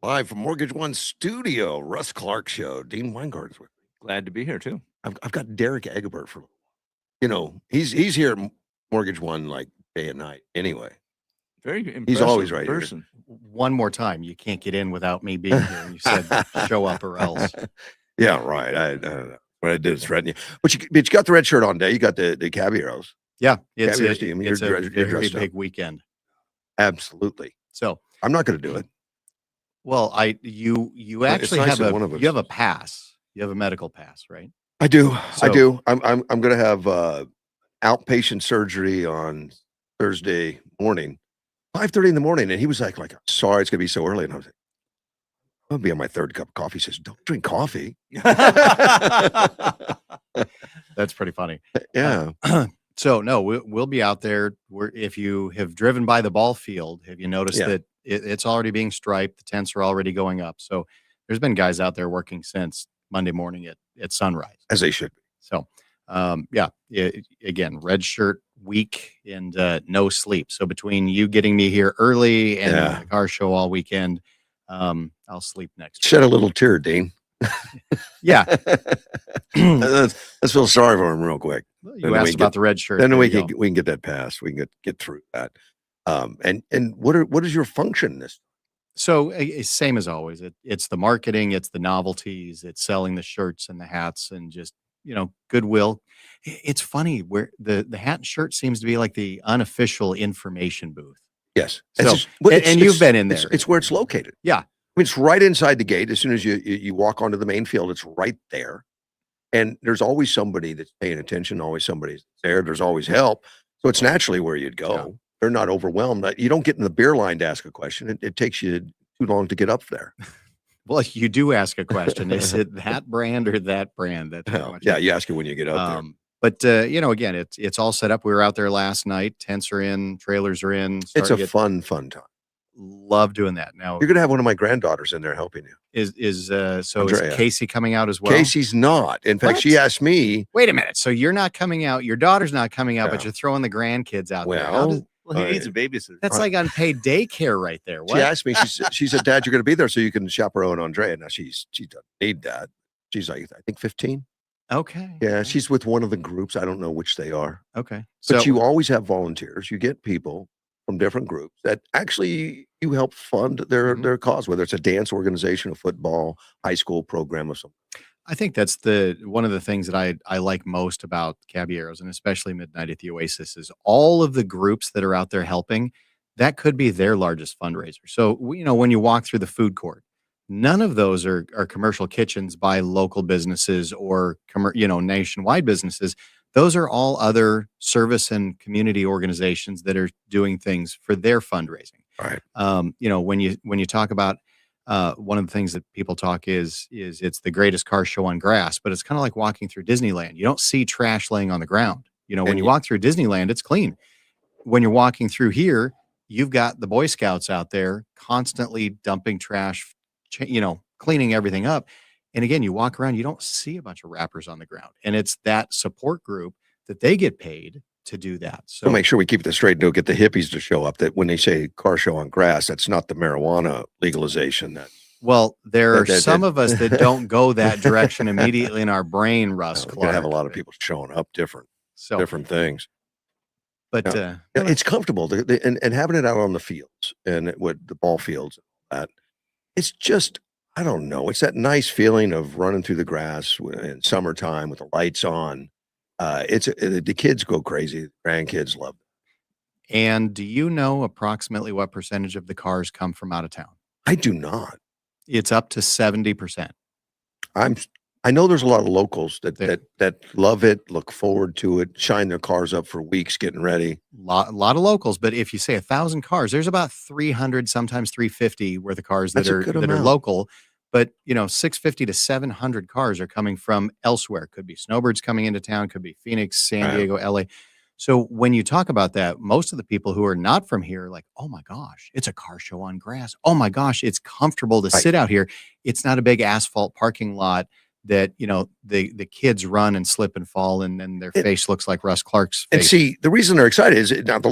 Live from Mortgage One Studio, Russ Clark Show. Dean Weingarten's with me. Glad to be here too. I've got Derek Egbert for, he's here at Mortgage One like day and night. Anyway, Very impressive. he's always right person. One more time, you can't get in without me being here. And you said show up or else. Yeah, right. I don't know. What I did is threaten you, but you got the red shirt on today. You got the Caballeros. Yeah, it's Caballeros team. a You're very dressed big up. weekend. Absolutely. So I'm not going to do it. well, you It's actually nice have that one of us you have a is. pass. You have a medical pass, right? I do. I So- do. I'm going to have outpatient surgery on Thursday morning, 5:30 in the morning, and he was like, sorry, it's going to be so early, and I was like, I'll be on my third cup of coffee. He says, don't drink coffee. That's pretty funny. Yeah. So no, we'll be out there. If you have driven by the ball field, have you noticed Yeah. that it's already being striped? The tents are already going up. So there's been guys out there working since Monday morning at sunrise. As they should be. So again, red shirt week and no sleep. So between you getting me here early and Yeah. the car show all weekend, I'll sleep next Shed a little tear, Dean. week. Yeah. Let's feel sorry for him real quick. You Then we asked can about the red shirt. Then there we you can get that passed. We can get through that. And what is your function this? So same as always. It's the marketing, it's the novelties, it's selling the shirts and the hats and just, goodwill. It's funny where the hat and shirt seems to be like the unofficial information booth. Yes. So, and you've been in there. It's where it's located. Yeah. I mean, it's right inside the gate. As soon as you walk onto the main field, it's right there. And there's always somebody that's paying attention, always somebody's there. There's always help. So it's naturally where you'd go. Yeah. They're not overwhelmed. You don't get in the beer line to ask a question. It takes you too long to get up there. Well, you do ask a question. Is it that brand or that brand? That's pretty much Yeah, it. you ask it when you get up there. But again, it's all set up. We were out there last night. Tents are in, trailers are in. It's starting a to get- fun time. love doing that. Now You're going to have one of my granddaughters in there helping you. is Andrea. Casey coming out as well? Casey's not. In fact, she What? asked me, Wait a minute. So you're not coming out. Your daughter's not coming out, but Yeah. you're throwing the grandkids out there. How does- Well, he needs a babysitter. that's like unpaid daycare right there. she What? asked me, she said, Dad, you're going to be there so you can chaperone Andrea. Now she doesn't need that. She's like, I think 15. Okay. Yeah, she's with one of the groups. I don't know which they are. Okay. But So you always have volunteers. You get people from different groups that actually you help fund Mhm. their cause, whether it's a dance organization, a football, high school program or something. I think that's one of the things that I like most about Caballeros and especially Midnight at the Oasis is all of the groups that are out there helping. That could be their largest fundraiser. So when you walk through the food court, none of those are commercial kitchens by local businesses or nationwide businesses. Those are all other service and community organizations that are doing things for their fundraising. Right. When you talk about one of the things that people talk is it's the greatest car show on grass, but it's kind of like walking through Disneyland. You don't see trash laying on the ground. When And you you- walk through Disneyland, it's clean. When you're walking through here, you've got the Boy Scouts out there constantly dumping trash, cleaning everything up. And again, you walk around, you don't see a bunch of wrappers on the ground. And it's that support group that they get paid to do that. So We'll make sure we keep this straight and don't get the hippies to show up that when they say car show on grass, that's not the marijuana legalization. well, there are that- some of us that don't go that direction immediately in our brain, Russ. We're going to have a Clark. lot of people showing up different So, things. but Yeah, it's comfortable and having it out on the fields and with the ball fields and all that. It's just, I don't know. It's that nice feeling of running through the grass in summertime with the lights on. The kids go crazy. The grandkids love it. and do you know approximately what percentage of the cars come from out of town? I do not. It's up to 70%. I know there's a lot of locals There- that love it, look forward to it, shine their cars up for weeks getting ready. Lot of locals, but if you say 1,000 cars, there's about 300, sometimes 350 worth of cars that That's a are good that are amount. local. But 650 to 700 cars are coming from elsewhere. Could be snowbirds coming into town, could be Phoenix, San Right. Diego, LA. So when you talk about that, most of the people who are not from here are like, oh my gosh, it's a car show on grass. Oh my gosh, it's comfortable to Right. sit out here. It's not a big asphalt parking lot that the kids run and slip and fall, and then their face looks like Russ Clark's And face. see, the reason they're excited is now the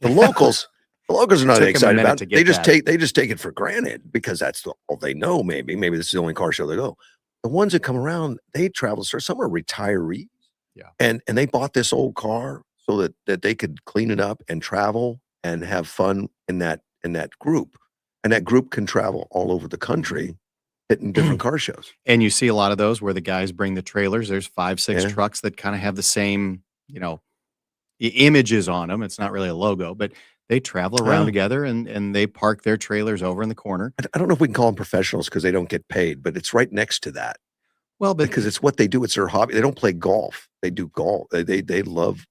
locals The locals are not Took 'em a excited minute about to it. get They just take it for granted because that's all they know. Maybe this is the only car show they go. The ones that come around, they travel. So some are retirees, Yeah. and they bought this old car so that they could clean it up and travel and have fun in that group, and that group can travel all over the country, hitting different car shows. And you see a lot of those where the guys bring the trailers. There's 5, 6 Yeah. trucks that kind of have the same, images on them. It's not really a logo, but they travel around Well, together and they park their trailers over in the corner. I don't know if we can call them professionals because they don't get paid, but it's right next to that Well, but because it's what they do. It's their hobby. They don't play golf. They do golf. They love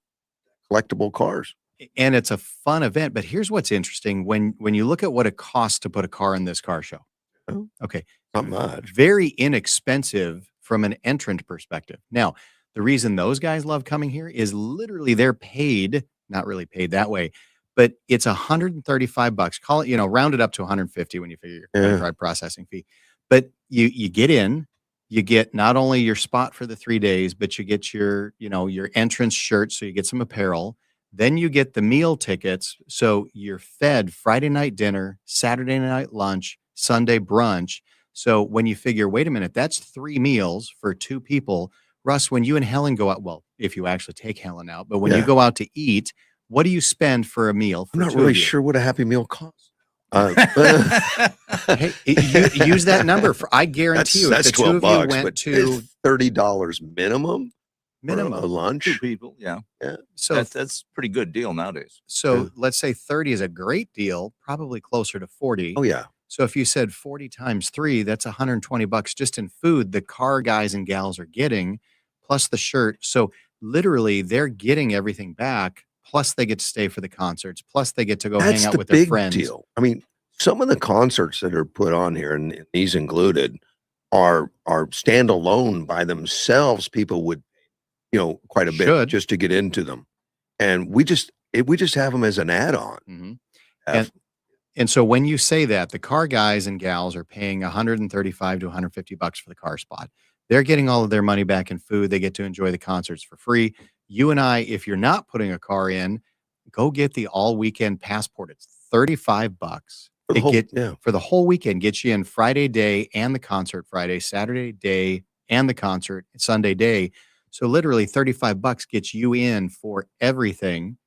collectible cars. and it's a fun event. But here's what's interesting when you look at what it costs to put a car in this car show. Oh, Okay, not much. very inexpensive from an entrant perspective. Now, the reason those guys love coming here is literally they're paid, not really paid that way, but it's $135. Call it, round it up to 150 when you figure your credit Yeah. card processing fee. But you get in, you get not only your spot for the 3 days, but you get your entrance shirt, so you get some apparel. Then you get the meal tickets, so you're fed Friday night dinner, Saturday night lunch, Sunday brunch. So when you figure, wait a minute, that's 3 meals for 2 people. Russ, when you and Helen go out, well, if you actually take Helen out, but when you Yeah. go out to eat, what do you spend for a meal I'm for not 2 really of you? sure what a Happy Meal costs. Hey, use that number for. I guarantee you, if that's the 2 of you $12, went but to it's $30 minimum for a minimum, lunch. 2 people. Yeah. so That's pretty good deal nowadays. so Yeah. let's say 30 is a great deal, probably closer to 40. Oh yeah, So if you said 40 times 3, that's $120 just in food the car guys and gals are getting, plus the shirt. So literally they're getting everything back, plus they get to stay for the concerts, plus they get to go hang that's out the with their big friends. deal. I mean, some of the concerts that are put on here, and these included, are standalone by themselves. People would, quite a bit Should. just to get into them, and we just have them as an add-on. Mhm. Have- And so when you say that, the car guys and gals are paying 135 to 150 bucks for the car spot. They're getting all of their money back in food. They get to enjoy the concerts for free. You and I, if you're not putting a car in, go get the all weekend passport. It's 35 bucks. for the It whole, get yeah. for the whole weekend, gets you in Friday day and the concert Friday, Saturday day and the concert Sunday day. So literally 35 bucks gets you in for everything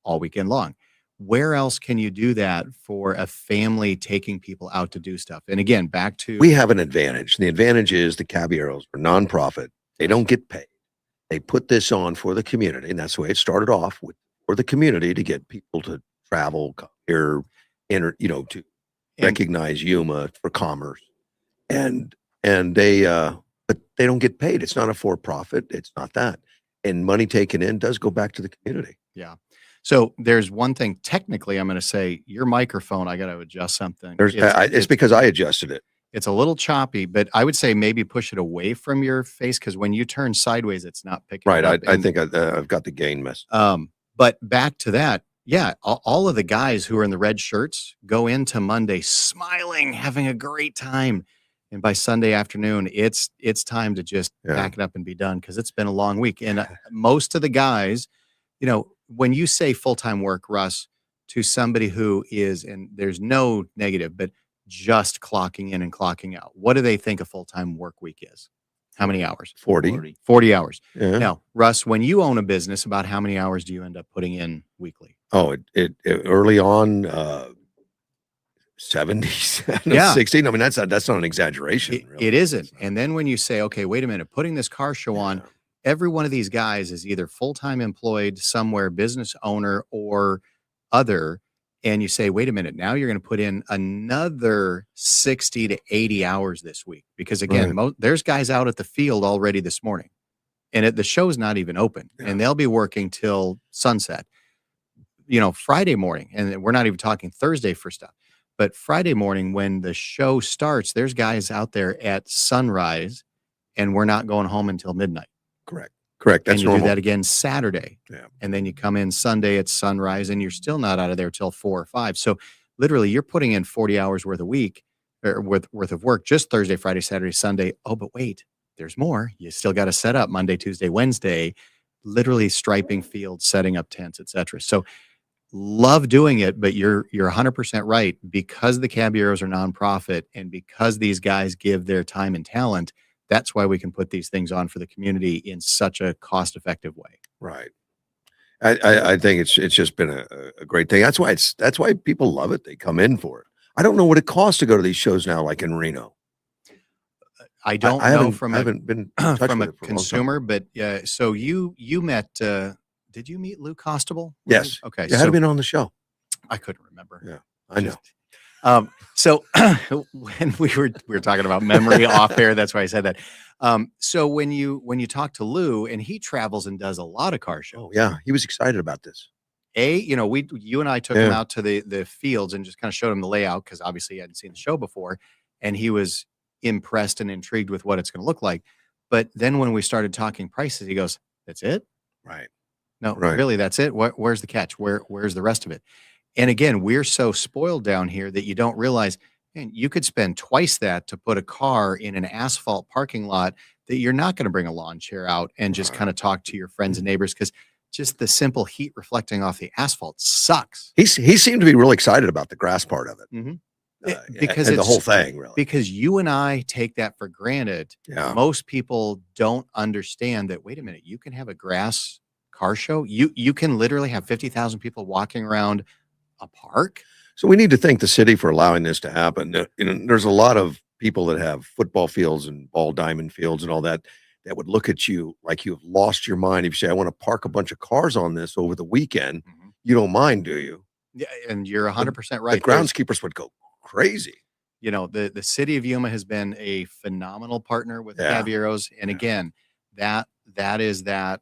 all weekend long. Where else can you do that for a family taking people out to do stuff? And again, back to We have an advantage. The advantage is the Caballeros are nonprofit. They don't get paid. They put this on for the community, and that's the way it started off with for the community to get people to travel, come here, to and recognize Yuma for commerce. And they but they don't get paid. It's not a for-profit. It's not that. And money taken in does go back to the community. yeah. So there's one thing technically I'm going to say your microphone, I got to adjust something. There's it's because I adjusted it. It's a little choppy, but I would say maybe push it away from your face because when you turn sideways, it's not picking Right. it up. I think I've got the gain mess. But back to that, yeah, all of the guys who are in the red shirts go into Monday smiling, having a great time, and by Sunday afternoon, it's time to just Yeah. pack it up and be done because it's been a long week. And most of the guys, when you say full time work, Russ, to somebody who is, and there's no negative, but just clocking in and clocking out, what do they think a full time work week is? How many hours? 40. 40 hours. Yeah. Now, Russ, when you own a business, about how many hours do you end up putting in weekly? Oh, it early on, 70, Yeah. 60. I mean, that's not an exaggeration. really. It isn't. And then when you say, okay, wait a minute, putting this car show on, Yeah. every one of these guys is either full-time employed somewhere, business owner or other. And you say, wait a minute, now you're going to put in another 60 to 80 hours this week. Because again, there's guys out at the field already this morning. And the show's not even open. Yeah. And they'll be working till sunset. Friday morning, and we're not even talking Thursday for stuff. But Friday morning, when the show starts, there's guys out there at sunrise, and we're not going home until midnight. Correct. And That's you normal. do that again Saturday. Yeah. And then you come in Sunday at sunrise, and you're still not out of there till 4 or 5. So literally, you're putting in 40 hours worth of work just Thursday, Friday, Saturday, Sunday. Oh, but wait, there's more. You still got to set up Monday, Tuesday, Wednesday, literally striping fields, setting up tents, etc. So love doing it, but you're 100% right. Because the Caballeros are nonprofit and because these guys give their time and talent, that's why we can put these things on for the community in such a cost-effective way. Right. I think it's just been a great thing. That's why people love it. They come in for it. I don't know what it costs to go to these shows now, like in Reno. I don't I know haven't from I a haven't been in touch from with a it for a long time. consumer, but so you met did you meet Lou Costable? Yes. Okay. You had been on the show. I couldn't remember. Yeah, I know. So when we were talking about memory off air, that's why I said that. So when you talk to Lou and he travels and does a lot of car shows. Oh yeah, he was excited about this. You and I took him out to the fields and just kind of showed him the layout because obviously he hadn't seen the show before, and he was impressed and intrigued with what it's going to look like. But then when we started talking prices, he goes, "That's it? Right. No, Right. really, that's it. Where's the catch? Where's the rest of it?" And again, we're so spoiled down here that you don't realize, man, you could spend twice that to put a car in an asphalt parking lot that you're not going to bring a lawn chair out and just kind of talk to your friends and neighbors because just the simple heat reflecting off the asphalt sucks. He seemed to be really excited about the grass part of it. Because and the it's whole thing, really. because you and I take that for granted. Yeah. Most people don't understand that, wait a minute, you can have a grass car show. You can literally have 50,000 people walking around a park. So we need to thank the city for allowing this to happen. There's a lot of people that have football fields and ball diamond fields and all that would look at you like you've lost your mind if you say, "I want to park a bunch of cars on this over the weekend." You don't mind, do you? Yeah, and you're 100% right. The groundskeepers would go crazy. The city of Yuma has been a phenomenal partner with the Caballeros, and again, that is that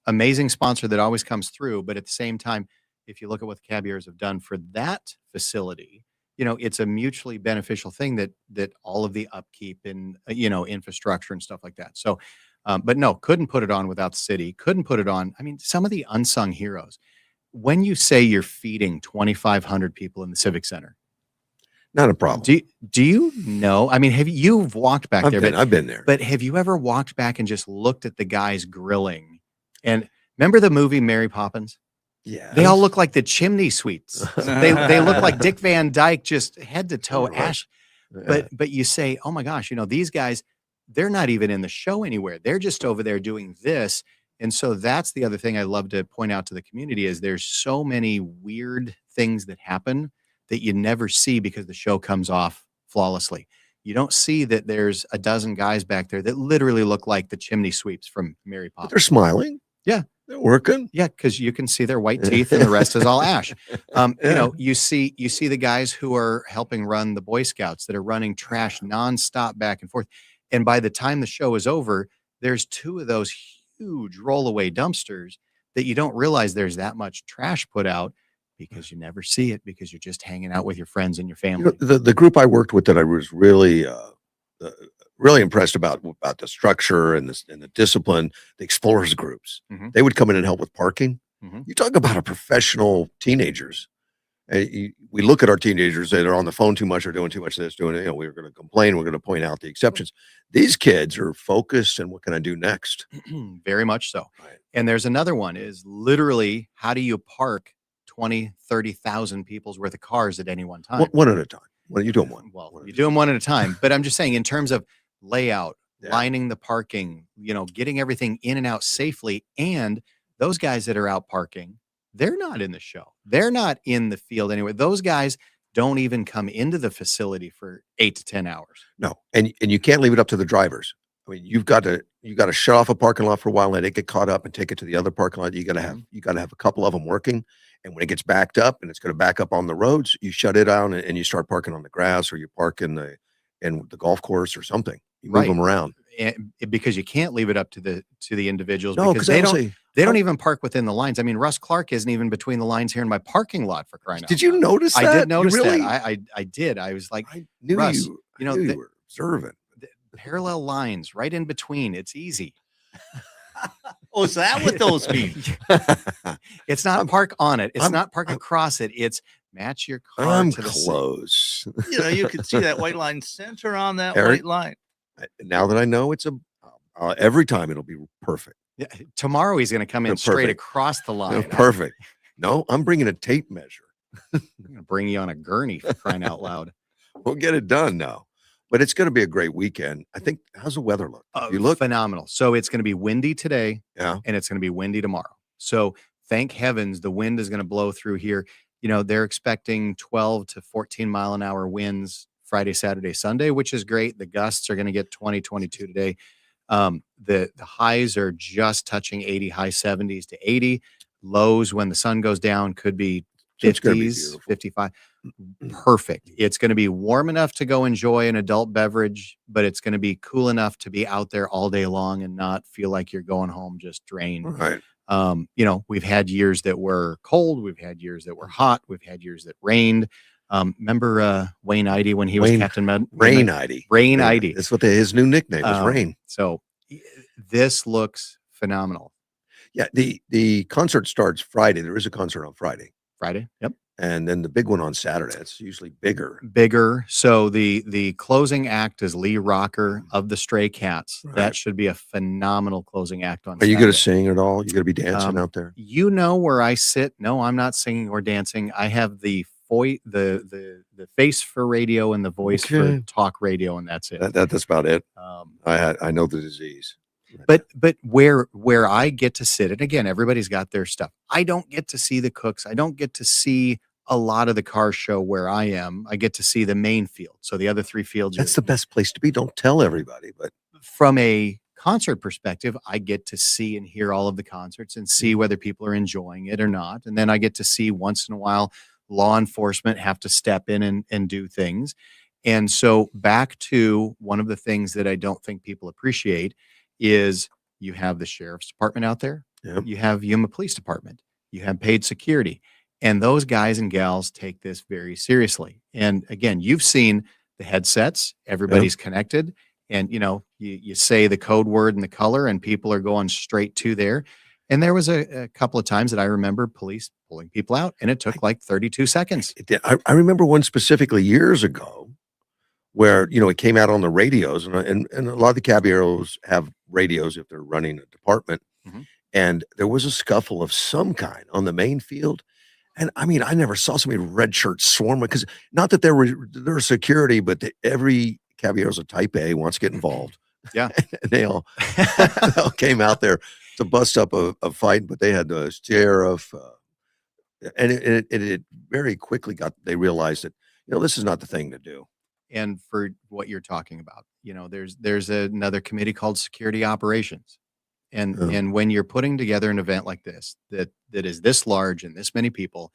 amazing sponsor that always comes through. But at the same time, if you look at what the Caballeros have done for that facility, it's a mutually beneficial thing that all of the upkeep and infrastructure and stuff like that. So, but no, couldn't put it on without the city. Couldn't put it on. I mean, some of the unsung heroes. When you say you're feeding 2,500 people in the Civic Center, not a problem. Do you know? I mean, you've walked back there? I've been there. But have you ever walked back and just looked at the guys grilling? And remember the movie Mary Poppins? Yeah, they all look like the chimney sweeps. they look like Dick Van Dyke, just head to toe ash. But you say, oh my gosh, these guys, they're not even in the show anywhere. They're just over there doing this. And so that's the other thing I love to point out to the community is there's so many weird things that happen that you never see because the show comes off flawlessly. You don't see that there's a dozen guys back there that literally look like the chimney sweeps from Mary Poppins. But they're smiling. Yeah. They're working. Yeah, because you can see their white teeth and the rest is all ash. You see the guys who are helping run the Boy Scouts that are running trash nonstop back and forth. And by the time the show is over, there's two of those huge rollaway dumpsters that you don't realize there's that much trash put out because you never see it because you're just hanging out with your friends and your family. The group I worked with that I was really impressed about the structure and the discipline, the explorers groups. They would come in and help with parking. You talk about a professional teenagers. We look at our teenagers that are on the phone too much or doing too much of this, doing it. We're going to complain. We're going to point out the exceptions. These kids are focused and what can I do next? Very much so. Right. And there's another one is literally how do you park 20, 30,000 people's worth of cars at any one time? One at a time. Well, you do them one. Well, you do them one at a time. But I'm just saying in terms of layout, lining the parking, getting everything in and out safely. And those guys that are out parking, they're not in the show. They're not in the field anyway. Those guys don't even come into the facility for 8 to 10 hours. No. And you can't leave it up to the drivers. I mean, you got to shut off a parking lot for a while, let it get caught up and take it to the other parking lot. You got to have a couple of them working. And when it gets backed up and it's going to back up on the roads, you shut it down and you start parking on the grass or you park in the golf course or something. You move them around. And because you can't leave it up to the individuals No, because they don't even park within the lines. I mean, Russ Clark isn't even between the lines here in my parking lot for crying out loud. Did you notice that? I did notice really? that. I did. I was like, I knew Russ, you were observant. The parallel lines right in between. It's easy. Oh, is that what those mean? It's not park on it. It's not park across it. It's match your car to the close. You can see that white line center on that Eric, white line. Now that I know it's every time it'll be perfect. Yeah, tomorrow he's going to come in straight across the line. Perfect. No, I'm bringing a tape measure. I'm gonna bring you on a gurney for crying out loud. We'll get it done now. But it's going to be a great weekend. I think. How's the weather look? You look? Phenomenal. So it's going to be windy today, Yeah. and it's going to be windy tomorrow. So thank heavens the wind is going to blow through here. They're expecting 12 to 14 mile an hour winds Friday, Saturday, Sunday, which is great. The gusts are going to get 20, 22 today. The highs are just touching 80, high 70s to 80. Lows when the sun goes down could be So it's gonna be 50s, beautiful. 55. Perfect. It's going to be warm enough to go enjoy an adult beverage, but it's going to be cool enough to be out there all day long and not feel like you're going home just drained. Right. We've had years that were cold, we've had years that were hot, we've had years that rained. Remember Wayne Idy when he was Wayne- Captain Rain Idy. Rain Yeah, Idy. That's what his new nickname was. Rain. So this looks phenomenal. Yeah. The concert starts Friday. There is a concert on Friday, Friday. Yep. and then the big one on Saturday. It's usually bigger. Bigger. So the closing act is Lee Rocker of the Stray Cats. Right. That should be a phenomenal closing act on Are you going to Saturday. sing at all? You going to be dancing out there? You know where I sit. No, I'm not singing or dancing. I have the face for radio and the voice for Okay. talk radio, and that's it. That's about it. Um, I know the disease. but where I get to sit, and again, everybody's got their stuff. I don't get to see the cooks. I don't get to see a lot of the car show where I am. I get to see the main field. So the other three fields That's are the best place to be. Don't tell everybody, but from a concert perspective. I get to see and hear all of the concerts and see whether people are enjoying it or not. And then I get to see once in a while law enforcement have to step in and do things. And so back to one of the things that I don't think people appreciate is you have the sheriff's department out there. Yep. You have Yuma Police Department. You have paid security. And those guys and gals take this very seriously. And again, you've seen the headsets, everybody's connected. And you say the code word and the color and people are going straight to there. And there was a couple of times that I remember police pulling people out and it took like 32 seconds. I remember one specifically years ago where, it came out on the radios and a lot of the caballeros have radios if they're running a department. Mhm. And there was a scuffle of some kind on the main field. And I mean, I never saw so many red shirts swarm because not that there were security, but every caballero's a type A wants to get involved. Yeah. And they all came out there to bust up a fight, but they had the sheriff, and it very quickly they realized that this is not the thing to do. And for what you're talking about, there's another committee called Security Operations. And when you're putting together an event like this, that is this large and this many people,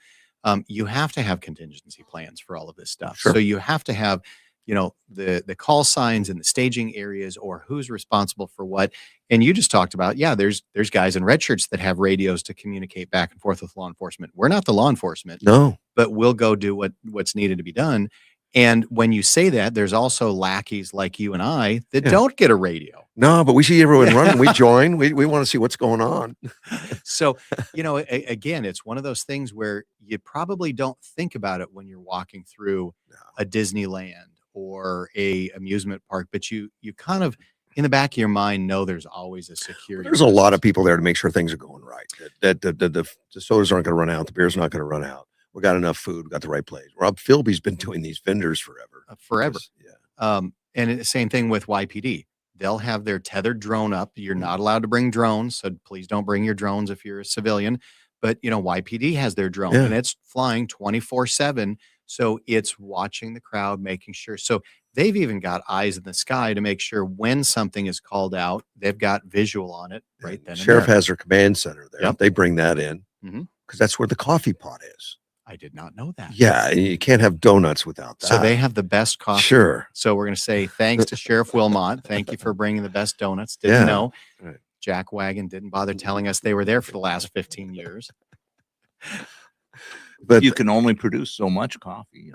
you have to have contingency plans for all of this stuff. Sure. So you have to have, the call signs and the staging areas or who's responsible for what. And you just talked about, there's guys in red shirts that have radios to communicate back and forth with law enforcement. We're not the law enforcement, No. but we'll go do what's needed to be done. And when you say that, there's also lackeys like you and I that don't get a radio. No, but we see everyone running. We join. We want to see what's going on. So, again, it's one of those things where you probably don't think about it when you're walking through a Disneyland or a amusement park, but you kind of in the back of your mind know there's always a security. There's a lot of people there to make sure things are going right. That the sodas aren't going to run out. The beer's not going to run out. We got enough food. We got the right place. Rob Philby's been doing these vendors forever. Forever. Yeah. And the same thing with YPD. They'll have their tethered drone up. You're not allowed to bring drones, so please don't bring your drones if you're a civilian. But YPD has their drone and it's flying 24/7. So it's watching the crowd, making sure. So they've even got eyes in the sky to make sure when something is called out, they've got visual on it right then. Sheriff and there. has their command center there. Yep. They bring that in Mhm. because that's where the coffee pot is. I did not know that. Yeah, and you can't have donuts without that. So they have the best coffee. Sure. So we're going to say thanks to Sheriff Wilmot. Thank you for bringing the best donuts. Didn't know. Right. Jack Wagon didn't bother telling us they were there for the last 15 years. But You can only produce so much coffee.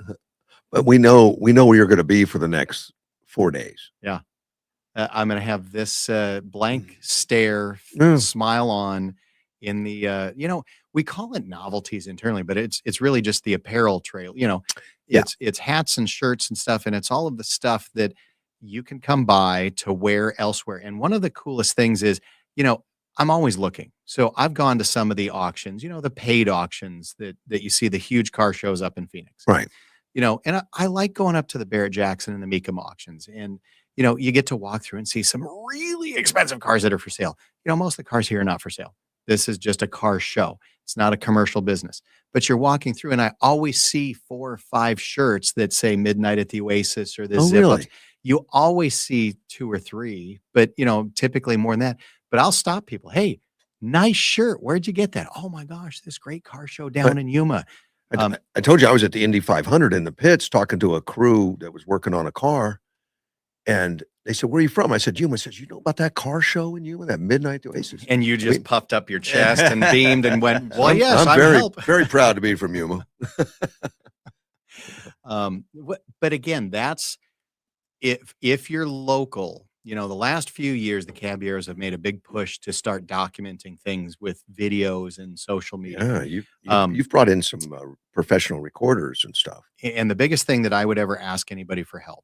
but we know where you're going to be for the next 4 days. I'm going to have this blank stare, Yeah. smile on in the, we call it novelties internally, but it's really just the apparel trail. It's hats and shirts and stuff. And it's all of the stuff that you can come by to wear elsewhere. And one of the coolest things is, I'm always looking. So I've gone to some of the auctions, the paid auctions that you see, the huge car shows up in Phoenix. Right. And I like going up to the Barrett Jackson and the Mecum auctions. And, you get to walk through and see some really expensive cars that are for sale. Most of the cars here are not for sale. This is just a car show. It's not a commercial business. But you're walking through, and I always see 4 or 5 shirts that say Midnight at the Oasis or the Oh, Zip Ups. really? You always see 2 or 3, but, typically more than that. But I'll stop people. Hey, nice shirt. Where'd you get that? Oh my gosh, this great car show down But in Yuma. I told you I was at the Indy 500 in the pits talking to a crew that was working on a car, and they said, "Where are you from?" I said, "Yuma." Says, "You know about that car show in Yuma, that Midnight Oasis?" And you just puffed up your chest and beamed and went, well, I'm, yes, I'm I'm very, help. very proud to be from Yuma. But again, that's if you're local, the last few years, the Caballeros have made a big push to start documenting things with videos and social media. Yeah, you've Um, you've brought in some professional recorders and stuff. And the biggest thing that I would ever ask anybody for help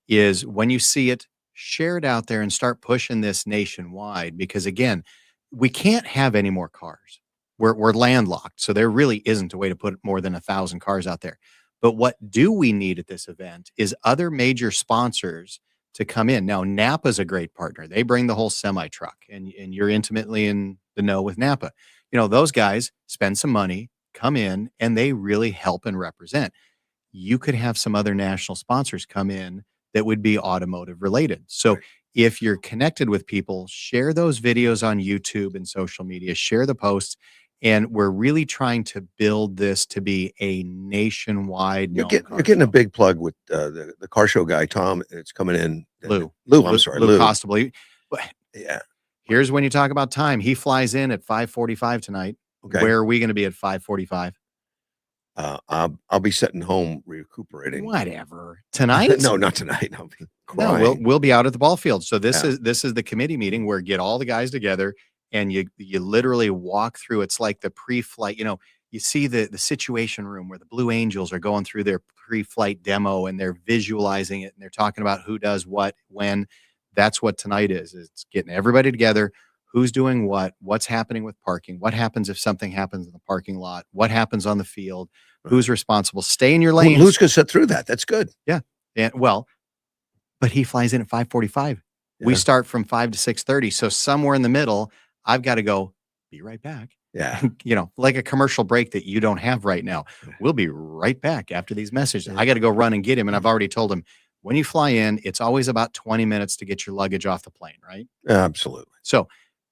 is when you see it, share it out there and start pushing this nationwide. Because again, we can't have any more cars. We're landlocked. So there really isn't a way to put more than 1,000 cars out there. But what do we need at this event is other major sponsors to come in. Now, Napa's a great partner. They bring the whole semi truck, and you're intimately in the know with Napa. Those guys spend some money, come in, and they really help and represent. You could have some other national sponsors come in that would be automotive related. So Right. if you're connected with people, share those videos on YouTube and social media, share the posts. And we're really trying to build this to be a nationwide You're known getting car you're getting a show. big plug with the car show guy Tom. It's coming in. Lou, I'm sorry, Lou Lou. Costable. But Yeah. here's when you talk about time. He flies in at 5:45 tonight. Okay. Where are we going to be at 5:45? I'll be sitting home recuperating. Whatever. Tonight? No, not tonight. I'll be No, crying. we'll be out at the ball field. So this Yeah. is the committee meeting where get all the guys together and you literally walk through. It's like the pre-flight, you see the situation room where the Blue Angels are going through their pre-flight demo and they're visualizing it and they're talking about who does what, when. That's what tonight is. It's getting everybody together, who's doing what, what's happening with parking, what happens if something happens in the parking lot, what happens on the field, who's responsible. Stay in your lanes. Who's going to sit through that? That's good. Yeah. And but he flies in at 5:45. We Yeah. start from 5 to 6:30. So somewhere in the middle, I've got to go, be right back. Yeah. Like a commercial break that you don't have right now. We'll be right back after these messages. I got to go run and get him. And I've already told him when you fly in, it's always about 20 minutes to get your luggage off the plane, right? Absolutely. So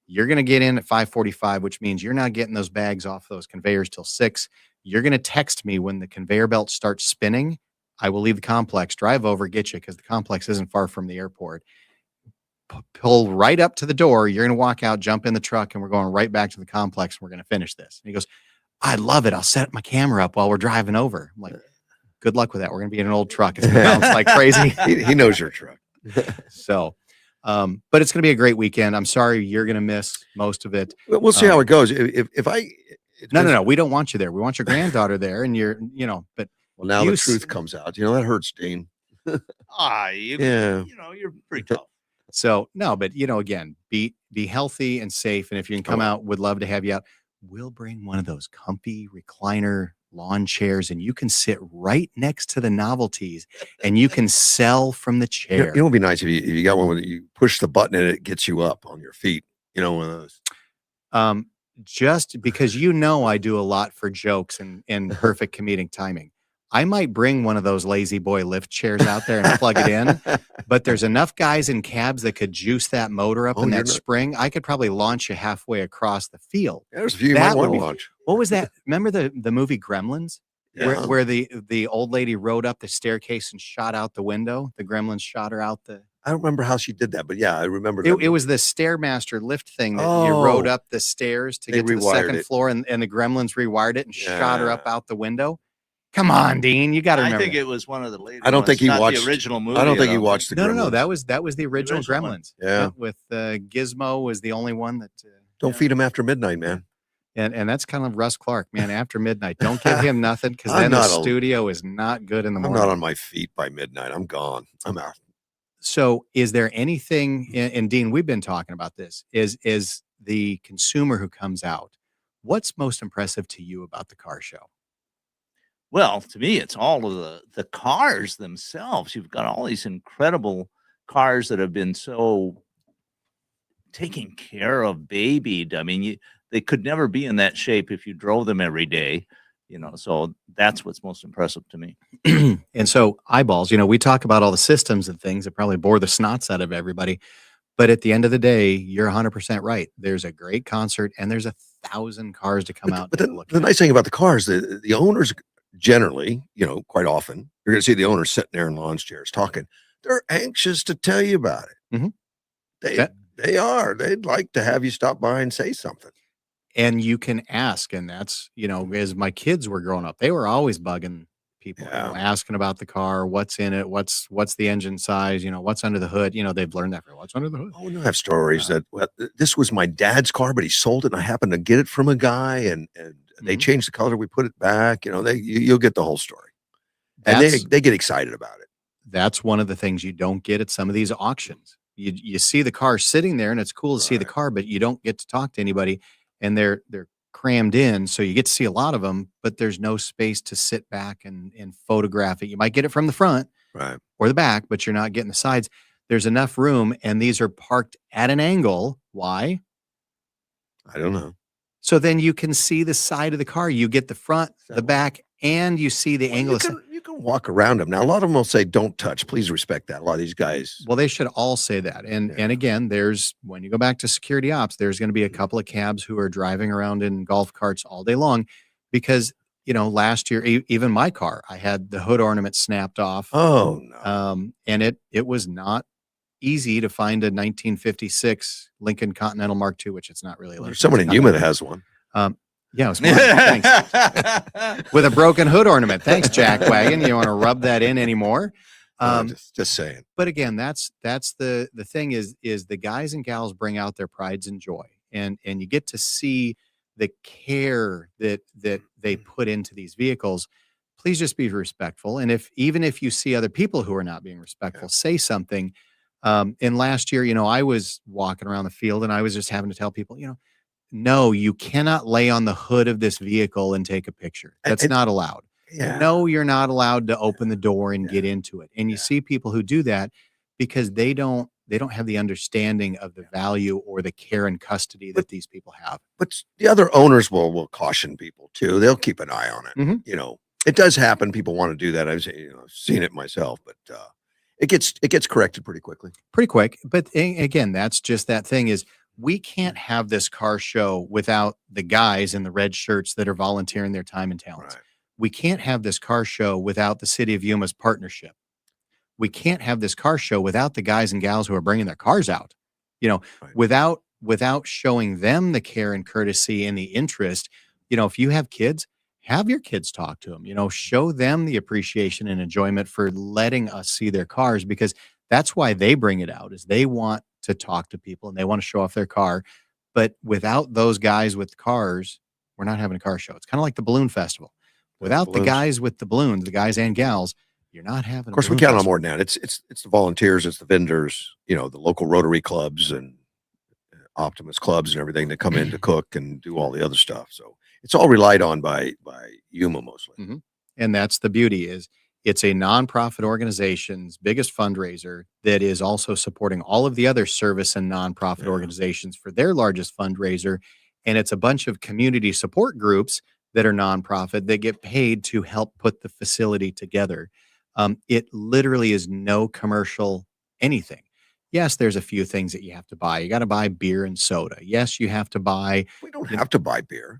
you're going to get in at 5:45, which means you're not getting those bags off those conveyors till 6. You're going to text me when the conveyor belt starts spinning. I will leave the complex, drive over, get you, because the complex isn't far from the airport. Pull right up to the door. You're going to walk out, jump in the truck, and we're going right back to the complex. And we're going to finish this. And he goes, I love it. I'll set my camera up while we're driving over. I'm like, good luck with that. We're going to be in an old truck. It's going to bounce like crazy. He knows your truck. So, but it's going to be a great weekend. I'm sorry you're going to miss most of it. We'll see how it goes. If I No. We don't want you there. We want your granddaughter there, and but Well, now You the truth comes out. That hurts, Dean. Yeah. You're pretty tough. so no, but again, be healthy and safe. And if you can come out, would love to have you out. We'll bring one of those comfy recliner lawn chairs, and you can sit right next to the novelties, and you can sell from the chair. It would be nice if you got one where you push the button and it gets you up on your feet. One of those. Just because I do a lot for jokes and perfect comedic timing. I might bring one of those lazy boy lift chairs out there and plug it in, but there's enough guys in cabs that could juice that motor up in that spring. I could probably launch you halfway across the field. There's a few you might want to launch. What was that? Remember the movie Gremlins? Yeah. Where the old lady rode up the staircase and shot out the window? The Gremlins shot her out the... I don't remember how she did that, but yeah, I remember. It was the Stairmaster lift thing that you rode up the stairs to get to the second floor, and the Gremlins rewired it and shot her up out the window. Come on, Dean, you got to remember. I think it was one of the later. I don't think he watched the original movie. I don't think he watched the. No. Gremlins. That was the original Gremlins. Yeah, with Gizmo was the only one that. Don't feed him after midnight, man. And that's kind of Russ Clark, man. After midnight, don't give him nothing, because then the studio is not good in the morning. I'm not on my feet by midnight. I'm gone. I'm out. So, is there anything? And Dean, we've been talking about this. Is the consumer who comes out, what's most impressive to you about the car show? Well, to me, it's all of the cars themselves. You've got all these incredible cars that have been so taken care of, babied. I mean, they could never be in that shape if you drove them every day, so that's what's most impressive to me. And so eyeballs, we talk about all the systems and things that probably bore the snots out of everybody. But at the end of the day, you're 100% right. There's a great concert and there's 1,000 cars to come out. But and look the at. nice thing about the cars, the owners generally, quite often, you're going to see the owners sitting there in lounge chairs talking. They're anxious to tell you about it. Mhm. They are. They'd like to have you stop by and say something. And you can ask, and that's, as my kids were growing up, they were always bugging people, asking about the car, what's in it, what's the engine size, what's under the hood. They've learned that for what's under the hood. Oh, no, I have stories that this was my dad's car, but he sold it, and I happened to get it from a guy, and they changed the color. We put it back. You'll get the whole story, and they get excited about it. That's one of the things you don't get at some of these auctions. You see the car sitting there, and it's cool to see the car, but you don't get to talk to anybody, and they're crammed in, so you get to see a lot of them, but there's no space to sit back and photograph it. You might get it from the front or the back, but you're not getting the sides. There's enough room, and these are parked at an angle. Why? I don't know. So then you can see the side of the car. You get the front, the back, and you see the angle. You can walk around them. Now, a lot of them will say, don't touch. Please respect that. A lot of these guys. Well, they should all say that. And again, when you go back to security ops, there's going to be a couple of cabs who are driving around in golf carts all day long because, last year, even my car, I had the hood ornament snapped off. Oh, no. And it was not easy to find a 1956 Lincoln Continental Mark II, which it's not really. There's someone in Yuma that has one. Yeah, it was mine. Thanks. With a broken hood ornament. Thanks, Jack Wagon. You want to rub that in anymore? Just saying. But again, that's the thing is the guys and gals bring out their prides and joy, and you get to see the care that they put into these vehicles. Please just be respectful, and even if you see other people who are not being respectful, say something. And last year, I was walking around the field, and I was just having to tell people, no, you cannot lay on the hood of this vehicle and take a picture. That's not allowed. Yeah. No, you're not allowed to open the door and get into it. And you see people who do that because they don't have the understanding of the value or the care and custody that these people have. But the other owners will caution people too. They'll keep an eye on it. Mhm. It does happen. People want to do that. I've seen it myself, but it gets corrected pretty quickly. Pretty quick. But again, that's just that thing is we can't have this car show without the guys in the red shirts that are volunteering their time and talents. Right. We can't have this car show without the city of Yuma's partnership. We can't have this car show without the guys and gals who are bringing their cars out, without showing them the care and courtesy and the interest. If you have kids, have your kids talk to them, show them the appreciation and enjoyment for letting us see their cars, because that's why they bring it out, is they want to talk to people and they want to show off their car. But without those guys with cars, we're not having a car show. It's kind of like the balloon festival. Without the guys with the balloons, the guys and gals, you're not having. Of course, we count on more than that. It's the volunteers, it's the vendors, the local Rotary clubs and Optimus clubs and everything that come in to cook and do all the other stuff. So it's all relied on by Yuma mostly. Mm-hmm. And that's the beauty is it's a nonprofit organization's biggest fundraiser that is also supporting all of the other service and nonprofit organizations for their largest fundraiser. And it's a bunch of community support groups that are nonprofit that get paid to help put the facility together. It literally is no commercial anything. Yes, there's a few things that you have to buy. You got to buy beer and soda. Yes, you have to buy. We don't have to buy beer.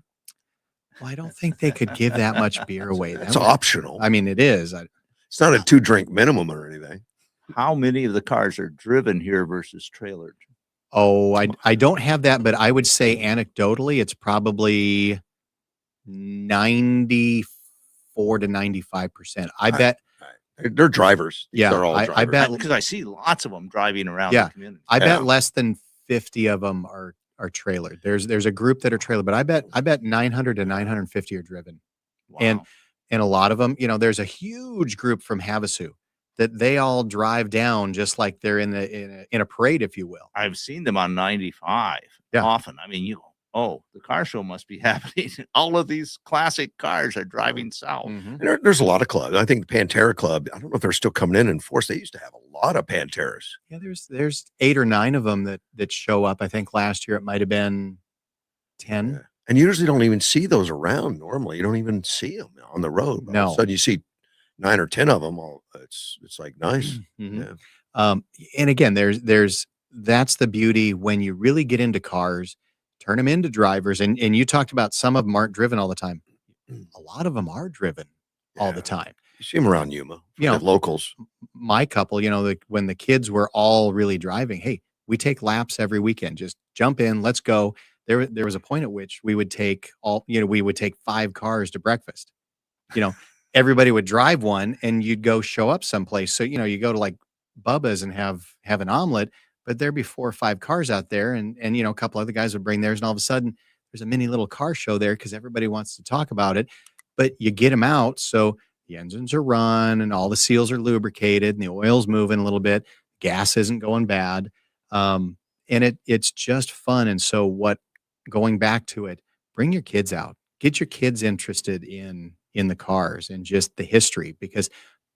Well, I don't think they could give that much beer away. It's optional. I mean, it is. It's not a 2-drink minimum or anything. How many of the cars are driven here versus trailered? Oh, I don't have that, but I would say anecdotally, it's probably 94 to 95%. I bet. They're drivers. Yeah, they're all drivers. I bet, because I see lots of them driving around the community. I bet less than 50 of them are trailered. There's a group that are trailered, but I bet 900 to 950 are driven. Wow. And a lot of them, there's a huge group from Havasu that they all drive down just like they're in a parade, if you will. I've seen them on 95 Yeah. often. I mean, you go, oh, the car show must be happening. All of these classic cars are driving south. Mhm. And there's a lot of clubs. I think the Pantera Club, I don't know if they're still coming in force. They used to have a lot of Panteras. Yeah, there's 8 or 9 of them that show up. I think last year it might have been 10. Yeah. And you usually don't even see those around normally. You don't even see them on the road. But all of No. a sudden you see 9 or 10 of them. It's like nice. Mhm. Yeah. And again, that's the beauty when you really get into cars, turn them into drivers. And you talked about some of them aren't driven all the time. A lot of them are driven all the Yeah. time. You see them around Yuma, You know, the locals. My couple, when the kids were all really driving, hey, we take laps every weekend. Just jump in, let's go. There was a point at which we would take 5 cars to breakfast. Everybody would drive one and you'd go show up someplace. So, you go to like Bubba's and have an omelet, but there'd be 4 or 5 cars out there and a couple other guys would bring theirs. And all of a sudden there's a mini little car show there because everybody wants to talk about it, but you get them out. So the engines are run and all the seals are lubricated and the oil's moving a little bit. Gas isn't going bad. And it's just fun. And so going back to it, bring your kids out, get your kids interested in the cars and just the history, because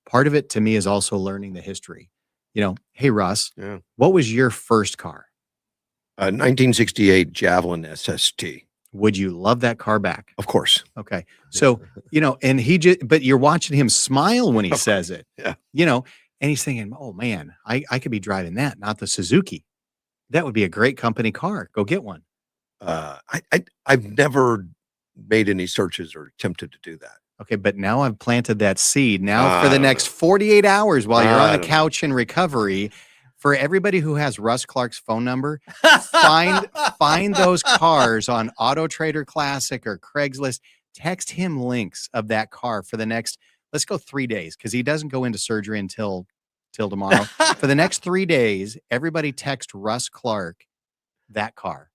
part of it to me is also learning the history. Hey, Russ, Yeah. what was your first car? 1968 Javelin SST. Would you love that car back? Of course. Okay. So, and but you're watching him smile when he says it, Yeah. And he's thinking, oh man, I could be driving that, not the Suzuki. That would be a great company car. Go get one. I've never made any searches or attempted to do that. Okay, but now I've planted that seed. Now for the next 48 hours while you're on the couch in recovery, for everybody who has Russ Clark's phone number, find those cars on Auto Trader Classic or Craigslist. Text him links of that car for the next, let's go 3 days, because he doesn't go into surgery until tomorrow. For the next 3 days, everybody text Russ Clark that car.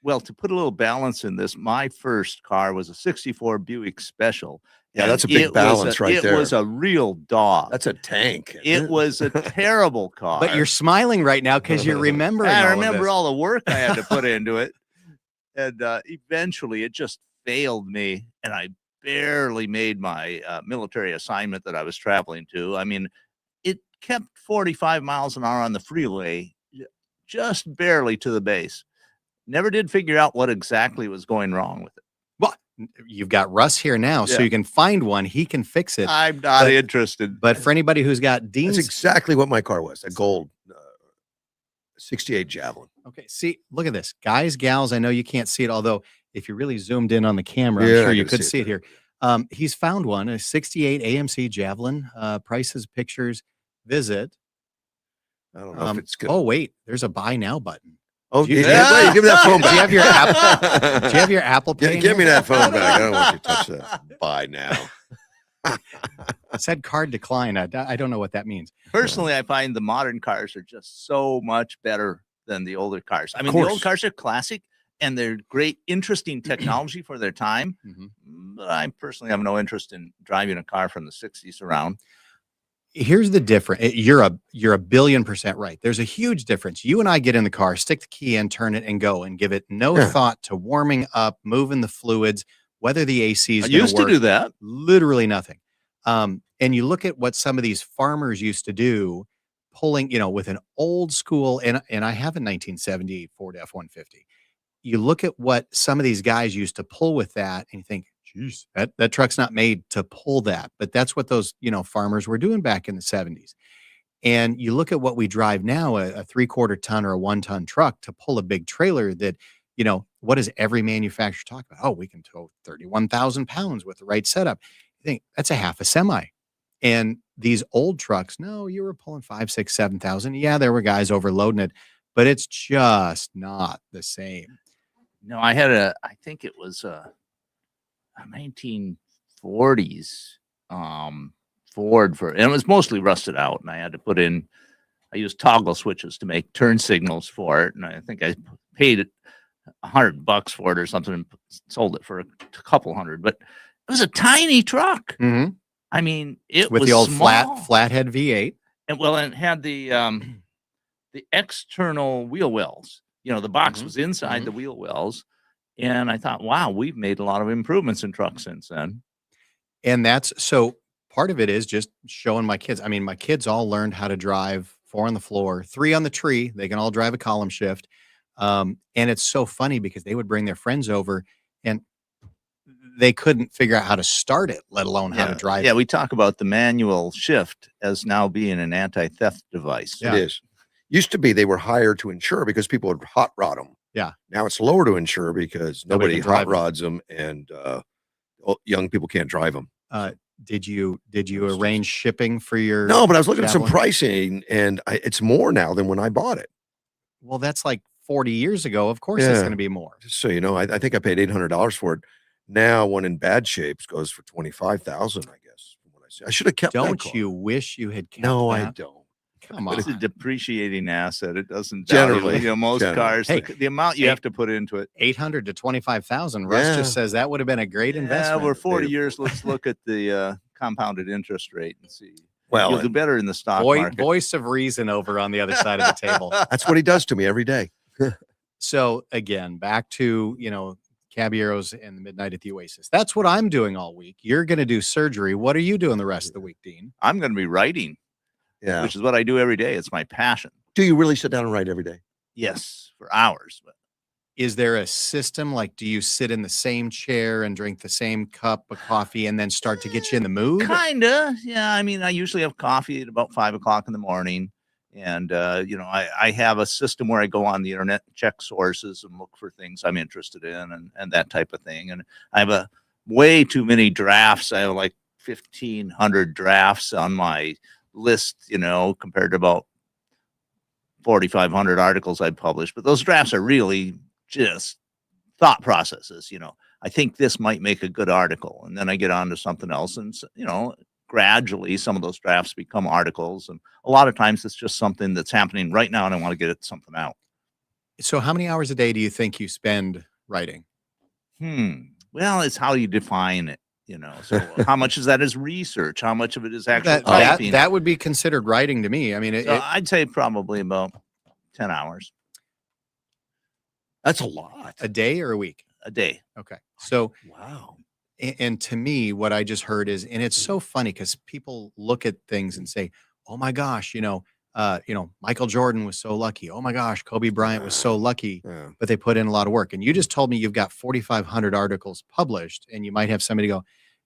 Well, to put a little balance in this, my first car was a 64 Buick Special. Yeah, that's a big balance right there. It was a real dog. That's a tank. It was a terrible car. But you're smiling right now because you're remembering I all of remember this. all the work I had to put into it. And eventually it just failed me. And I barely made my military assignment that I was traveling to. I mean, it kept 45 miles an hour on the freeway, just barely to the base. Never did figure out what exactly was going wrong with it. Well, you've got Russ here now, so Yeah. you can find one. He can fix it. I'm not interested. But for anybody who's got Dean's, That's exactly what my car was. A gold 68 Javelin. okay, see, look at this, guys, gals. I know you can't see it, although if you really zoomed in on the camera, Yeah, I'm sure I you can could see it there. here. He's found one, a 68 AMC Javelin. Prices, pictures, visit. I don't know if it's good. Oh wait, there's a buy now button. Oh, do you- wait, give me that phone Do you back. have your Apple? Do you have your Apple Pay? in Give me here? that phone back. I don't want you to touch that. Buy now. It said card decline. I don't know what that means. Personally, I find the modern cars are just so much better than the older cars. I mean, the course. old cars are classic and they're great, interesting technology for their time. But I personally have no interest in driving a car from the 60s around. Here's the difference. You're a 1,000,000,000% right. There's a huge difference. You and I get in the car, stick the key in, turn it, and go, and give it no Yeah. thought to warming up, moving the fluids, whether the AC is I going used to to work. do that. Literally nothing. And you look at what some of these farmers used to do, pulling, with an old school, and I have a 1978 Ford F-150. You look at what some of these guys used to pull with that, and you think, geez, that truck's not made to pull that. But that's what those, farmers were doing back in the 70s. And you look at what we drive now, a 3/4 ton or a 1-ton truck to pull a big trailer that, what does every manufacturer talk about? Oh, we can tow 31,000 pounds with the right setup. You think that's a half a semi. And these old trucks, no, you were pulling 5, 6, 7,000. Yeah, there were guys overloading it, but it's just not the same. No, I think it was a 1940s Ford and it was mostly rusted out. And I used toggle switches to make turn signals for it. And I think I paid $100 for it or something and sold it for a couple hundred, but it was a tiny truck. Mm-hmm. I mean, it With was the old small. flathead V8. And well, and it had the external wheel wells. You know, the box Mhm, was inside mhm. the wheel wells, and I thought, wow, we've made a lot of improvements in trucks since then. And that's so part of it is just showing my kids. I mean, my kids all learned how to drive 4 on the floor, 3 on the tree. They can all drive a column shift. And it's so funny because they would bring their friends over and they couldn't figure out how to start it, let alone how to Yeah, drive yeah. it. We talk about the manual shift as now being an anti-theft device. It Yeah. is. Used to be they were higher to insure because people would hot rod them. Yeah. Now it's lower to insure because Nobody nobody can drive hot 'em. rods them, and young people can't drive them. Uh, did you It's just arrange shipping for your no, but I was looking at some Javelin? pricing, and it's more now than when I bought it. Well, that's like 40 years ago. Of course it's Yeah, gonna be more. just so you know, I think I paid $800 for it. Now, one in bad shapes goes for 25,000. I guess from what I see, I should have kept that Don't car. you wish you had kept No, I that? don't. Come It's a on. depreciating asset. It doesn't value. Generally, You know, most generally. cars, Hey, the amount you hey, have to put into it. 800 to 25,000. Russ Yeah, just says that would have been a great Yeah, investment. over 40 They- years, let's look at the compounded interest rate and see. well, You'll do and better in the stock market. Voice of reason over on the other side of the table. that's what he does to me every day. So again, back to, Caballeros and the Midnight at the Oasis. That's what I'm doing all week. You're going to do surgery. What are you doing the rest of the week, Dean? I'm going to be writing, Yeah. which is what I do every day. It's my passion. Do you really sit down and write every day? Yes, for hours. But Is there a system? Like, do you sit in the same chair and drink the same cup of coffee and then start to get you in the mood? kinda, yeah. I mean, I usually have coffee at about 5 o'clock in the morning, and I have a system where I go on the internet, and check sources, and look for things I'm interested in, and that type of thing. And I have a way too many drafts. I have like 1,500 drafts on my list, compared to about 4,500 articles I published. But those drafts are really just thought processes. I think this might make a good article, and then I get on to something else, and gradually some of those drafts become articles, and a lot of times it's just something that's happening right now and I want to get something out. So how many hours a day do you think you spend writing? Well, it's how you define it. So how much is that is research, how much of it is actual That typing? that would be considered writing to me. I mean, So I'd say probably about 10 hours That's a lot. a day or a week? a day. Okay. So Wow. and to me, what I just heard is, and it's so funny because people look at things and say, "Oh my gosh, Michael Jordan was so lucky. Oh my gosh, Kobe Bryant was so lucky." Yeah. But they put in a lot of work. And you just told me you've got 4,500 articles published, and you might have somebody go,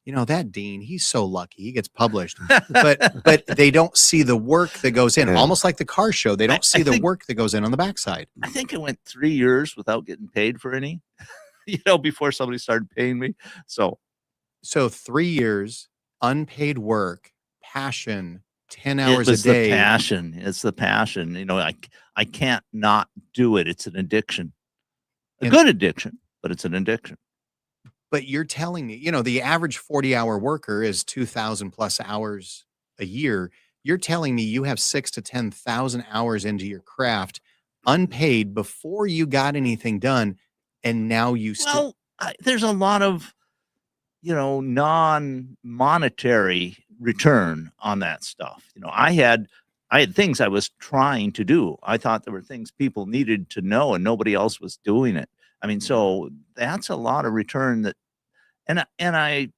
that Dean, he's so lucky, he gets published. But they don't see the work that goes in, Yeah. almost like the car show. They don't I see the think- work that goes in on the backside. I think it went 3 years without getting paid for any, before somebody started paying me. So So 3 years, unpaid work, passion, 10 it hours was a day. the passion. It's the passion. I can't not do it. It's an addiction. A And- good addiction, but it's an addiction. But you're telling me, the average 40-hour worker is 2,000 plus hours a year. You're telling me you have 6 to 10,000 hours into your craft unpaid before you got anything done, and now you still. Well, there's a lot of, non-monetary return on that stuff. I had things I was trying to do. I thought there were things people needed to know and nobody else was doing it. I mean, so that's a lot of return that, and I,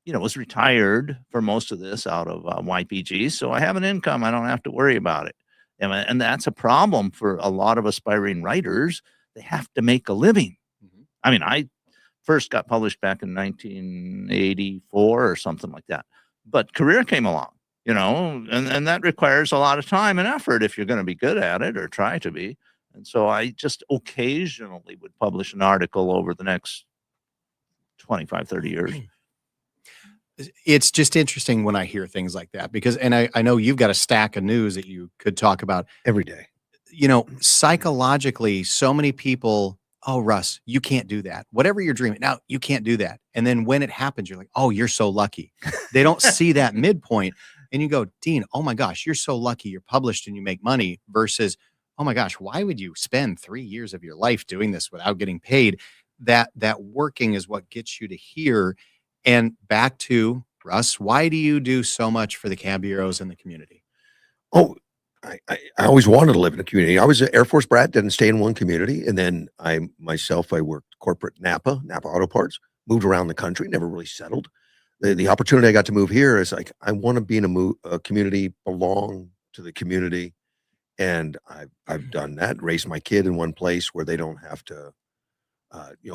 was retired for most of this out of YPG. So I have an income. I don't have to worry about it. And that's a problem for a lot of aspiring writers. They have to make a living. Mhm. I mean, I first got published back in 1984 or something like that. But career came along, and that requires a lot of time and effort if you're going to be good at it or try to be. And so I just occasionally would publish an article over the next 25, 30 years. It's just interesting when I hear things like that because, and I know you've got a stack of news that you could talk about. Every day. Psychologically, so many people, oh, Russ, you can't do that. Whatever you're dreaming, now you can't do that. And then when it happens, you're like, oh, you're so lucky. They don't see that midpoint. And you go, Dean, oh my gosh, you're so lucky you're published and you make money versus, oh my gosh, why would you spend 3 years of your life doing this without getting paid? That working is what gets you to here. And back to Russ, why do you do so much for the Caballeros and the community? Oh, I always wanted to live in a community. I was an Air Force brat, didn't stay in one community. And then I worked corporate Napa Auto Parts, moved around the country, never really settled. The opportunity I got to move here is like, I want to be in a community, belong to the community. And I've done that, raised my kid in one place where they don't have to,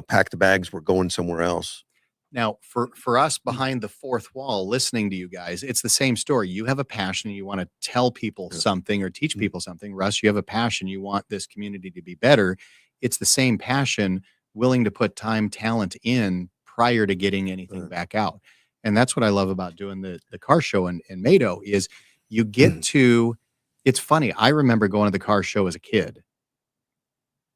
pack the bags. We're going somewhere else. Now, for us behind the fourth wall, listening to you guys, it's the same story. You have a passion, you want to tell people something or teach people something. Russ, you have a passion, you want this community to be better. It's the same passion, willing to put time, talent in prior to getting anything back out. And that's what I love about doing the car show in Mado is you get to, it's funny. I remember going to the car show as a kid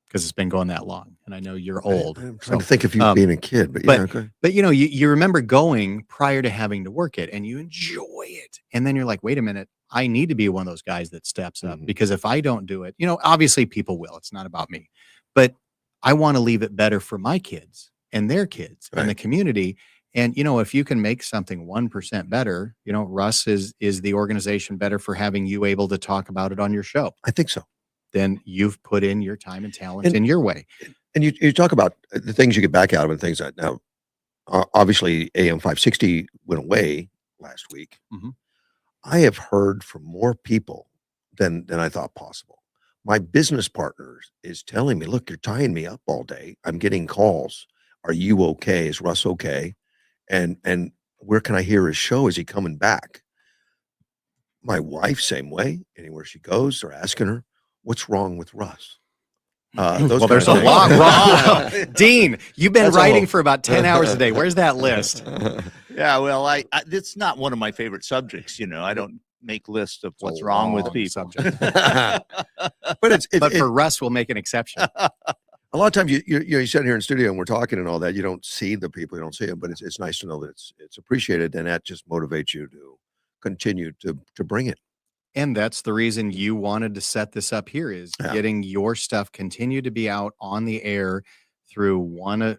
because it's been going that long. And I know you're old. I'm trying to think of you being a kid, but yeah, okay. But you remember going prior to having to work it and you enjoy it. And then you're like, wait a minute, I need to be one of those guys that steps up because if I don't do it, obviously people will, it's not about me, but I want to leave it better for my kids and their kids and the community. And, if you can make something 1% better, Russ is the organization better for having you able to talk about it on your show. I think so. Then you've put in your time and talent in your way. And you talk about the things you get back out of and things that now, obviously AM 560 went away last week. I have heard from more people than I thought possible. My business partner is telling me, look, you're tying me up all day. I'm getting calls. Are you okay? Is Russ okay? And where can I hear his show? Is he coming back? My wife, same way. Anywhere she goes, they're asking her, what's wrong with Russ? There's a lot wrong. Dean, you've been writing for about 10 hours a day. Where's that list? Yeah, well, it's not one of my favorite subjects. I don't make lists of what's wrong with people. But for Russ, we'll make an exception. A lot of times you sit here in studio and we're talking and all that. You don't see the people, you don't see them, but it's nice to know that it's appreciated, and that just motivates you to continue to bring it. And that's the reason you wanted to set this up here is getting your stuff continue to be out on the air through one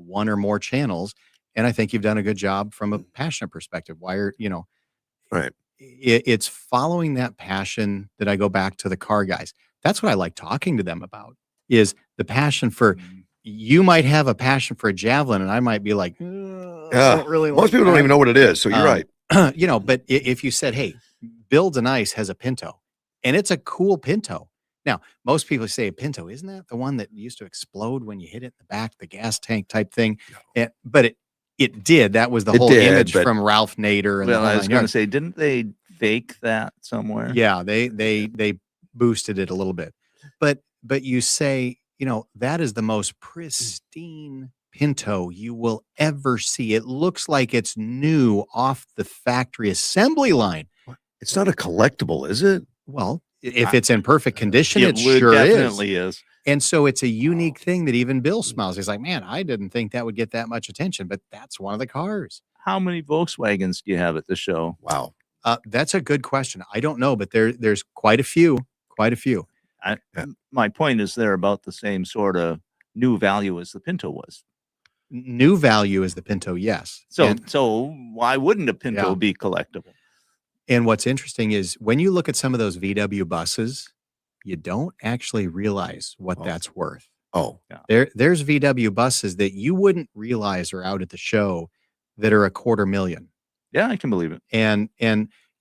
or more channels. And I think you've done a good job from a passionate perspective. Right. It's following that passion that I go back to the car guys. That's what I like talking to them about is the passion for, you might have a passion for a Javelin and I might be like, I don't really most people don't even know what it is. So you're right. But if you said, hey, Build a Nice has a Pinto and it's a cool Pinto. Now, most people say a Pinto, isn't that the one that used to explode when you hit it in the back, the gas tank type thing? But it did. That was the whole image from Ralph Nader. And I was going to say, didn't they fake that somewhere? Yeah, they boosted it a little bit. But you say, that is the most pristine Pinto you will ever see. It looks like it's new off the factory assembly line. It's not a collectible, is it? Well, if it's in perfect condition, it definitely is. And so it's a unique thing that even Bill smiles. He's like, man, I didn't think that would get that much attention, but that's one of the cars. How many Volkswagens do you have at the show? Wow. That's a good question. I don't know, but there's quite a few. My point is they're about the same sort of new value as the Pinto was. New value is the Pinto, yes. So why wouldn't a Pinto be collectible? And what's interesting is when you look at some of those VW buses, you don't actually realize what that's worth. Oh, yeah. There's VW buses that you wouldn't realize are out at the show that are $250,000. Yeah, I can believe it. And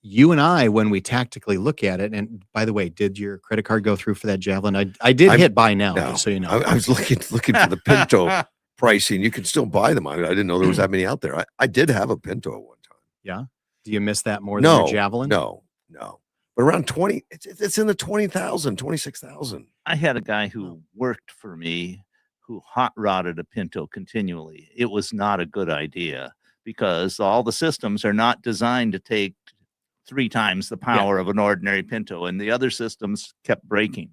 you and I, when we tactically look at it, and by the way, did your credit card go through for that Javelin? I did hit buy now, just so you know. I was looking for the Pinto pricing. You can still buy them. I didn't know there was that many out there. I did have a Pinto at one time. Yeah. Do you miss that more than your Javelin? No. But around 20, it's in the 20,000, 26,000. I had a guy who worked for me who hot rodded a Pinto continually. It was not a good idea because all the systems are not designed to take 3 times the power of an ordinary Pinto, and the other systems kept breaking.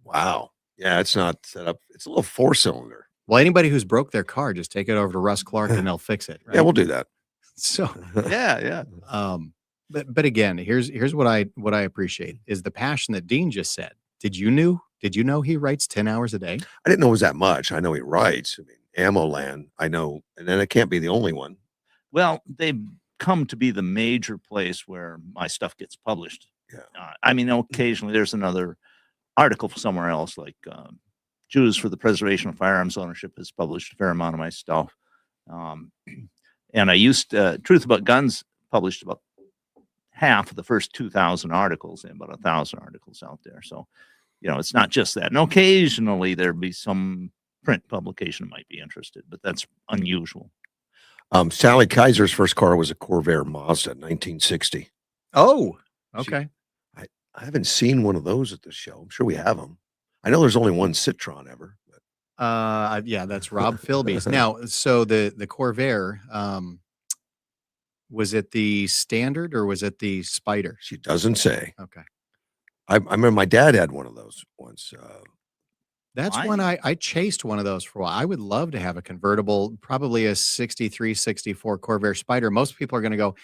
Wow. Yeah, it's not set up. It's a little 4-cylinder. Well, anybody who's broke their car, just take it over to Russ Clark and they'll fix it. Right? Yeah, we'll do that. So yeah. But again, here's what I appreciate is the passion that Dean just said. Did you know he writes 10 hours a day? I didn't know it was that much. I know he writes. I mean, Ammo Land, I know, and then it can't be the only one. Well, they've come to be the major place where my stuff gets published. I mean, occasionally there's another article somewhere else, like Jews for the Preservation of Firearms Ownership has published a fair amount of my stuff. And I used Truth About Guns published about half of the first 2,000 articles and about 1,000 articles out there. So, it's not just that. And occasionally there'd be some print publication might be interested, but that's unusual. Sally Kaiser's first car was a Corvair Mazda, 1960. Oh, okay. I haven't seen one of those at the show. I'm sure we have them. I know there's only one Citron ever. But. Yeah, that's Rob Philby's. Now, so the Corvair, was it the Standard or was it the Spider? She doesn't say. Okay. I remember my dad had one of those once. That's one I chased one of those for a while. I would love to have a convertible, probably a 63, 64 Corvair Spider. Most people are going to go,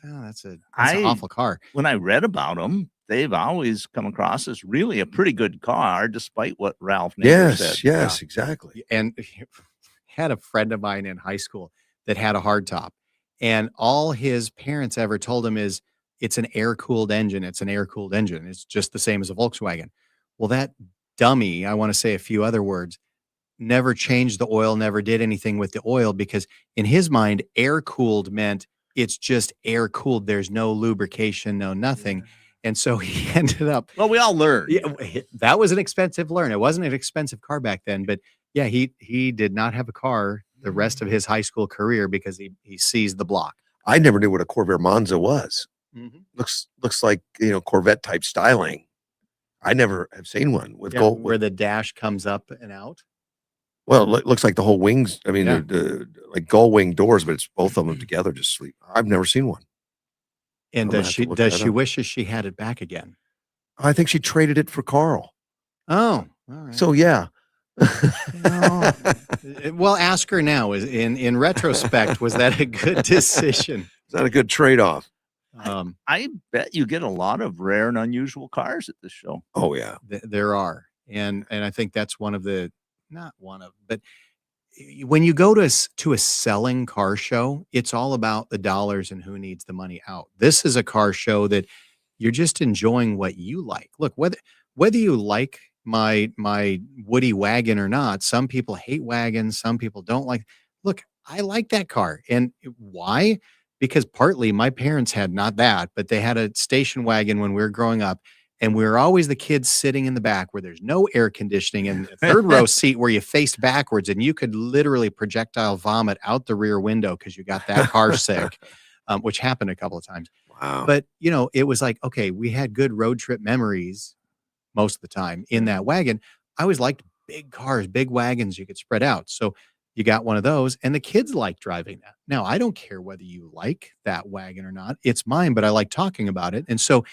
that's an awful car. When I read about them, they've always come across as really a pretty good car, despite what Ralph Nader said. Yes, exactly. And had a friend of mine in high school that had a hardtop, and all his parents ever told him is, it's an air-cooled engine. It's an air-cooled engine. It's just the same as a Volkswagen. Well, that dummy, I want to say a few other words, never changed the oil, never did anything with the oil, because in his mind, air-cooled meant it's just air-cooled. There's no lubrication, no nothing. Yeah. And so he ended up. Well, we all learned. Yeah, that was an expensive learn. It wasn't an expensive car back then, but yeah, he did not have a car the rest of his high school career because he seized the block. I never knew what a Corvair Monza was. Mm-hmm. Looks like Corvette type styling. I never have seen one with gold where the dash comes up and out. Well, it looks like the whole wings. I mean, the like gull wing doors, but it's both of them together. Just sleep. I've never seen one. And does she wishes she had it back again? I think she traded it for Carl. Oh, all right. So yeah. Well, ask her now. In retrospect, was that a good decision? Is that a good trade-off? I bet you get a lot of rare and unusual cars at this show. Oh yeah, there are, and I think that's one of the but when you go to a selling car show, it's all about the dollars and who needs the money out. This is a car show that you're just enjoying what you like. Look, whether you like my Woody wagon or not, some people hate wagons, some people don't like. Look, I like that car, and why? Because partly my parents had not that, but they had a station wagon when we were growing up. And we were always the kids sitting in the back where there's no air conditioning, and the third row seat where you faced backwards and you could literally projectile vomit out the rear window because you got that car sick, which happened a couple of times. Wow. But, it was like, okay, we had good road trip memories most of the time in that wagon. I always liked big cars, big wagons you could spread out. So you got one of those, and the kids like driving that. Now, I don't care whether you like that wagon or not. It's mine, but I like talking about it. And so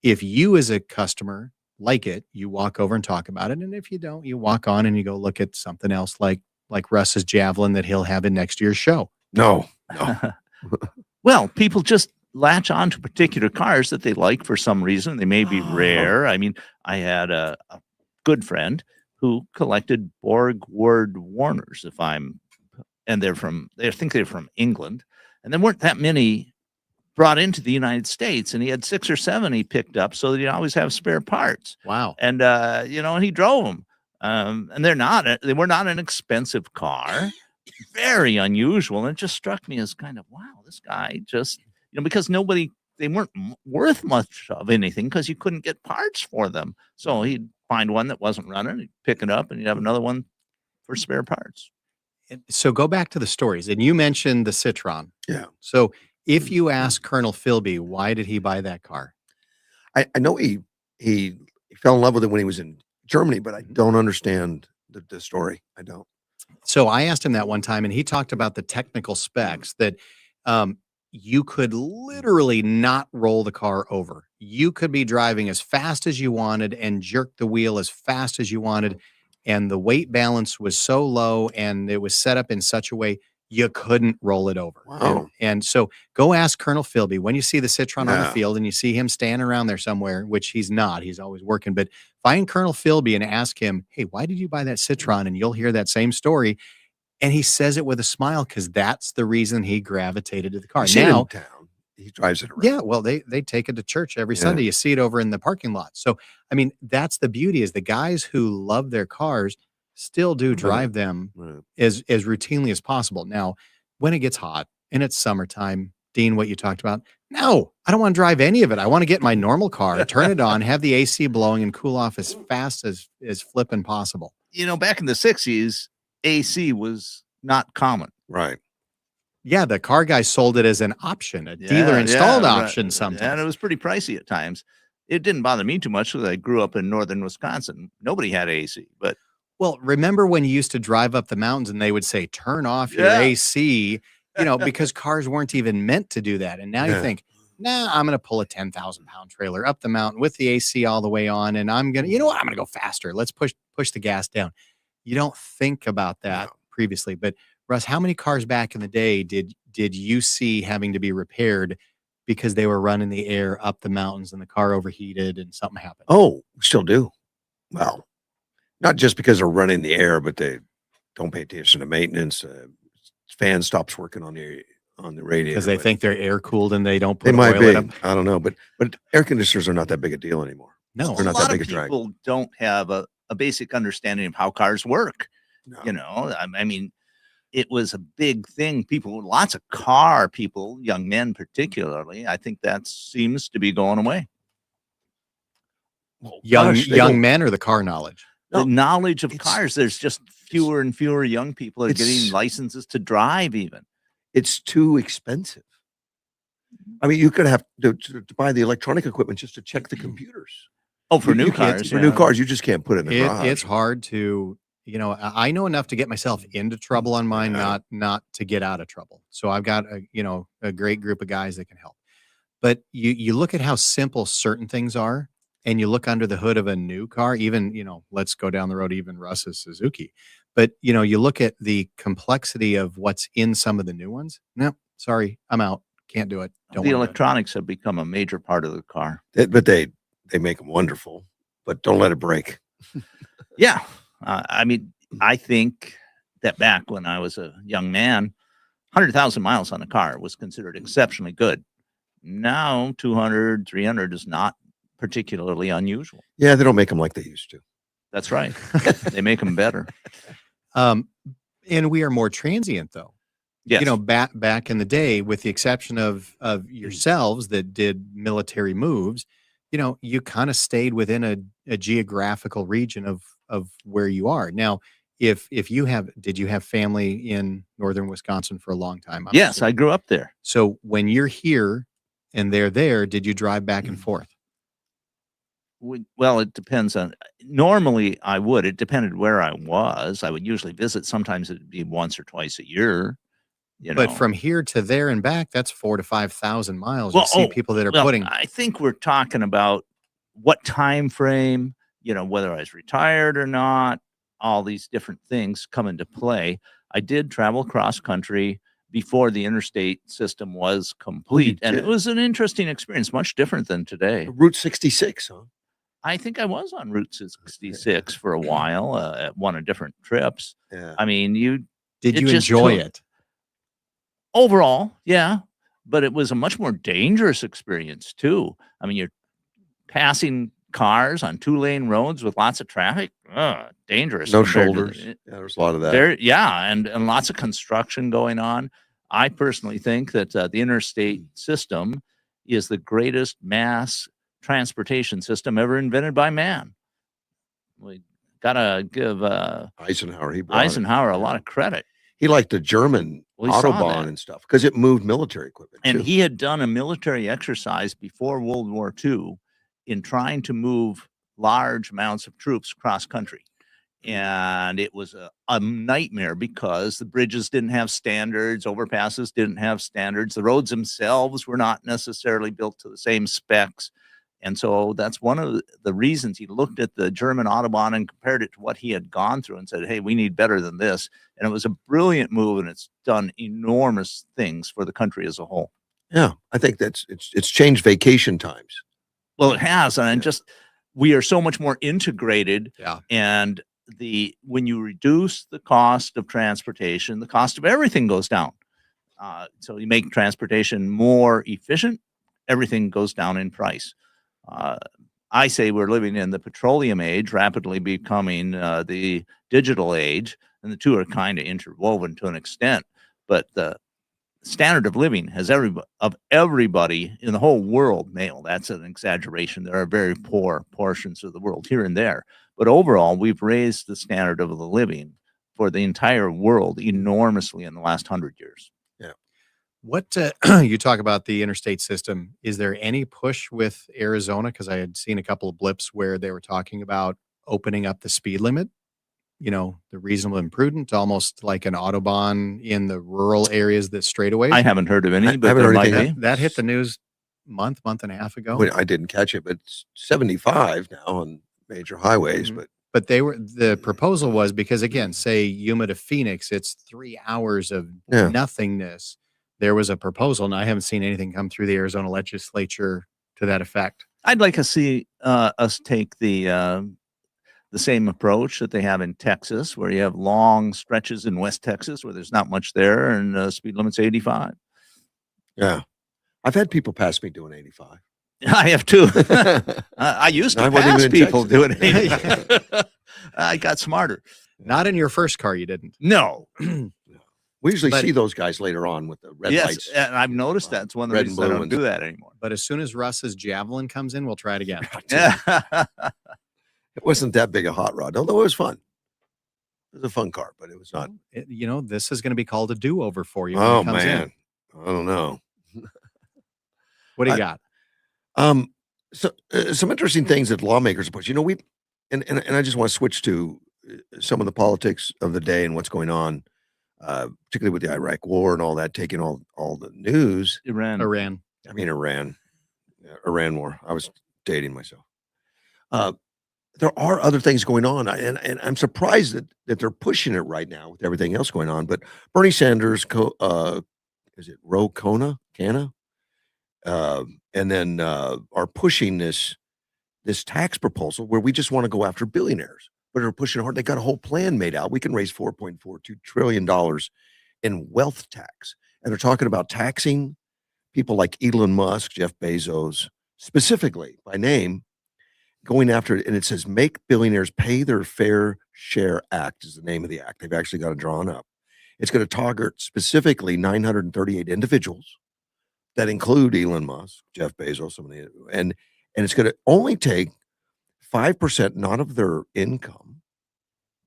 if you as a customer like it, you walk over and talk about it. And if you don't, you walk on and you go look at something else like Russ's Javelin that he'll have in next year's show. No. Well, people just latch on to particular cars that they like for some reason. They may be rare. I mean, I had a good friend who collected Borg Ward Warners, and I think they're from England. And there weren't that many brought into the United States, and he had 6 or 7 he picked up so that he'd always have spare parts. Wow. And and he drove them. And they were not an expensive car, very unusual. And it just struck me as kind of, wow, this guy just, because they weren't worth much of anything because you couldn't get parts for them. So he'd find one that wasn't running, he'd pick it up, and he'd have another one for spare parts. So go back to the stories, and you mentioned the Citron. Yeah. So if you ask Colonel Philby, why did he buy that car? I know he fell in love with it when he was in Germany, but I don't understand the story. I don't. So I asked him that one time, and he talked about the technical specs that you could literally not roll the car over. You could be driving as fast as you wanted and jerk the wheel as fast as you wanted. And the weight balance was so low, and it was set up in such a way you couldn't roll it over. Wow. And so go ask Colonel Philby when you see the Citron on the field and you see him standing around there somewhere, which he's not, he's always working, but find Colonel Philby and ask him, hey, why did you buy that Citron? And you'll hear that same story. And he says it with a smile because that's the reason he gravitated to the car. Now, He drives it around. Yeah, well, they take it to church every Sunday. You see it over in the parking lot. So, I mean, that's the beauty is the guys who love their cars still do drive them Right. as routinely as possible. Now, when it gets hot and it's summertime, Dean, what you talked about, no, I don't want to drive any of it. I want to get my normal car, turn it on, have the AC blowing, and cool off as fast as flipping possible. You know, back in the 60s, AC was not common. Right. Yeah, the car guy sold it as an option, a dealer installed option sometimes. And it was pretty pricey at times. It didn't bother me too much because I grew up in northern Wisconsin. Nobody had AC, but Well, remember when you used to drive up the mountains and they would say, turn off your Yeah. AC, because cars weren't even meant to do that. And now you Yeah. think, nah, I'm going to pull a 10,000-pound trailer up the mountain with the AC all the way on. And I'm going to, I'm going to go faster. Let's push the gas down. You don't think about that No. previously. But Russ, how many cars back in the day did you see having to be repaired because they were running the air up the mountains and the car overheated and something happened? Oh, we still do. Well, not just because they're running the air, but they don't pay attention to maintenance. Fan stops working on the radiator Because they think they're air cooled and they don't they put might oil be. in them. I don't know, but air conditioners are not that big a deal anymore. No, They're not a that lot big of a drag. people don't have a basic understanding of how cars work. No. You know, I mean, it was a big thing. Lots of car people, young men particularly, I think that seems to be going away. Well, young gosh, they young don't- men or the car knowledge? No, The knowledge of it's- cars, there's just fewer and fewer young people are getting It's- licenses to drive even. It's too expensive. I mean, you could have to buy the electronic equipment just to check the computers. Oh, for You new can't- cars. For new yeah. cars, you just can't put it in the garage. It's hard to, I know enough to get myself into trouble on mine, Yeah. not to get out of trouble. So I've got a great group of guys that can help. But you look at how simple certain things are, and you look under the hood of a new car, even, let's go down the road, even Russ's Suzuki. But, you look at the complexity of what's in some of the new ones. No, sorry, I'm out. Can't do it. Don't The wanna do it. electronics have become a major part of the car. But they make them wonderful, but don't let it break. Yeah. I mean, I think that back when I was a young man, 100,000 miles on a car was considered exceptionally good. Now, 200, 300 is not particularly unusual. Yeah, they don't make them like they used to. That's right. They make them better. And we are more transient, though. Yes. Back in the day, with the exception of yourselves that did military moves, you kind of stayed within a geographical region of where you are. Now, did you have family in northern Wisconsin for a long time? I'm Yes, assuming. I grew up there. So when you're here and they're there, did you drive back and forth? Well, it depends on. Normally, I would. It depended where I was. I would usually visit. Sometimes it'd be once or twice a year. But from here to there and back, that's 4,000 to 5,000 miles. Well, you see people that are well, putting. I think we're talking about what time frame. Whether I was retired or not. All these different things come into play. I did travel cross country before the interstate system was complete, and it did? was an interesting experience, much different than today. Route 66, huh? I think I was on Route 66 for a while at one of different trips. Yeah. I mean, Did it you just enjoy took- it? overall, yeah, but it was a much more dangerous experience too. I mean, you're passing cars on 2-lane roads with lots of traffic. Dangerous. No compared to shoulders. Yeah, there's a lot of that. and lots of construction going on. I personally think that the interstate system is the greatest mass transportation system ever invented by man. We gotta give Eisenhower, he brought it. Eisenhower a lot of credit. He liked the German Well, he saw Autobahn that. and stuff because it moved military equipment. And too. he had done a military exercise before World War II in trying to move large amounts of troops cross country. And it was a nightmare because the bridges didn't have standards, overpasses didn't have standards, the roads themselves were not necessarily built to the same specs. And so that's one of the reasons he looked at the German Autobahn and compared it to what he had gone through and said, hey, we need better than this. And it was a brilliant move, and it's done enormous things for the country as a whole. Yeah, I think it's changed vacation times. Well, it has. And Yeah. just we are so much more integrated. Yeah. And when you reduce the cost of transportation, the cost of everything goes down. So you make transportation more efficient, everything goes down in price. Uh, I say we're living in the petroleum age, rapidly becoming the digital age, and the two are kind of interwoven to an extent. But the standard of living has everybody in the whole world, male. That's an exaggeration. There are very poor portions of the world here and there, but overall, we've raised the standard of the living for the entire world enormously in the last 100 years. Yeah. What you talk about the interstate system? Is there any push with Arizona? Because I had seen a couple of blips where they were talking about opening up the speed limit. The reasonable and prudent, almost like an Autobahn in the rural areas, that straightaways. I haven't heard of any, I but haven't there heard might anything. be. That hit the news month and a half ago. I didn't catch it, but it's 75 now on major highways. Mhm. But But the proposal was, because again, say Yuma to Phoenix, it's 3 hours of Yeah. nothingness. There was a proposal, and I haven't seen anything come through the Arizona legislature to that effect. I'd like to see us take the same approach that they have in Texas, where you have long stretches in West Texas where there's not much there, and speed limit's 85. yeah, I've had people pass me doing 85. I have too. I used to I wasn't pass even in people Texas. doing 85. I got smarter. Not in your first car, you didn't. No. We usually But- see those guys later on with the red Yes, lights. and I've noticed that. It's one of the Red and reasons I blue don't ones. do that anymore. But as soon as Russ's Javelin comes in, we'll try it again. Yeah. It wasn't that big a hot rod, although it was fun. It was a fun car, but it was not. This is going to be called a do-over for you when Oh it comes in. man, I don't know. What do you I- got? So some interesting things that lawmakers push. We and I just want to switch to some of the politics of the day and what's going on, particularly with the Iraq War and all that, taking all the news. Iran. Iran. I mean, Iran war. I was dating myself. There are other things going on, and I'm surprised that they're pushing it right now with everything else going on. But Bernie Sanders, is it Ro Khanna, and then are pushing this tax proposal where we just want to go after billionaires, but are pushing hard. They got a whole plan made out. We can raise $4.42 trillion in wealth tax, and they're talking about taxing people like Elon Musk, Jeff Bezos, specifically by name, going after it. And it says, "Make billionaires pay their fair share act" is the name of the act. They've actually got it drawn up. It's going to target specifically 938 individuals that include Elon Musk, Jeff Bezos, some of the, and it's going to only take 5%, not of their income,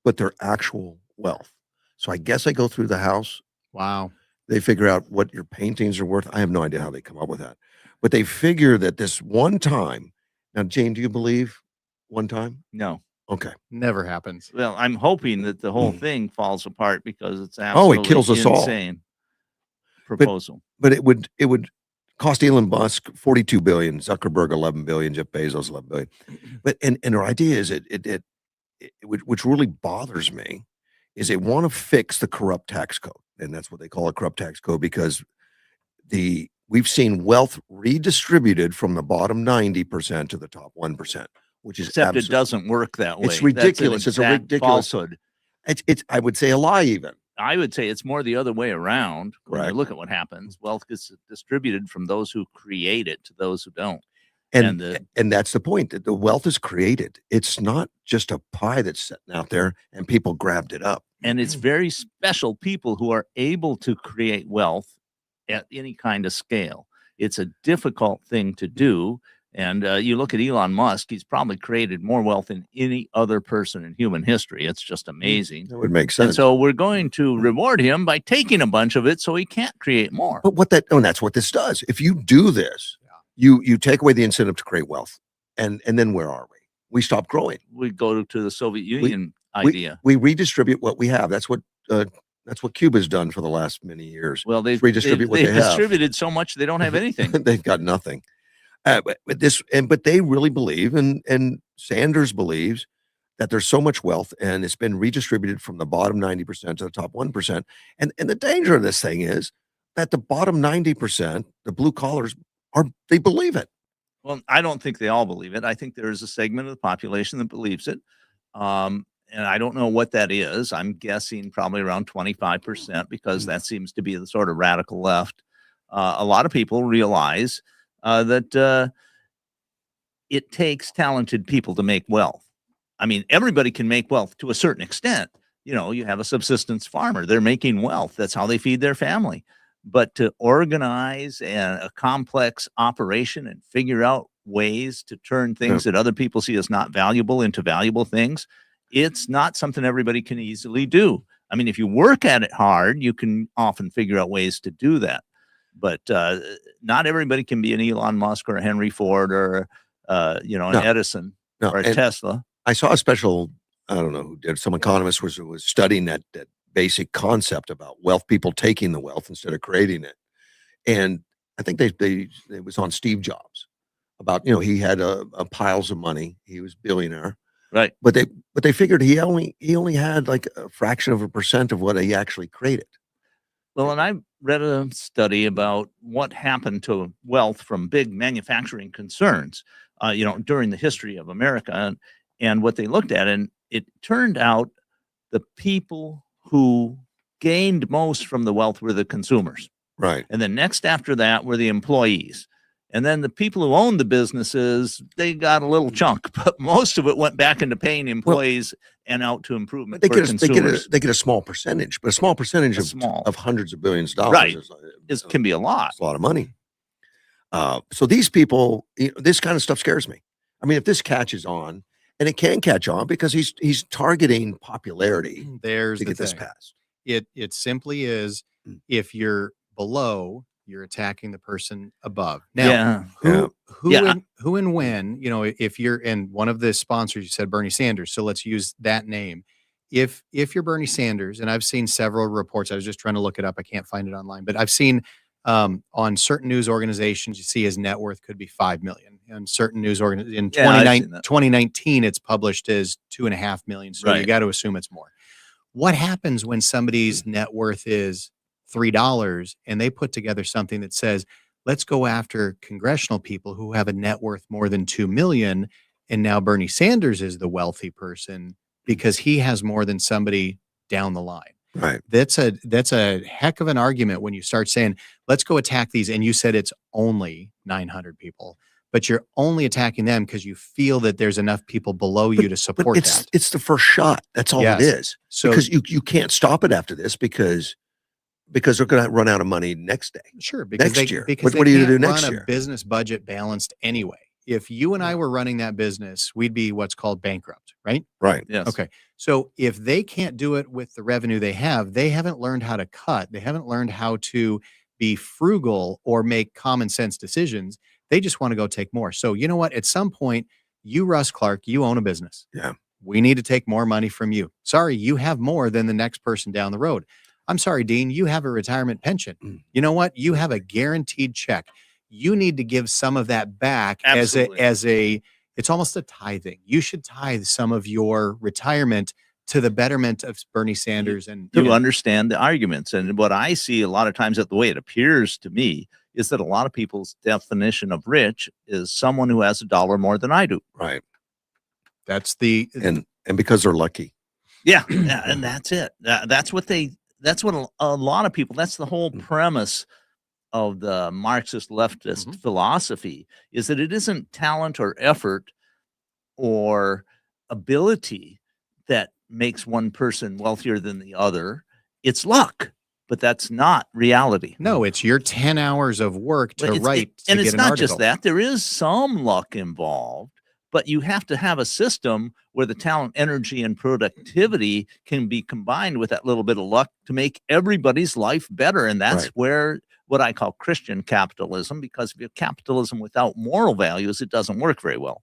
but their actual wealth. So I guess I go through the house. Wow. They figure out what your paintings are worth. I have no idea how they come up with that, but they figure that this one time. Now, Jane, do you believe one time? No. Okay. Never happens. Well, I'm hoping that the whole thing falls apart because it's Oh, absolutely it kills us all. insane proposal. But it would cost Elon Musk 42 billion, Zuckerberg 11 billion, Jeff Bezos 11 billion. But and their idea is which really bothers me is they want to fix the corrupt tax code, and that's what they call a corrupt tax code because we've seen wealth redistributed from the bottom 90% to the top 1%, which is Except it doesn't work that way. It's ridiculous. That's It's an a exact ridiculous falsehood. It's I would say a lie even. I would say it's more the other way around. When Right. you look at what happens, wealth gets distributed from those who create it to those who don't. And And and that's the point, that the wealth is created. It's not just a pie that's sitting out there and people grabbed it up. And it's very special people who are able to create wealth at any kind of scale. It's a difficult thing to do. And you look at Elon Musk, he's probably created more wealth than any other person in human history. It's just amazing. That would make sense. And so we're going to reward him by taking a bunch of it so he can't create more. But that's what this does. If you do this, you take away the incentive to create wealth. And then where are we? We stop growing. We go to the Soviet Union idea. We redistribute what we have. That's what Cuba's done for the last many years. Well, they've redistribute what they've they have. distributed so much they don't have anything. They've got nothing. But they really believe, and Sanders believes, that there's so much wealth and it's been redistributed from the bottom 90% to the top 1%. And the danger of this thing is that the bottom 90%, the blue collars, they believe it. Well, I don't think they all believe it. I think there is a segment of the population that believes it. and I don't know what that is. I'm guessing probably around 25% because that seems to be the sort of radical left. A lot of people realize that it takes talented people to make wealth. I mean, everybody can make wealth to a certain extent. You know, you have a subsistence farmer, they're making wealth. That's how they feed their family. But to organize a complex operation and figure out ways to turn things that other people see as not valuable into valuable things, it's not something everybody can easily do. I mean, if you work at it hard, you can often figure out ways to do that. But not everybody can be an Elon Musk or a Henry Ford or an Edison or a Tesla. I saw a special, I don't know who did, some economist was studying that basic concept about wealth, people taking the wealth instead of creating it. And I think it was on Steve Jobs about, he had piles of money. He was billionaire. Right. But they figured he only had like a fraction of a percent of what he actually created. Well, and I read a study about what happened to wealth from big manufacturing concerns, during the history of America, and what they looked at, and it turned out the people who gained most from the wealth were the consumers. Right. And then next after that were the employees. And then the people who owned the businesses, they got a little chunk, but most of it went back into paying employees and out to improvement for consumers. They get a small percentage, but a small percentage of hundreds of billions of dollars can be a lot. It's a lot of money. So these people, this kind of stuff scares me. I mean, if this catches on, and it can catch on because he's targeting popularity to get this passed. It simply is, if you're below, you're attacking the person above. Now, who and when, if you're in one of the sponsors, you said Bernie Sanders, so let's use that name. If you're Bernie Sanders, and I've seen several reports, I was just trying to look it up, I can't find it online, but I've seen on certain news organizations, you see his net worth could be 5 million. And certain news in 2019, it's published as 2.5 million. So you got to assume it's more. What happens when somebody's net worth is $3 and they put together something that says, let's go after congressional people who have a net worth more than 2 million. And now Bernie Sanders is the wealthy person because he has more than somebody down the line. Right. That's a heck of an argument when you start saying, let's go attack these. And you said it's only 900 people, but you're only attacking them because you feel that there's enough people below you to support that. It's the first shot. That's all it is. So because you can't stop it after this because they're going to run out of money next day. Sure. Because next year. Because what are you going to do next year? Run a business budget balanced anyway. If you and I were running that business, we'd be what's called bankrupt, right? Right. Yes. Okay. So if they can't do it with the revenue they haven't learned how to cut. They haven't learned how to be frugal or make common sense decisions. They just want to go take more. So you know what? At some point, you, Russ Clark, you own a business. Yeah. We need to take more money from you. Sorry, you have more than the next person down the road. I'm sorry, Dean, you have a retirement pension. You know what? You have a guaranteed check. You need to give some of that back. Absolutely. as a it's almost a tithing. You should tithe some of your retirement to the betterment of Bernie Sanders. And you understand the arguments. And what I see a lot of times, that the way it appears to me, is that a lot of people's definition of rich is someone who has $1 more than I do. Right. That's and because they're lucky. Yeah. And that's it. That's what a lot of people, that's the whole premise of the Marxist leftist philosophy, is that it isn't talent or effort or ability that makes one person wealthier than the other. It's luck, but that's not reality. No, it's your 10 hours of work to write. And it's not just that. There is some luck involved, but you have to have a system where the talent, energy, and productivity can be combined with that little bit of luck to make everybody's life better. And that's where what I call Christian capitalism, because if you have capitalism without moral values, it doesn't work very well.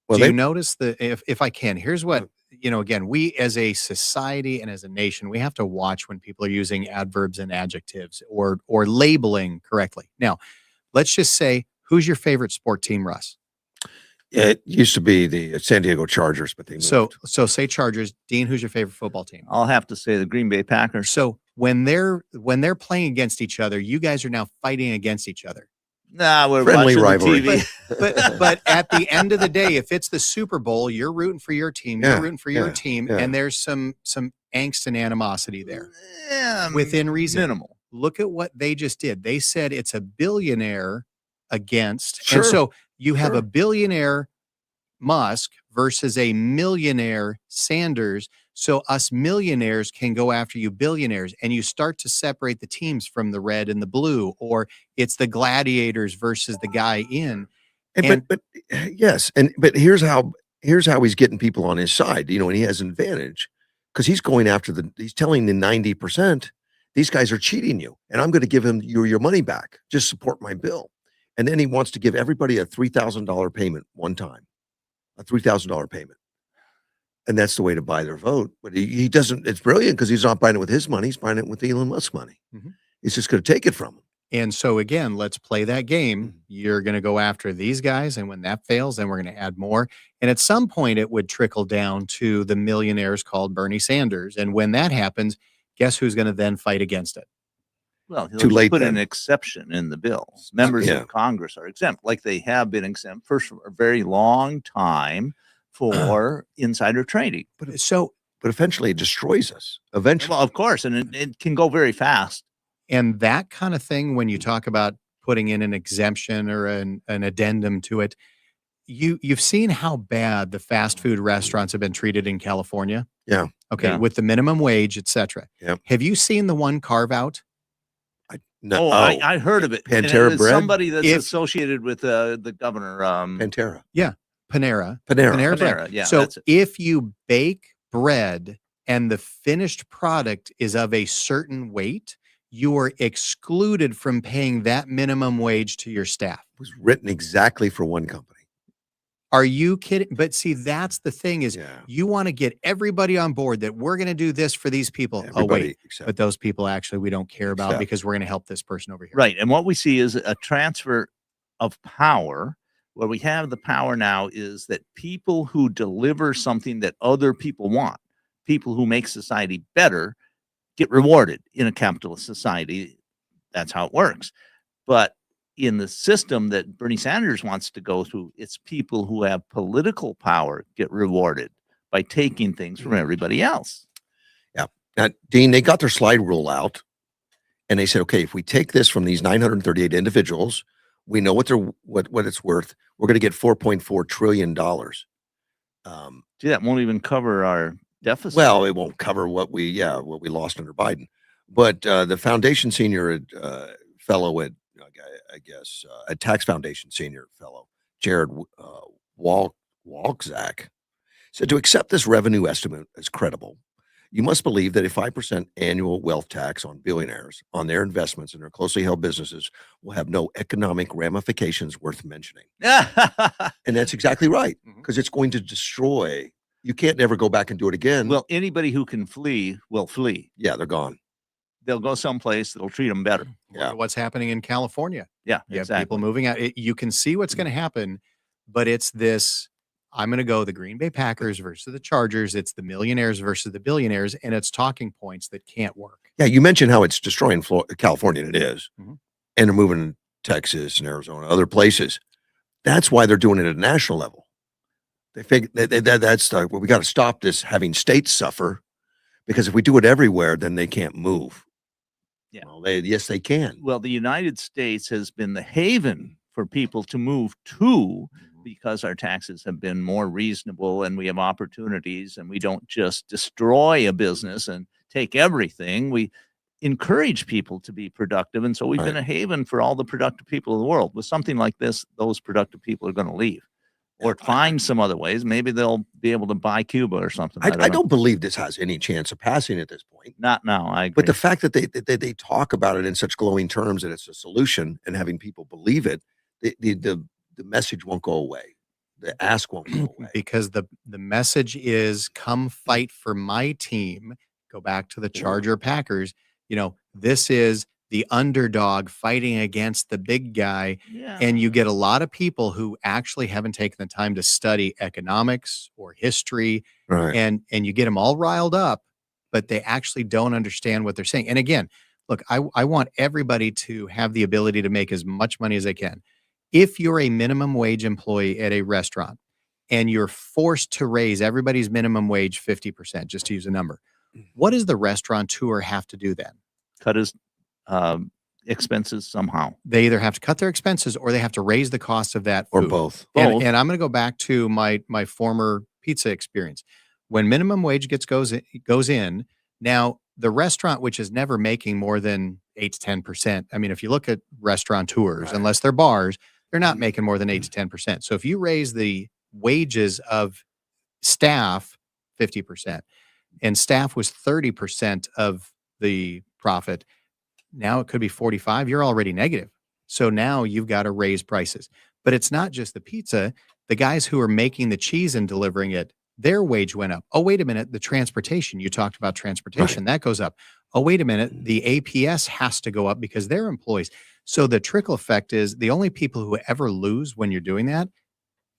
Do you notice if I can, here's what, again, we as a society and as a nation, we have to watch when people are using adverbs and adjectives or labeling correctly. Now, let's just say, who's your favorite sport team, Russ? It used to be the San Diego Chargers, but they moved. So say Chargers. Dean, who's your favorite football team? I'll have to say the Green Bay Packers. So when they're playing against each other, you guys are now fighting against each other. Nah, we're Friendly watching rivalry. the TV. But at the end of the day, if it's the Super Bowl, you're rooting for your team, Yeah, you're rooting for your yeah, team, yeah. and there's some angst and animosity there. Yeah, Within reason. minimal. Look at what they just did. They said it's a billionaire against, Sure, and so you have sure. a billionaire Musk versus a millionaire Sanders. So us millionaires can go after you billionaires, and you start to separate the teams from the red and the blue, or it's the gladiators versus the guy in. And but yes, but here's how he's getting people on his side, and he has an advantage because he's going after he's telling the 90%, these guys are cheating you, and I'm going to give him your money back. Just support my bill. And then he wants to give everybody a $3,000 payment one time, a $3,000 payment. And that's the way to buy their vote. But he doesn't, it's brilliant because he's not buying it with his money, he's buying it with Elon Musk's money. Mhm. He's just going to take it from him. And so again, let's play that game. You're going to go after these guys, and when that fails, then we're going to add more. And at some point, it would trickle down to the millionaires called Bernie Sanders. And when that happens, guess who's going to then fight against it? Well, he'll Too just late put then. an exception in the bill. Members Yeah. of Congress are exempt, like they have been exempt for a very long time for insider trading. So, But eventually it destroys us. Eventually. Well, of course, and it can go very fast. and that kind of thing, when you talk about putting in an exemption or an addendum to it, you've seen how bad the fast food restaurants have been treated in California. Yeah. Okay, Yeah. with the minimum wage, etc. Yep. Have you seen the one carve out? No, I heard of it. And it Pantera was bread? somebody that's If- associated with the governor. Pantera. Panera. Panera. bread. Panera, yeah, So that's it. if you bake bread and the finished product is of a certain weight, you are excluded from paying that minimum wage to your staff. It was written exactly for one company. Are you kidding? But see, that's the thing is Yeah. you want to get everybody on board that we're going to do this for these people. Oh, Everybody wait. except But those people actually we don't care about Except- because we're going to help this person over here. Right. And what we see is a transfer of power. Where we have the power now is that people who deliver something that other people want, people who make society better, get rewarded in a capitalist society. That's how it works. But in the system that Bernie Sanders wants to go through, it's people who have political power get rewarded by taking things from everybody else. Now, Dean, they got their slide rule out and they said, okay, if we take this from these 938 individuals, we know what it's worth. We're going to get $4.4 trillion. See, that won't even cover our deficit. Well, it won't cover what we lost under Biden. But the foundation senior fellow at, I guess, a tax foundation senior fellow, Jared Walczak, said to accept this revenue estimate as credible, you must believe that a 5% annual wealth tax on billionaires on their investments in their closely held businesses will have no economic ramifications worth mentioning. And that's exactly right, because it's going to destroy. You can't never go back and do it again. Well, anybody who can flee will flee. Yeah, they're gone. They'll go someplace that'll treat them better. Look at what's happening in California. Yeah, You have exactly. people moving out. You can see what's going to happen, but it's this. I'm going to go the Green Bay Packers versus the Chargers. It's the millionaires versus the billionaires, and it's talking points that can't work. Yeah, you mentioned how it's destroying California, and it is. Mhm. And they're moving to Texas and Arizona, other places. That's why they're doing it at a national level. They think that's well, we got to stop this having states suffer, because if we do it everywhere, then they can't move. Yeah. Well, yes, they can. Well, the United States has been the haven for people to move to because our taxes have been more reasonable and we have opportunities and we don't just destroy a business and take everything. We encourage people to be productive. And so we've been a haven for all the productive people of the world. With something like this, those productive people are going to leave or find some other ways. Maybe they'll be able to buy Cuba or something. I don't believe this has any chance of passing at this point. Not now. I agree. But the fact that they talk about it in such glowing terms that it's a solution and having people believe it, the message won't go away. The ask won't go away. Because the message is come fight for my team. Go back to the Charger Packers. This is the underdog fighting against the big guy. Yeah. And you get a lot of people who actually haven't taken the time to study economics or history. Right. And you get them all riled up, but they actually don't understand what they're saying. And again, look, I want everybody to have the ability to make as much money as they can. If you're a minimum wage employee at a restaurant and you're forced to raise everybody's minimum wage 50%, just to use a number, what does the restaurateur have to do then? Cut his expenses somehow. They either have to cut their expenses or they have to raise the cost of that Or food. both. Both. And I'm going to go back to my former pizza experience. When minimum wage goes in, now the restaurant, which is never making more than 8 to 10%. I mean, if you look at restaurateurs, Right. unless they're bars, they're not making more than 8 to 10%. So if you raise the wages of staff 50%, and staff was 30% of the profit, now it could be 45. You're already negative. So now you've got to raise prices. But it's not just the pizza. The guys who are making the cheese and delivering it, their wage went up. Oh, wait a minute. The transportation, you talked about transportation, that goes up. Oh, wait a minute. The APS has to go up because they're employees. So the trickle effect is the only people who ever lose when you're doing that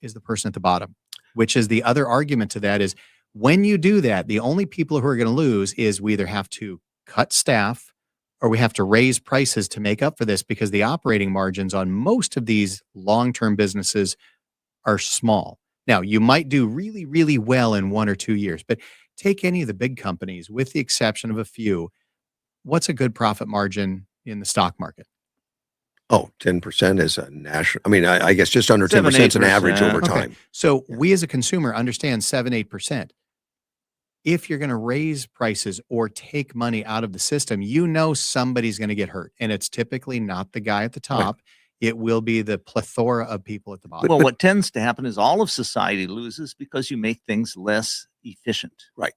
is the person at the bottom, which is the other argument to that is when you do that, the only people who are going to lose is we either have to cut staff or we have to raise prices to make up for this because the operating margins on most of these long-term businesses are small. Now, you might do really, really well in 1 or 2 years, but take any of the big companies, with the exception of a few, what's a good profit margin in the stock market? Oh, 10% is a national. I mean, I guess just under 10% is an average over 7-8%. time. So we as a consumer understand 7-8%. If you're going to raise prices or take money out of the system, you know somebody's going to get hurt. And it's typically not the guy at the top. It will be the plethora of people at the bottom. Well, what tends to happen is all of society loses because you make things less efficient. Right.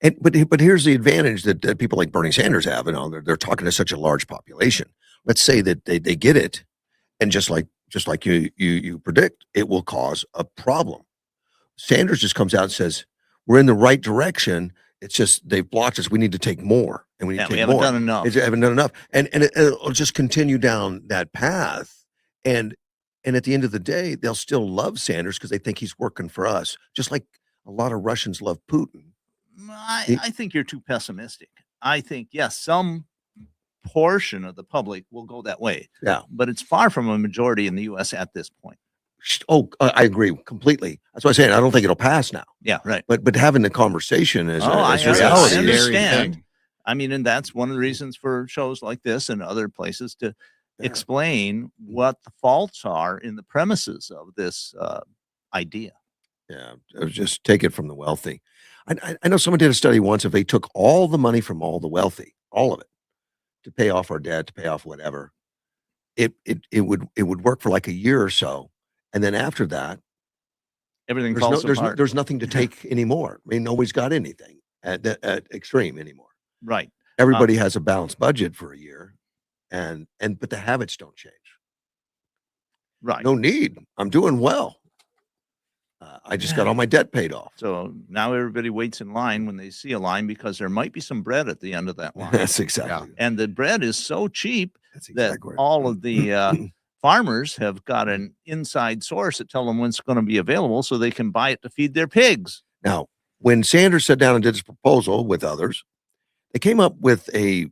And but here's the advantage that people like Bernie Sanders have, and they're talking to such a large population. Let's say that they get it, and just like you predict, it will cause a problem. Sanders just comes out and says, "We're in the right direction. It's just they've blocked us. We need to take more, and we need to We take haven't more. done enough. We haven't done enough, and it'll just continue down that path. And at the end of the day, they'll still love Sanders because they think he's working for us, just like a lot of Russians love Putin. I think you're too pessimistic. I think, yes, some portion of the public will go that way, Yeah. but it's far from a majority in the U.S. at this point. Oh, I agree completely. That's what I'm saying. I don't think it'll pass now. Yeah, right. But having the conversation is I is It's a reality. I scary understand. thing. I mean, and that's one of the reasons for shows like this and other places to Yeah. explain what the faults are in the premises of this idea. Yeah, just take it from the wealthy. I know someone did a study once. If they took all the money from all the wealthy, all of it, to pay off our debt, to pay off whatever, it would work for like a year or so, and then after that, Everything there's falls apart. there's nothing to take anymore. I mean, nobody's got anything at extreme anymore. Right. Everybody has a balanced budget for a year, and but the habits don't change. Right. No need. I'm doing well. I just got all my debt paid off. So now everybody waits in line when they see a line because there might be some bread at the end of that line. That's exactly. And the bread is so cheap That's that exactly right. all of the farmers have got an inside source that tell them when it's going to be available so they can buy it to feed their pigs. Now, when Sanders sat down and did his proposal with others, they came up with a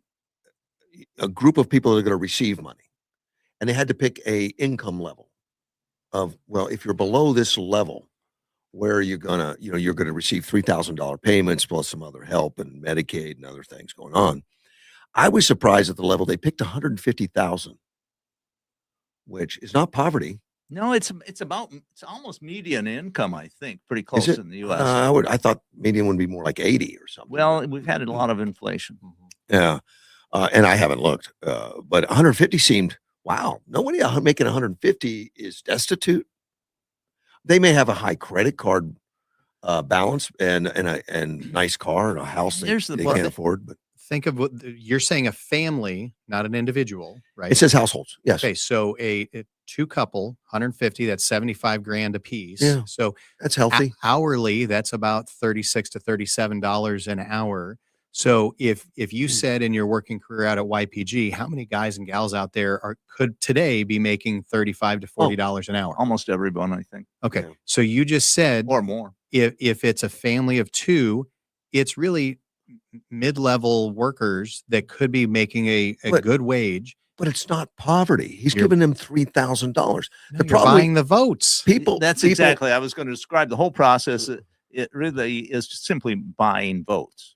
group of people that are going to receive money, and they had to pick a income level of, well, if you're below this level, where you're gonna, you're gonna receive $3,000 payments plus some other help and Medicaid and other things going on. I was surprised at the level they picked 150,000, which is not poverty. No, it's almost median income, I think, pretty Is close it? in the U.S. I thought median would be more like 80 or something. Well, we've had a lot of inflation. Yeah. And I haven't looked, but 150 seemed, wow, nobody making 150 is destitute. They may have a high credit card balance and a nice car and a house they can't afford. But Think of what you're saying, a family, not an individual, right? it says households. Yes. Okay, so a two couple, 150, that's 75 grand a piece. Yeah. So That's healthy. hourly, that's about $36 to $37 an hour. So if you said in your working career out at YPG, how many guys and gals out there could today be making $35 to $40 an hour? Almost everyone, I think, Okay, Yeah. so you just said or more. if it's a family of two, it's really mid-level workers that could be making a But- good wage. But it's not poverty. He's You're- giving them $3,000. No, The you're problem buying the votes. That's exactly. I was going to describe the whole process. It really is simply buying votes.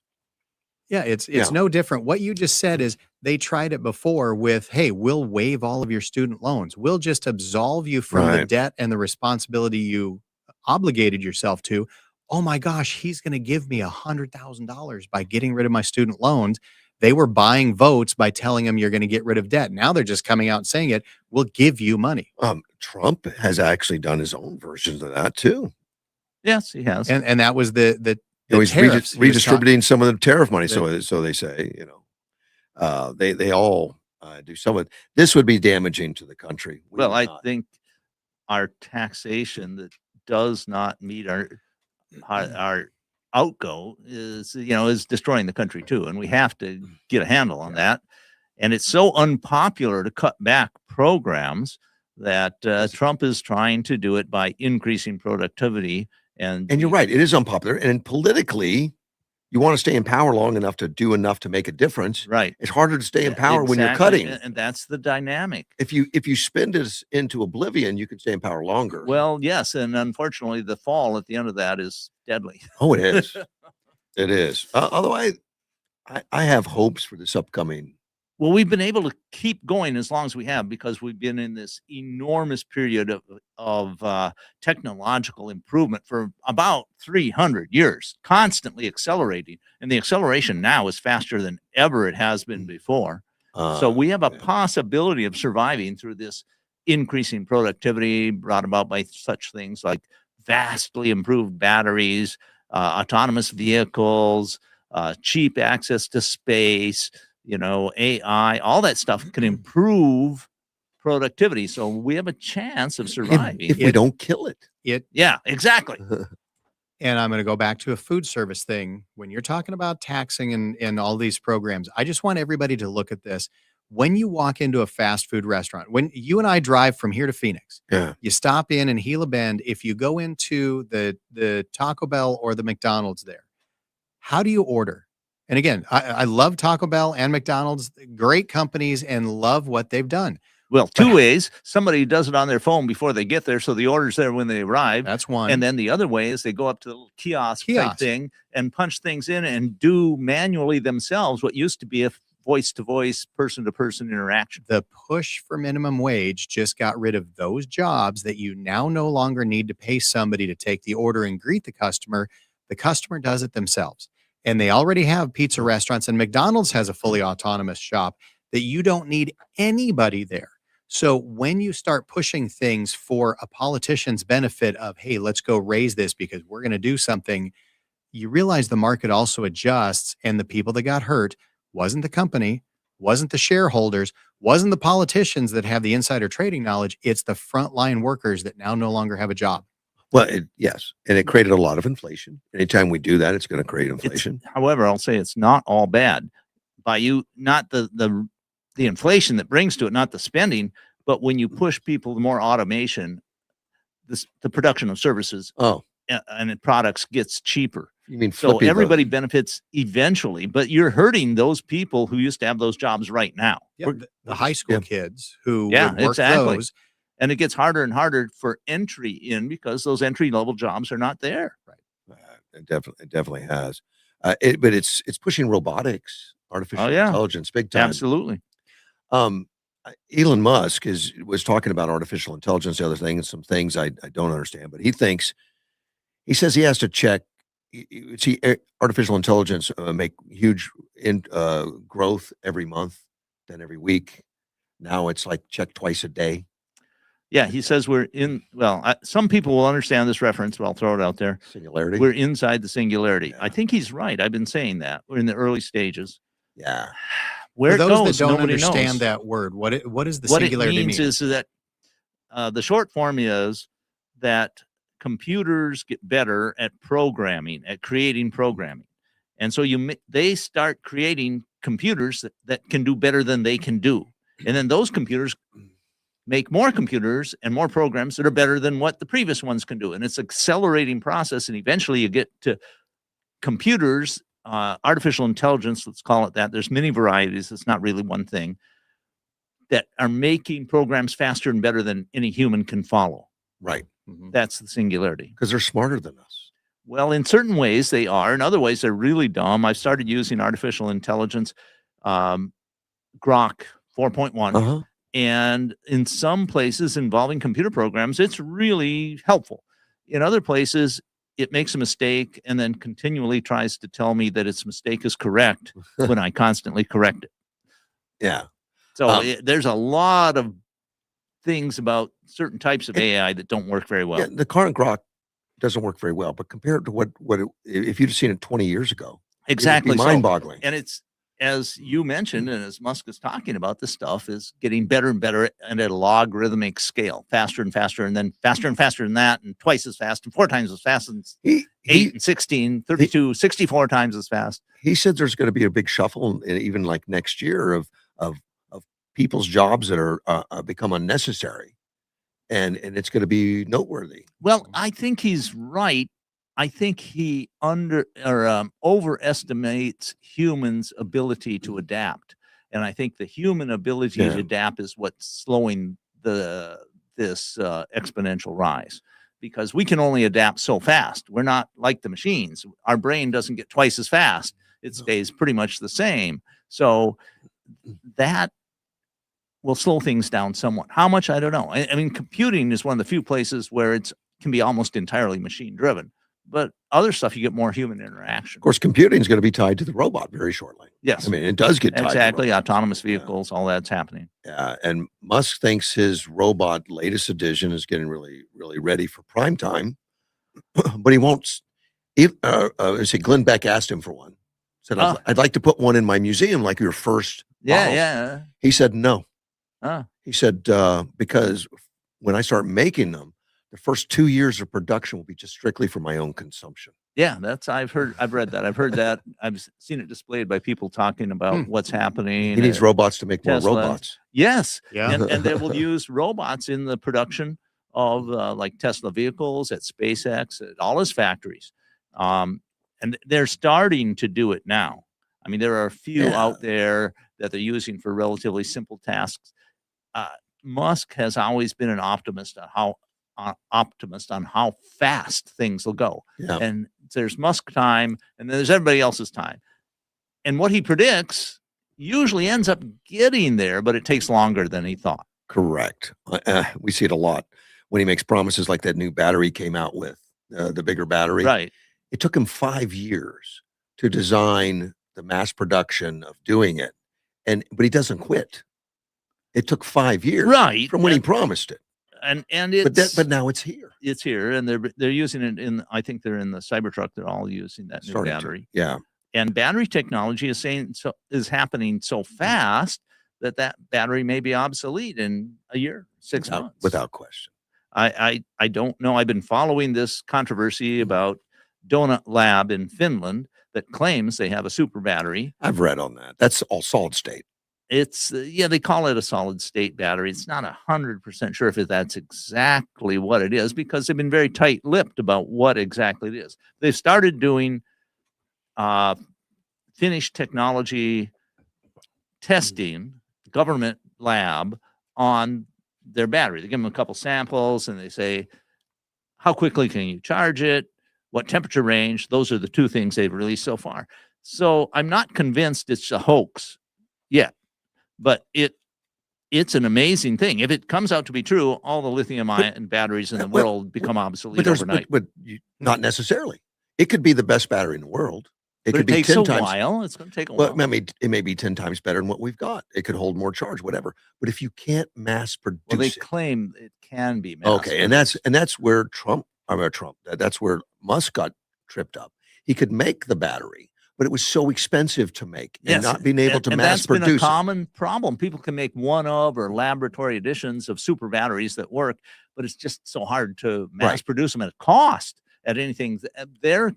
Yeah, it's Yeah. no different. What you just said is they tried it before with, hey, we'll waive all of your student loans. We'll just absolve you from the Right. debt and the responsibility you obligated yourself to. Oh my gosh, he's going to give me $100,000 by getting rid of my student loans. They were buying votes by telling them you're going to get rid of debt. Now they're just coming out and saying it. We'll give you money. Trump has actually done his own versions of that too. Yes, he has. And that was the He's tariffs. He was redistributing some of the tariff money. The- So they say, they all do some of it. This would be damaging to the country. We Well, would I not. think our taxation that does not meet our outgo is destroying the country too, and we have to get a handle on that. And it's so unpopular to cut back programs that Trump is trying to do it by increasing productivity. And And you're right. It is unpopular. And politically, you want to stay in power long enough to do enough to make a difference. right. It's harder to stay in power when you're Exactly, cutting. and that's the dynamic. If you spend this into oblivion, you can stay in power longer. Well, yes, and unfortunately, the fall at the end of that is deadly. Oh, it is. It is. Although I have hopes for this upcoming. Well, we've been able to keep going as long as we have because we've been in this enormous period of technological improvement for about 300 years, constantly accelerating. And the acceleration now is faster than ever it has been before. So we have a possibility of surviving through this increasing productivity brought about by such things like vastly improved batteries, autonomous vehicles, cheap access to space, AI, all that stuff can improve productivity. So we have a chance of surviving. if we don't kill it. Yeah, exactly. And I'm going to go back to a food service thing. When you're talking about taxing and all these programs, I just want everybody to look at this. When you walk into a fast food restaurant, when you and I drive from here to Phoenix, Yeah. you stop in Gila Bend. If you go into the Taco Bell or the McDonald's there, how do you order? And again, I love Taco Bell and McDonald's, great companies, and love what they've done. Well, two ways. Somebody does it on their phone before they get there, so the order's there when they arrive. That's one. And then the other way is they go up to the little kiosk type Kiosk. thing and punch things in and do manually themselves what used to be a voice-to-voice, person-to-person interaction. The push for minimum wage just got rid of those jobs that you now no longer need to pay somebody to take the order and greet the customer. The customer does it themselves. And they already have pizza restaurants, and McDonald's has a fully autonomous shop that you don't need anybody there. So when you start pushing things for a politician's benefit of, hey, let's go raise this because we're going to do something, you realize the market also adjusts, and the people that got hurt wasn't the company, wasn't the shareholders, wasn't the politicians that have the insider trading knowledge. It's the frontline workers that now no longer have a job. Well, yes. And it created a lot of inflation. Anytime we do that, it's going to create inflation. However, I'll say it's not all bad. By you, not the inflation that brings to it, not the spending, but when you push people to more automation, the production of services and products gets cheaper. You mean So flipping everybody benefits eventually, but you're hurting those people who used to have those jobs right now. Yeah, the high school kids who Yeah, would work exactly. those. And it gets harder and harder for entry in because those entry level jobs are not there. It definitely has. But it's pushing robotics, artificial intelligence, big time. Absolutely. Elon Musk was talking about artificial intelligence, the other thing, and some things I don't understand. But he says he has to check. See, artificial intelligence make huge growth every month, then every week. Now it's like check twice a day. Yeah, he says we're in. Well, some people will understand this reference, but I'll throw it out there. Singularity. We're inside the singularity. Yeah. I think he's right. I've been saying that we're in the early stages. Yeah. Where For it those goes, that don't nobody understand knows. that word, what does the What it singularity means mean? is that the short form is that computers get better at programming, at creating programming, and so they start creating computers that can do better than they can do, and then those computers make more computers and more programs that are better than what the previous ones can do, and it's an accelerating process, and eventually you get to computers artificial intelligence, let's call it that. There's many varieties. It's not really one thing that are making programs faster and better than any human can follow. Right. That's the singularity. Because they're smarter than us. Well, in certain ways they are. In other ways, they're really dumb. I started using artificial intelligence, Grok 4.1. Uh-huh. And in some places involving computer programs, it's really helpful. In other places, it makes a mistake and then continually tries to tell me that its mistake is correct when I constantly correct it. Yeah. So there's a lot of things about certain types of AI that don't work very well. Yeah, the current Grok doesn't work very well, but compared to if you'd have seen it 20 years ago, Exactly. it'd be mind-boggling. And it's, as you mentioned, and as Musk is talking about, this stuff is getting better and better and at a logarithmic scale, faster and faster, and then faster and faster than that, and twice as fast, and 4 times as fast, and 8 and 16, 32, 64 times as fast. He said there's going to be a big shuffle, even like next year, of people's jobs that are become unnecessary, and it's going to be noteworthy. Well, I think he's right. I think he overestimates humans' ability to adapt, and I think the human ability to adapt is what's slowing this exponential rise, because we can only adapt so fast. We're not like the machines. Our brain doesn't get twice as fast. It stays pretty much the same. So that will slow things down somewhat. How much, I don't know. I mean, computing is one of the few places where it can be almost entirely machine driven. But other stuff, you get more human interaction. Of course, computing is going to be tied to the robot very shortly. Yes. I mean, it does get tied exactly. to Autonomous vehicles, all that's happening. Yeah. And Musk thinks his robot latest edition is getting really, really ready for prime time. But he won't. Glenn Beck asked him for one. Said, I'd like to put one in my museum like your first models. Yeah. He said, no. Oh. He said, because when I start making them, the first 2 years of production will be just strictly for my own consumption. Yeah, I've read that. I've heard that. I've seen it displayed by people talking about what's happening. He needs robots to make Tesla. more robots. Yes. Yeah. And they will use robots in the production of like Tesla vehicles, at SpaceX, at all his factories. And they're starting to do it now. I mean, there are a few out there that they're using for relatively simple tasks. Musk has always been an optimist on how fast things will go. Yeah. And there's Musk time, and then there's everybody else's time. And what he predicts usually ends up getting there, but it takes longer than he thought. Correct. We see it a lot when he makes promises like that new battery came out with, the bigger battery. Right. It took him 5 years to design the mass production of doing it. But he doesn't quit. It took 5 years from when he promised it. And it's but now it's here. It's here, and they're using it in. I think they're in the Cybertruck. They're all using that new battery. Yeah. And battery technology is happening so fast that battery may be obsolete in a year, 6 months, without question. I don't know. I've been following this controversy about Donut Lab in Finland that claims they have a super battery. I've read on that. That's all solid state. It's they call it a solid state battery. It's not 100% sure if that's exactly what it is, because they've been very tight-lipped about what exactly it is. They've started doing finished technology testing, government lab, on their battery. They give them a couple samples and they say, how quickly can you charge it? What temperature range? Those are the two things they've released so far. So I'm not convinced it's a hoax yet. But it's an amazing thing. If it comes out to be true, all the lithium-ion batteries in the world become obsolete overnight. But not necessarily. It could be the best battery in the world. It could be takes 10 a times. while. It's going to take a while. Well, it may be 10 times better than what we've got. It could hold more charge, whatever. But if you can't mass produce they it, claim it can be mass okay, produced. and that's where that's where Musk got tripped up. He could make the battery, but it was so expensive to make, and not being able to mass produce. That's been a common problem. People can make one of or laboratory editions of super batteries that work, but it's just so hard to mass produce them at a cost at anything. Their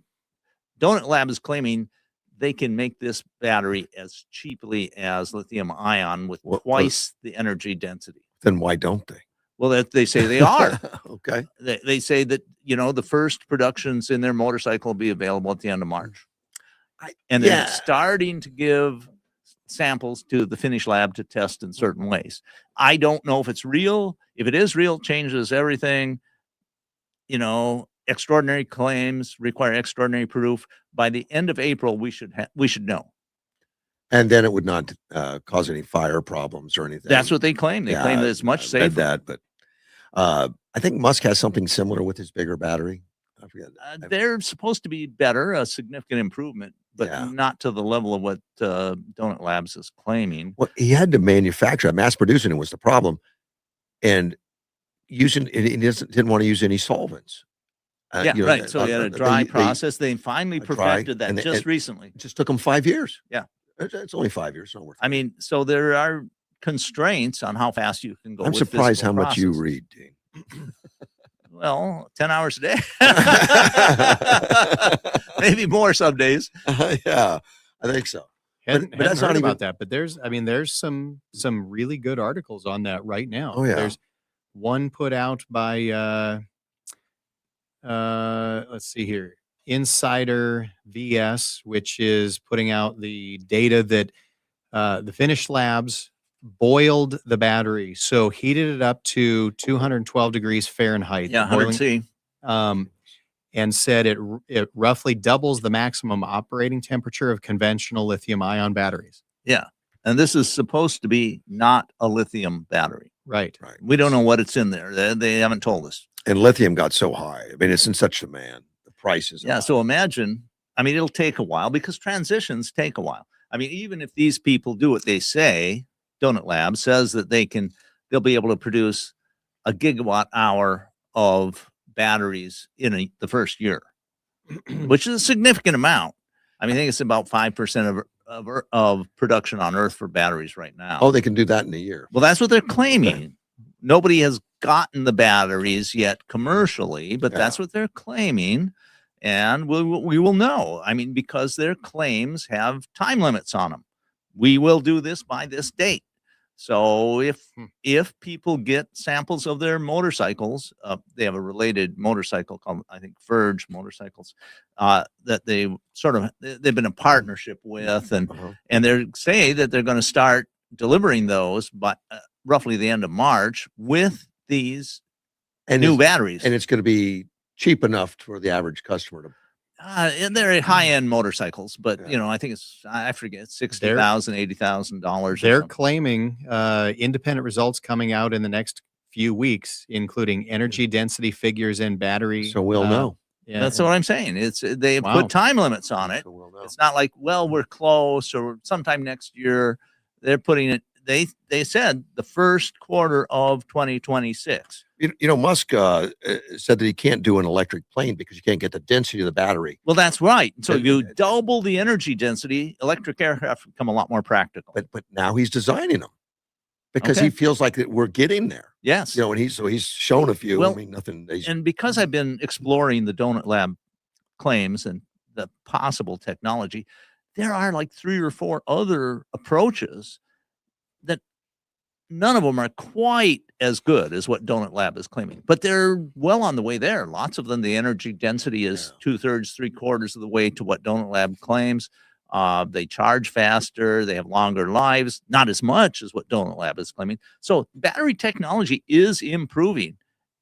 Donut Lab is claiming they can make this battery as cheaply as lithium ion with twice the energy density. Then why don't they? Well, they say they are. Okay. They say that, the first productions in their motorcycle will be available at the end of March. and they're yeah. starting to give samples to the Finnish lab to test in certain ways. I don't know if it's real. If it is real, it changes everything. Extraordinary claims require extraordinary proof. By the end of April, we should know. And then it would not cause any fire problems or anything. That's what they claim. They claim that it's much I read safer. that, but I think Musk has something similar with his bigger battery. I forget. They're supposed to be better, a significant improvement, but Yeah. not to the level of what Donut Labs is claiming. Well, he had to manufacture, mass producing it was the problem, and he didn't want to use any solvents. Yeah, right. So he had a dry process. They finally perfected that just recently. It just took them 5 years. Yeah. It's only 5 years. It's not worth it. I mean, so there are constraints on how fast you can go. I'm with surprised how physical much you processes. read, Dean. Well, 10 hours a day. Maybe more some days. Yeah, I think so. But But that's that's not not about even- that. But there's some really good articles on that right now. Oh, yeah. There's one put out by let's see here, Insider VS, which is putting out the data that the Finnish labs boiled the battery, so heated it up to 212 degrees Fahrenheit. Yeah, boiling- 100 C. and said it roughly doubles the maximum operating temperature of conventional lithium-ion batteries. Yeah. And this is supposed to be not a lithium battery. Right. Right. We don't know what it's in there. They haven't told us. And lithium got so high. I mean, it's in such demand. The prices. Yeah. So imagine, it'll take a while because transitions take a while. Even if these people do what they say, Donut Lab says that they'll be able to produce a gigawatt hour of batteries in the first year, which is a significant amount. I think it's about 5% of production on Earth for batteries right now. Oh, they can do that in a year. Well, that's what they're claiming. Nobody has gotten the batteries yet commercially, but that's what they're claiming. And we will know. Because their claims have time limits on them. We will do this by this date. So if people get samples of their motorcycles, they have a related motorcycle called, I think, Verge motorcycles, that they've been a partnership with, and they say that they're going to start delivering those by roughly the end of March with these new batteries. And it's going to be cheap enough for the average customer to. And they're high-end motorcycles, but I think I forget, $60,000, $80,000. They're claiming independent results coming out in the next few weeks, including energy density figures and battery. So we'll know. Yeah, that's what I'm saying. They have put time limits on it. So we'll know. It's not like, well, we're close or sometime next year. They're putting it. They said the first quarter of 2026. Musk said that he can't do an electric plane because you can't get the density of the battery. Well, that's right. So you double the energy density, electric aircraft become a lot more practical. But now he's designing them because he feels like that we're getting there. Yes. And he's shown a few. Well, nothing. And because I've been exploring the Donut Lab claims and the possible technology, there are like 3 or 4 other approaches that none of them are quite as good as what Donut Lab is claiming, but they're well on the way there. Lots of them, the energy density is 2/3, 3/4 of the way to what Donut Lab claims. They charge faster. They have longer lives, not as much as what Donut Lab is claiming. So battery technology is improving.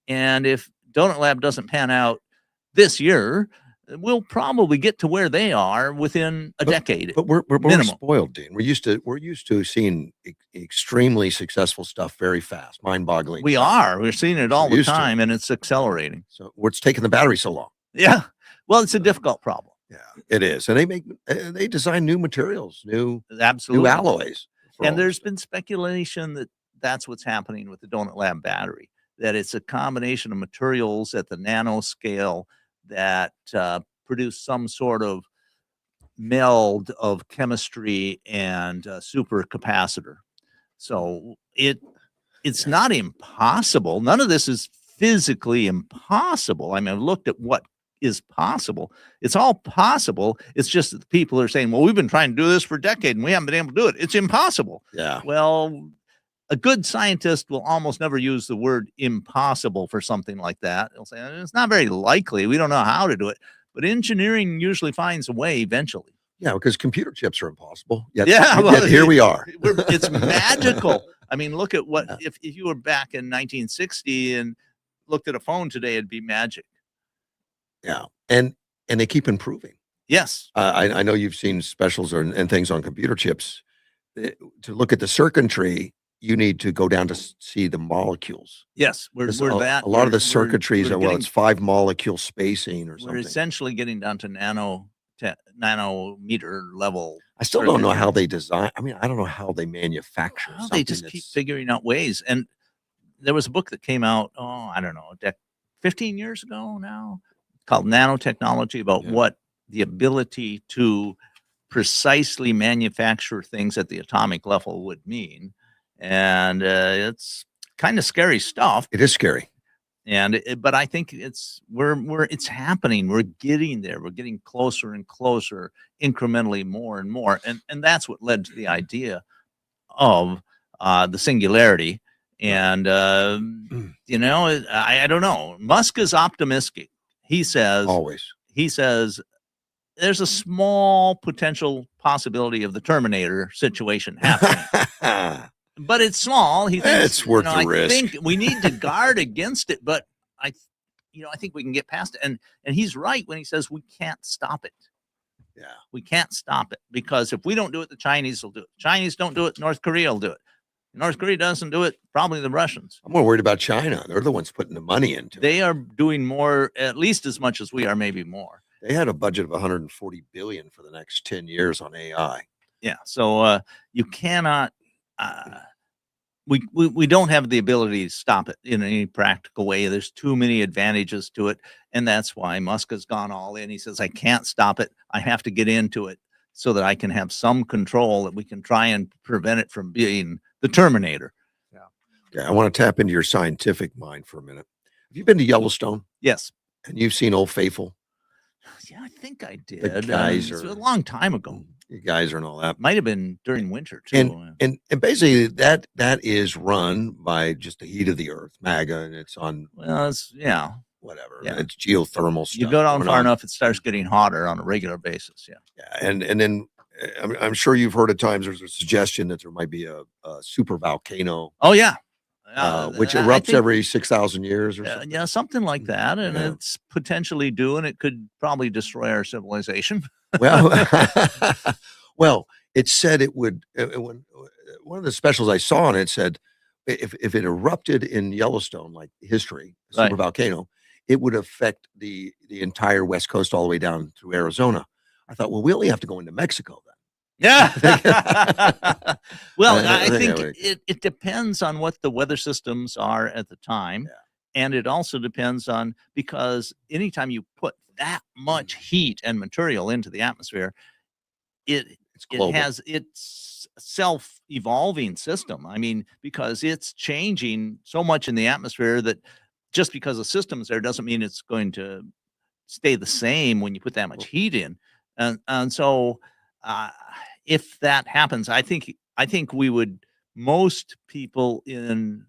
And if Donut Lab doesn't pan out this year, we'll probably get to where they are within a decade. But we're minimum. spoiled, Dean. We're used to seeing extremely successful stuff very fast, mind-boggling. We are. We're seeing it all the used to. time, and it's accelerating. So what's taking the battery so long? Yeah. Well, it's a difficult problem. Yeah, it is. And they design new materials, new Absolutely. alloys. And there's been speculation that that's what's happening with the Donut Lab battery, that it's a combination of materials at the nanoscale that produce some sort of meld of chemistry and supercapacitor. So it's not impossible. None of this is physically impossible. I've looked at what is possible. It's all possible. It's just that the people are saying, well, we've been trying to do this for a decade and we haven't been able to do it. It's impossible. Yeah. Well, a good scientist will almost never use the word impossible for something like that. They'll say, it's not very likely. We don't know how to do it. But engineering usually finds a way eventually. Yeah, because computer chips are impossible. Yet, Yeah, yet well, here we are. it's magical. I mean, look at what Yeah. if you were back in 1960 and looked at a phone today, it'd be magic. Yeah, and they keep improving. Yes, I know you've seen specials and things on computer chips. To look at the circuitry, you need to go down to see the molecules. yes, There's we're that a lot of the we're circuitries we're are, well, getting it's 5 molecule spacing or we're something. essentially getting down to nanometer level. I still don't know how circuitry. they design. I mean, I don't know how they manufacture Well, something they just keep that's figuring out ways. And there was a book that came out, oh, I don't know, 15 years ago now, called Nanotechnology, about Yeah. what the ability to precisely manufacture things at the atomic level would mean. And it's kind of scary stuff. it is scary. And but I think it's happening. We're getting there. We're getting closer and closer, incrementally more and more. And that's what led to the idea of the singularity. And you know, I don't know. Musk is optimistic. He says Always. there's a small potential possibility of the Terminator situation happening. But it's small. He thinks It's worth the I risk. think we need to guard against it, but I think we can get past it. And he's right when he says we can't stop it. Yeah. We can't stop it because if we don't do it, the Chinese will do it. Chinese don't do it, North Korea will do it. North Korea doesn't do it, probably the Russians. I'm more worried about China. They're the ones putting the money into it. They are doing more, at least as much as we are, maybe more. They had a budget of 140 billion for the next 10 years on AI. Yeah. So you cannot. We don't have the ability to stop it in any practical way. There's too many advantages to it, and that's why Musk has gone all in. He says, "I can't stop it. I have to get into it so that I can have some control that we can try and prevent it from being the Terminator." Yeah, I want to tap into your scientific mind for a minute. Have you been to Yellowstone Yes. and you've seen Old Faithful? Yeah, I think I did. guys It's are- a long time ago. You guys are and all that. Might have been during winter too. And basically that is run by just the heat of the earth, MAGA, and it's on Well, yeah. whatever. Yeah. It's geothermal stuff. You go down going far on. enough, it starts getting hotter on a regular basis. Yeah. Yeah, and then I'm sure you've heard at times there's a suggestion that there might be a super volcano, Oh yeah. which I erupts think- every 6,000 years or something. yeah, something like that, and Yeah. it's potentially due, and it could probably destroy our civilization. Well, well, it said it would. When one of the specials I saw on it said, if it erupted in Yellowstone, like history, Right. super volcano, it would affect the entire West Coast all the way down through Arizona. I thought, well, we only have to go into Mexico then. Yeah. Well, I I think think I it depends on what the weather systems are at the time. Yeah. And it also depends on, because anytime you put that much heat and material into the atmosphere, It's it global. has its self-evolving system. I mean, because it's changing so much in the atmosphere that just because the system's there doesn't mean it's going to stay the same when you put that much heat in. And so if that happens, I think we would, most people in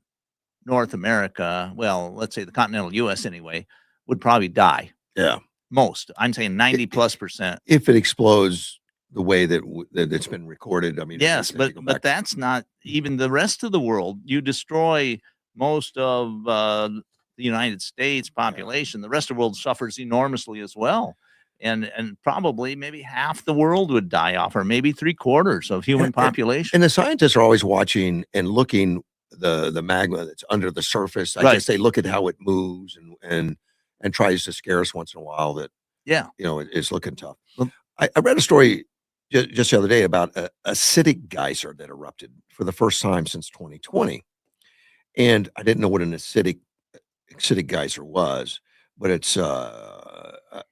North America, well, let's say the continental US anyway, would probably die. Yeah. Most. I'm saying 90+%. If it explodes the way that that it's been recorded, I mean, Yes, if you go but back- that's not even the rest of the world. You destroy most of the United States population. The rest of the world suffers enormously as well. And probably maybe half the world would die off, or maybe 3/4 of human population. And the scientists are always watching and looking the magma that's under the surface. I Right. guess they look at how it moves and tries to scare us once in a while that, Yeah. you know, it's looking tough. Well- I read a story just the other day about a acidic geyser that erupted for the first time since 2020. And I didn't know what an acidic geyser was, but it's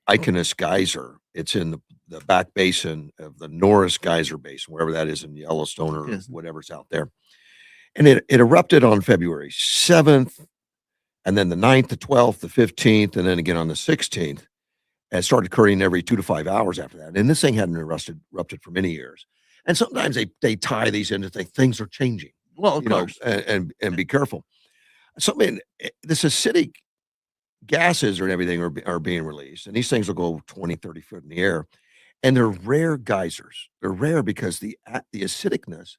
Iconus geyser. It's in the back basin of the Norris Geyser Basin, wherever that is in Yellowstone or Yes. whatever's out there. And it erupted on February 7th, and then the 9th, the 12th, the 15th, and then again on the 16th. And it started occurring every 2 to 5 hours after that. And this thing hadn't erupted for many years. And sometimes they tie these into things are changing, Well, of you know, course. and be careful. So I mean, this acidic gases and everything are being released, and these things will go 20, 30 foot in the air. and they're rare geysers. They're rare because the acidicness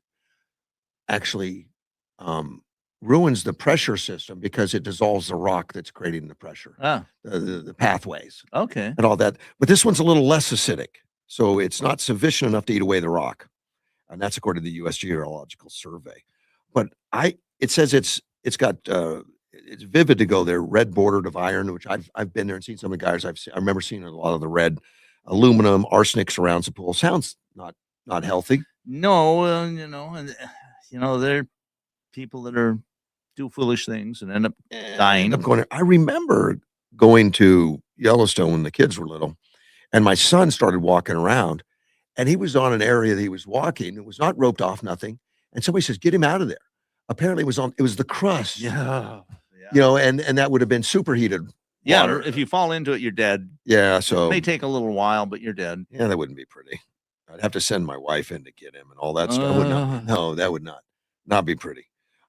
actually ruins the pressure system because it dissolves the rock that's creating the pressure, Ah, the pathways okay. and all that. But this one's a little less acidic, so it's not sufficient enough to eat away the rock, and that's according to the U.S. Geological Survey. But it says it's got it's vivid to go there. Red bordered of iron, which I've been there and seen some of the guys. I remember seeing a lot of the red aluminum. Arsenic surrounds the pool. Sounds not healthy. No, and there are people that do foolish things and end up I end up dying. going. I remember going to Yellowstone when the kids were little, and my son started walking around, and he was on an area that he was walking. It was not roped off, nothing. And somebody says, "Get him out of there." Apparently, it was the crust, Yeah. and that would have been superheated Yeah, water. if you fall into it, you're dead. Yeah, It so may take a little while, but you're dead. yeah, that wouldn't be pretty. I'd have to send my wife in to get him and all that stuff. Would not, no, that would not be pretty.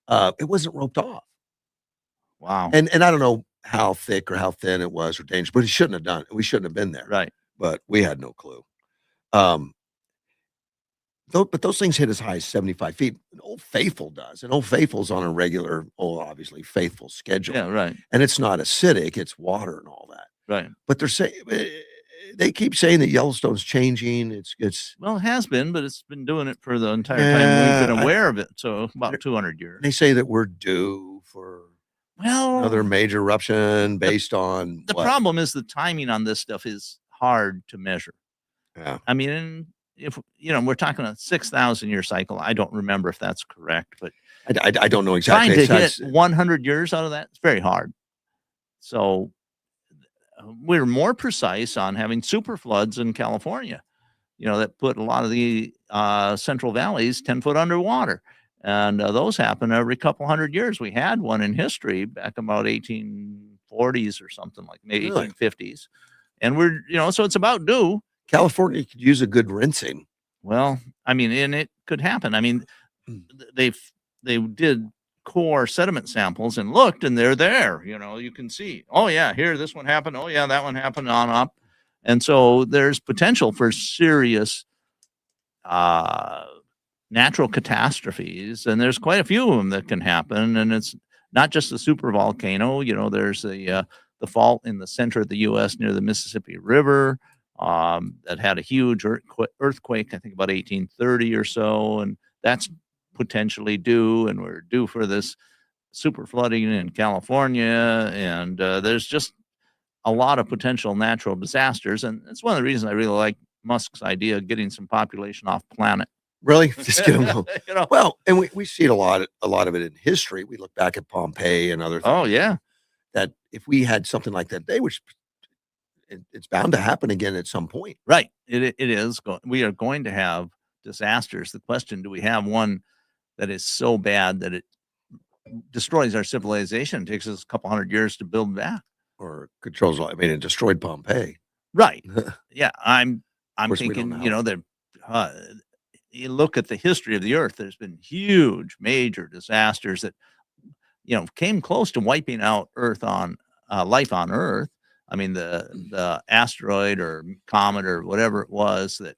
It wasn't roped off. Wow. And I don't know how thick or how thin it was or dangerous, but he shouldn't have done it. We shouldn't have been there. Right. But we had no clue. But those things hit as high as 75 feet. And Old Faithful does. And Old Faithful's on a regular, obviously faithful schedule. Yeah, right. And it's not acidic, it's water and all that. Right. But they keep saying that Yellowstone's changing. It's Well, it has been, but it's been doing it for the entire time Yeah, we've been aware of it. So about 200 years. they say that we're due for Well, another major eruption based on the what? problem is the timing on this stuff is hard to measure. Yeah. I mean, if we're talking a 6,000 year cycle, I don't remember if that's correct, but I don't know trying exactly. to hit 100 years out of that, it's very hard. So we're more precise on having super floods in California, that put a lot of the Central Valleys 10 foot underwater. And those happen every couple hundred years. We had one in history back about 1840s or something like maybe Really? 1850s. And we're, so it's about due. California could use a good rinsing. Well, I mean, and it could happen. I mean, they did core sediment samples and looked, and they're there. You can see. Oh yeah, here this one happened. Oh yeah, that one happened. On up, and so there's potential for serious natural catastrophes, and there's quite a few of them that can happen. And it's not just a super volcano. There's the fault in the center of the U.S. near the Mississippi River. That had a huge earthquake, I think about 1830 or so, and that's potentially due, and we're due for this super flooding in California, and there's just a lot of potential natural disasters, and it's one of the reasons I really like Musk's idea of getting some population off planet. Really? Just get them going. Well, and we see it a lot of it in history. We look back at Pompeii and other things. Oh yeah, that if we had something like that, it's bound to happen again at some point. Right. It is. We are going to have disasters. The question, do we have one that is so bad that it destroys our civilization? It takes us a couple hundred years to build back. Or controls, it destroyed Pompeii. Right. Yeah. I'm course, we don't thinking, know. that you look at the history of the earth, there's been huge major disasters that, came close to wiping out life on Earth. I mean, the asteroid or comet or whatever it was that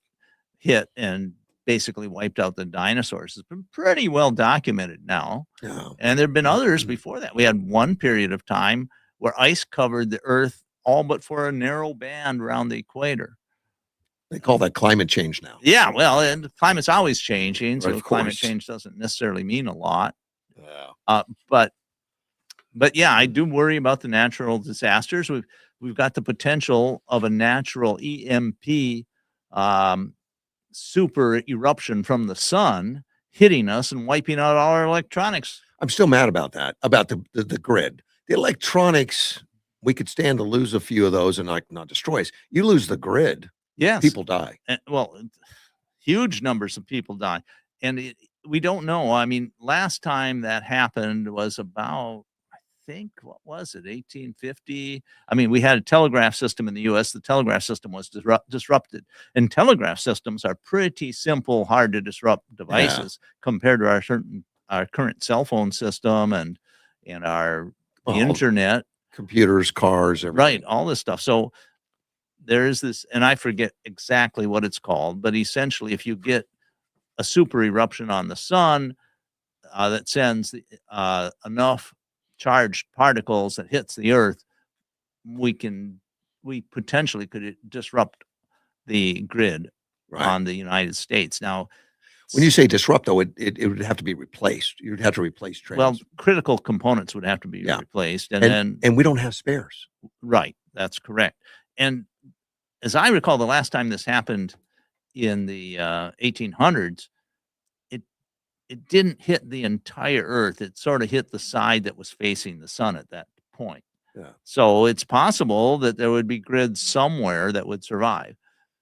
hit and basically wiped out the dinosaurs has been pretty well documented now. Yeah. And there have been others before that. We had one period of time where ice covered the Earth all but for a narrow band around the equator. They call that climate change now. Yeah, well, and the climate's always changing, Right, so of climate course. change doesn't necessarily mean a lot. Yeah. But yeah, I do worry about the natural disasters. We've got the potential of a natural EMP super eruption from the sun hitting us and wiping out all our electronics. I'm still mad about that, about the grid. The electronics, we could stand to lose a few of those and not destroy us. You lose the grid, Yes. people die. Well, huge numbers of people die. And we don't know. I mean, last time that happened was about, I think, what was it, 1850? I mean, we had a telegraph system in the U.S. The telegraph system was disrupted. And telegraph systems are pretty simple, hard to disrupt devices compared to our current cell phone system and our Well, internet. Computers, cars, everything. Right, all this stuff. So there is this, and I forget exactly what it's called, but essentially, if you get a super eruption on the sun that sends enough charged particles that hits the Earth, we potentially could disrupt the grid Right. on the United States. Now, When you say disrupt, though, it would have to be replaced. You'd have to replace well, trains. critical components would have to be Yeah. replaced, And we don't have spares. right, that's correct. And as I recall, the last time this happened in the 1800s, it it didn't hit the entire Earth. It sort of hit the side that was facing the sun at that point. Yeah. So it's possible that there would be grids somewhere that would survive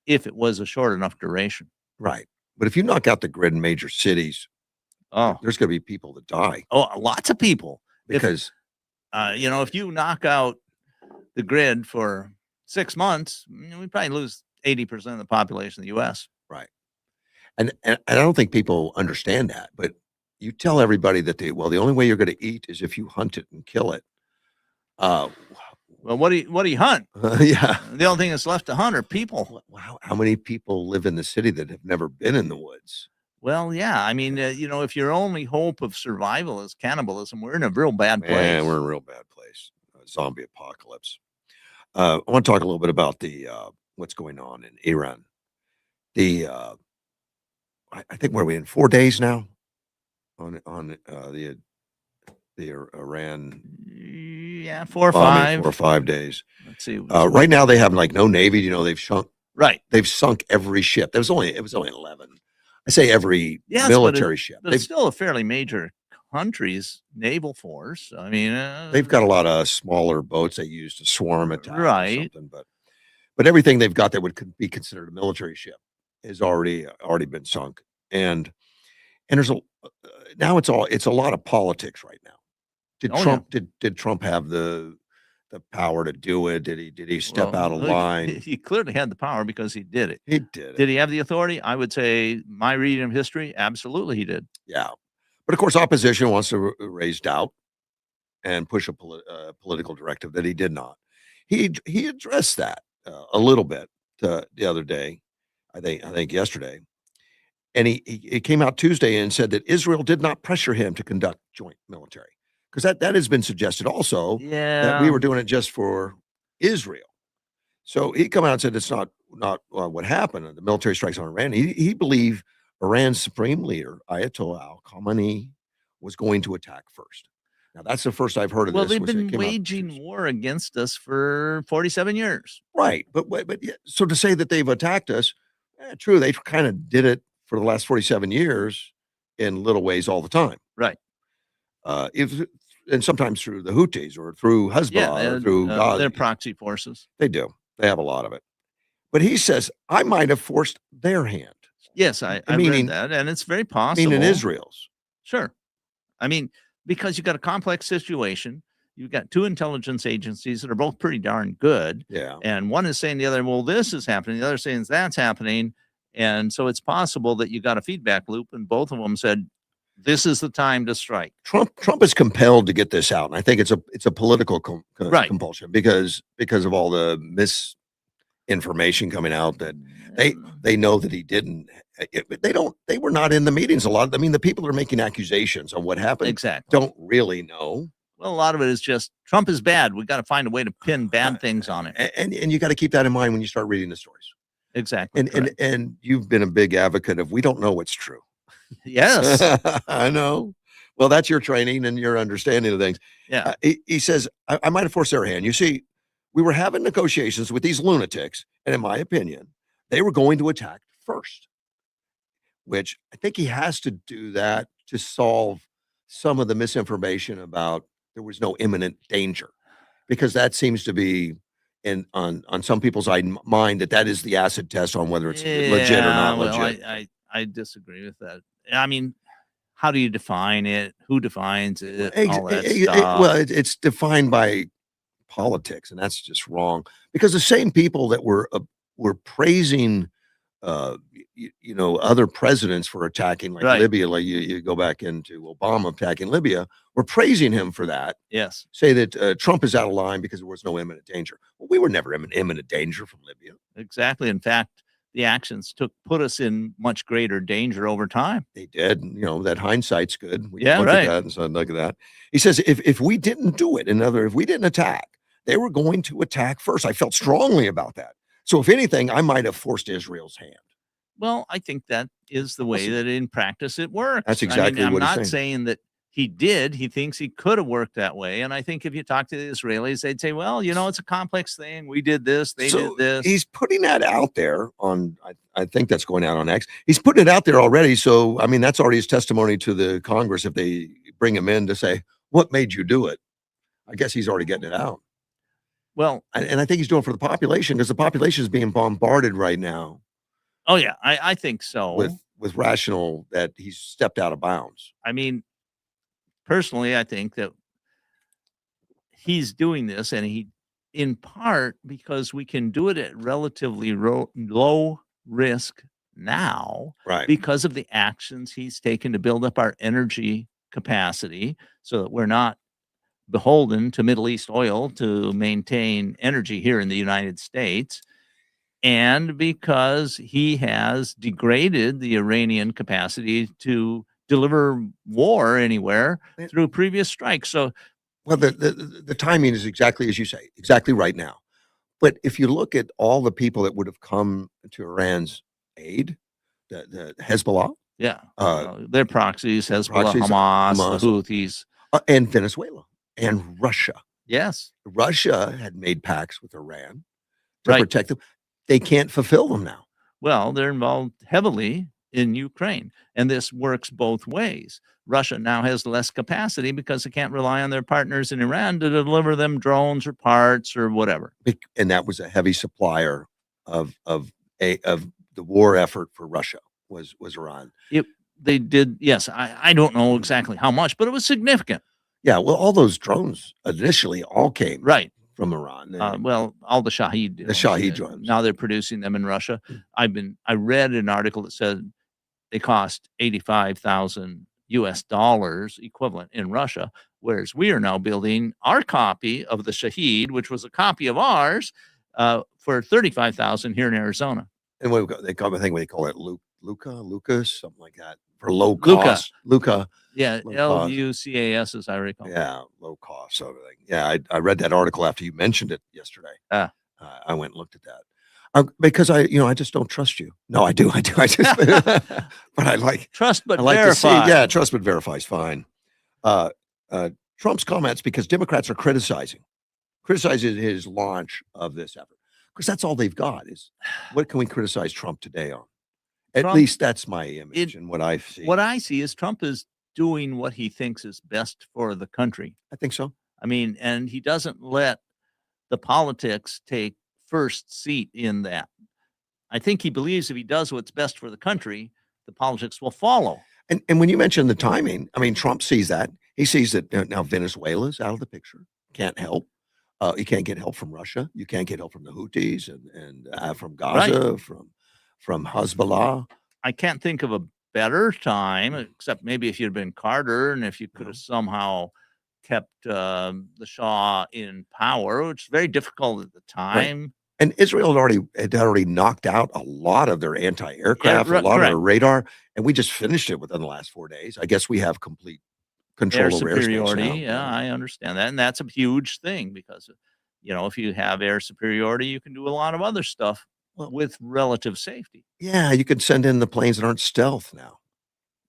if it was a short enough duration. Right. But if you knock out the grid in major cities, Oh, there's going to be people that die lots of people. because If you knock out the grid for 6 months, we probably lose 80% of the population of the U.S. right. And I don't think people understand that, but you tell everybody that the only way you're going to eat is if you hunt it and kill it. Uh, Well, what do you hunt? yeah. The only thing that's left to hunt are people. How many people live in the city that have never been in the woods? Well, yeah. I mean, if your only hope of survival is cannibalism, we're in a real bad place. Man, we're in a real bad place. Zombie apocalypse. I want to talk a little bit about the what's going on in Iran. The I think where are we in 4 days now on the Iran Yeah, 4 or bombing, 5. 4 or 5 days. Let's see. Right now they have like no navy. You know, Right. they've sunk every ship. It was only 11. I say every Yes, military ship. But it's still a fairly major country's naval force. I mean, They've got a lot of smaller boats they use to swarm attack Right. or something, but everything they've got that would be considered a military ship has already been sunk. And there's now it's a lot of politics right now. Did Oh, yeah. Trump did Trump have the power to do it? Did he step well, out of look, line? He clearly had the power because he did it. He did. Did he have the authority? I would say my reading of history, absolutely he did. Yeah. But of course, opposition wants to raise doubt and push a political directive that he did not. He addressed that a little bit the other day, I think yesterday, and he came out Tuesday and said that Israel did not pressure him to conduct joint military, because that has been suggested also that Yeah. we were doing it just for Israel. So he come out and said it's not what happened. The military strikes on Iran. He believed Iran's supreme leader Ayatollah Khamenei was going to attack first. Now that's the first I've heard of Well, this. they've was it been came out waging Tuesday. war against us for 47 years. Right, but yeah, so to say that they've attacked us, true, they kind of did it for the last 47 years in little ways all the time. Right. And sometimes through the Houthis or through Hezbollah or through Gaza. They're proxy forces. They do. They have a lot of it. But he says, I might have forced their hand, Yes, I Meaning- read that, and it's very I possible. mean, in Israel's. Sure. I mean, because you've got a complex situation. You've got two intelligence agencies that are both pretty darn good. Yeah. And one is saying to the other, well, this is happening. The other saying that's happening. And so it's possible that you got a feedback loop, and both of them said, this is the time to strike. Trump is compelled to get this out, and I think it's a political Right. compulsion because of all the misinformation coming out that they know that he didn't. They were not in the meetings a lot. I mean, the people that are making accusations on what happened Exactly. don't really know. Well, a lot of it is just Trump is bad. We got to find a way to pin bad things on it. And you got to keep that in mind when you start reading the stories. Exactly. And you've been a big advocate of we don't know what's true. Yes. I know. Well, that's your training and your understanding of things. Yeah. He says, I might have forced their hand. You see, we were having negotiations with these lunatics, and in my opinion, they were going to attack first, which I think he has to do that to solve some of the misinformation about there was no imminent danger, because that seems to be on some people's mind that is the acid test on whether it's legit or not well, legit. I disagree with that. I mean, how do you define it? Who defines it? All that stuff. Well, it's defined by politics, and that's just wrong, because the same people that were praising other presidents for attacking like Right. Libya, like you go back into Obama attacking Libya, were praising him for that. Yes. Say that Trump is out of line because there was no imminent danger. Well, we were never in imminent danger from Libya. Exactly. In fact, the actions put us in much greater danger over time. They did. And, that hindsight's good. We can Yeah, look right. at that and say, look at that. He says, if we didn't do it, if we didn't attack, they were going to attack first. I felt strongly about that. So if anything, I might have forced Israel's hand. Well, I think that is the way that in practice it works. That's I mean, exactly I'm what he's not saying that he did. He thinks he could have worked that way. And I think if you talk to the Israelis, they'd say, well, it's a complex thing. We did this, they did this. He's putting that out there on, I think that's going out on X. He's putting it out there already. So, I mean, that's already his testimony to the Congress if they bring him in to say, what made you do it? I guess he's already getting it out. Well, and I think he's doing it for the population because the population is being bombarded right now. Oh, yeah, I think so. With rational that he's stepped out of bounds. I mean, personally, I think that he's doing this, and he, in part, because we can do it at relatively low risk now, right? Because of the actions he's taken to build up our energy capacity, so that we're not beholden to Middle East oil to maintain energy here in the United States. And because he has degraded the Iranian capacity to deliver war anywhere through previous strikes. So, well, the timing is exactly as you say, exactly right now. But if you look at all the people that would have come to Iran's aid, the Hezbollah, their proxies, Hezbollah, Hamas, the Houthis, and Venezuela and Russia. Yes, Russia had made pacts with Iran to protect them. They can't fulfill them now. Well, they're involved heavily in Ukraine, and this works both ways. Russia now has less capacity because they can't rely on their partners in Iran to deliver them drones or parts or whatever. And that was a heavy supplier of the war effort for Russia was Iran. They did, yes. I don't know exactly how much, but it was significant. Yeah, well, all those drones initially all came from Iran. Well, all the Shahed drones. Now they're producing them in Russia. I read an article that said they cost $85,000 equivalent in Russia, whereas we are now building our copy of the Shahed, which was a copy of ours, for $35,000 here in Arizona. And they call it Lucas, something like that, for low cost. Luca. Yeah, LUCAS, as I recall. Yeah, low cost sort of thing. Yeah, I read that article after you mentioned it yesterday. I went and looked at that because I just don't trust you. No, I do. I just, but I like trust, but verify. Yeah, trust but verify is fine. Trump's comments because Democrats are criticizing his launch of this effort because that's all they've got is what can we criticize Trump today on? At least that's my image and what I see. What I see is Trump is doing what he thinks is best for the country. I think so. I mean, and he doesn't let the politics take first seat in that. I think he believes if he does what's best for the country, the politics will follow. And when you mention the timing, I mean, Trump sees that. He sees that now Venezuela's out of the picture. Can't help. You can't get help from Russia. You can't get help from the Houthis and from Gaza, from Hezbollah. I can't think of a better time, except maybe if you'd been Carter and if you could have somehow kept the Shah in power, which is very difficult at the time. Right. And Israel had already knocked out a lot of their anti-aircraft, a lot of their radar, and we just finished it within the last 4 days. I guess we have complete control over superiority. Now. Yeah, I understand that, and that's a huge thing because if you have air superiority, you can do a lot of other stuff with relative safety. Yeah, you can send in the planes that aren't stealth now.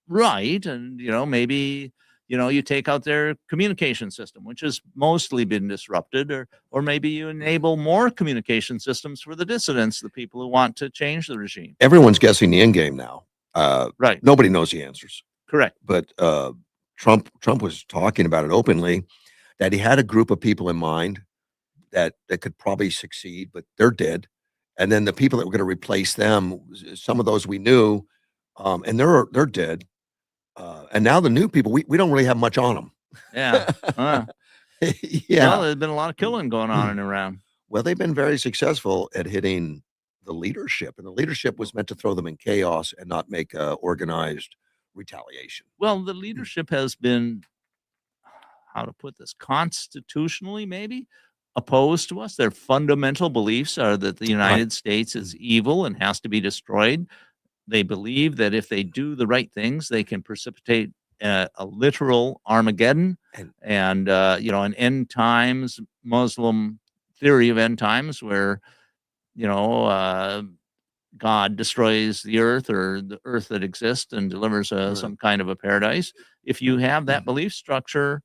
Right. And, maybe, you take out their communication system, which has mostly been disrupted, or maybe you enable more communication systems for the dissidents, the people who want to change the regime. Everyone's guessing the end game now. Right. Nobody knows the answers. Correct. But Trump was talking about it openly, that he had a group of people in mind that could probably succeed, but they're dead. And then the people that were going to replace them, some of those we knew, and they're dead. And now the new people, we don't really have much on them. Yeah. Yeah. Well, there's been a lot of killing going on in Iran. Well, they've been very successful at hitting the leadership, and the leadership was meant to throw them in chaos and not make organized retaliation. Well, the leadership has been, how to put this, constitutionally maybe opposed to us. Their fundamental beliefs are that the United States is evil and has to be destroyed. They believe that if they do the right things, they can precipitate a literal Armageddon And and an end times Muslim theory of end times where you know God destroys the earth or the earth that exists and delivers right. some kind of a paradise. If you have that belief structure,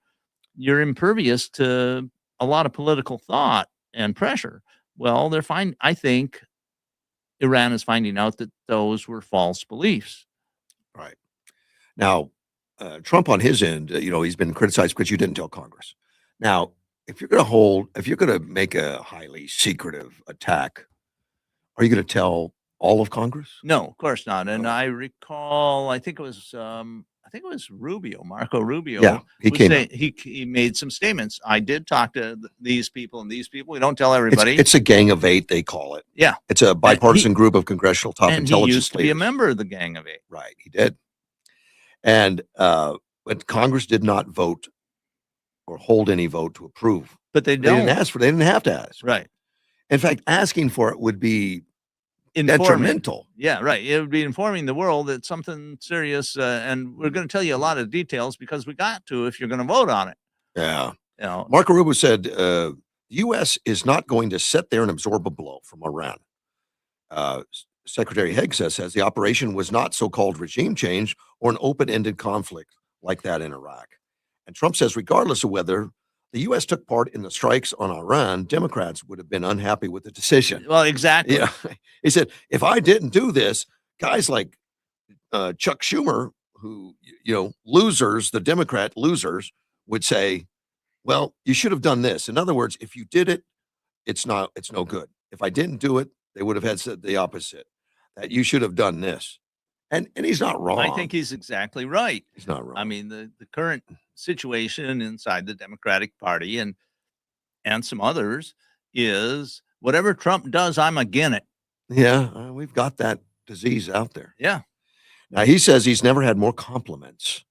you're impervious to a lot of political thought and pressure. Well, they're fine. I think Iran is finding out that those were false beliefs. Right. Now, Trump on his end, he's been criticized because you didn't tell Congress. Now, if you're going to make a highly secretive attack, are you going to tell all of Congress? No, of course not. And Oh. I recall, I think it was Rubio, Marco Rubio. Yeah, he came out. He made some statements. I did talk to these people and these people. We don't tell It's, everybody. it's a gang of 8, they call it. Yeah, It's a bipartisan group of congressional top and he intelligence used to be a leaders. member of the Gang of 8. Right, he did. And but Congress did not vote or hold any vote to approve. But they They didn't don't. ask for. They didn't have to ask. Right. In fact, asking for it would be Informing. detrimental. Yeah, right. It would be informing the world that something serious, and we're going to tell you a lot of details because we got to if you're going to vote on it. Yeah. You know, Marco Rubio said the U.S. is not going to sit there and absorb a blow from Iran. Secretary Haig says the operation was not so-called regime change or an open-ended conflict like that in Iraq. And Trump says regardless of whether the U.S. took part in the strikes on Iran, Democrats would have been unhappy with the decision. well, exactly. Yeah. He said, if I didn't do this, guys like Chuck Schumer, who, losers, the Democrat losers, would say, well, you should have done this. In other words, if you did it, it's no good. If I didn't do it, they would have had said the opposite, that you should have done this. And he's not wrong. I think he's exactly right. He's not wrong. I mean, the current situation inside the Democratic Party and some others is whatever Trump does, I'm against it. Yeah, we've got that disease out there. Yeah. Now, he says he's never had more compliments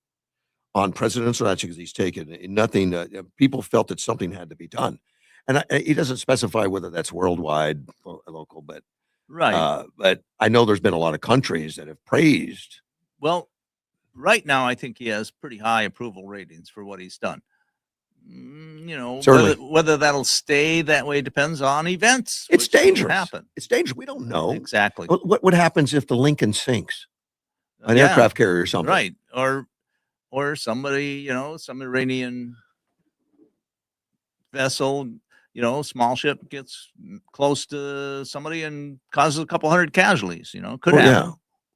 on presidential actions he's taken. Nothing, people felt that something had to be done. And he doesn't specify whether that's worldwide or local, but Right. but I know there's been a lot of countries that have praised. Well, right now, I think he has pretty high approval ratings for what he's done. Certainly. Whether that'll stay that way depends on events. It's which will dangerous. Happen. It's dangerous. We don't know. Exactly. What happens if the Lincoln sinks? An Yeah, aircraft carrier or something. right. Or somebody, some Iranian vessel, small ship gets close to somebody and causes a couple hundred casualties, could happen. Yeah.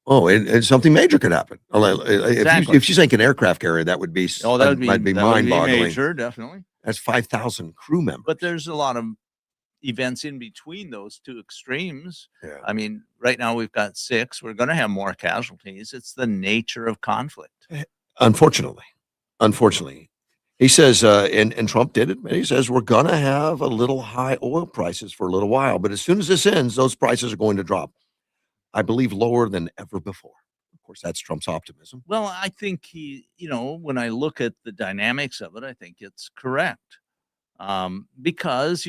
Oh, and something major could happen. Exactly. If you think an aircraft carrier, that would be Oh, that would be mind-boggling. major, definitely. That's 5,000 crew members. But there's a lot of events in between those two extremes. Yeah. I mean, right now we've got 6. We're going to have more casualties. It's the nature of conflict. Unfortunately, he says, and Trump did it. He says we're going to have a little high oil prices for a little while, but as soon as this ends, those prices are going to drop. I believe lower than ever before. Of course, that's Trump's optimism. Well, I think when I look at the dynamics of it, I think it's correct. Because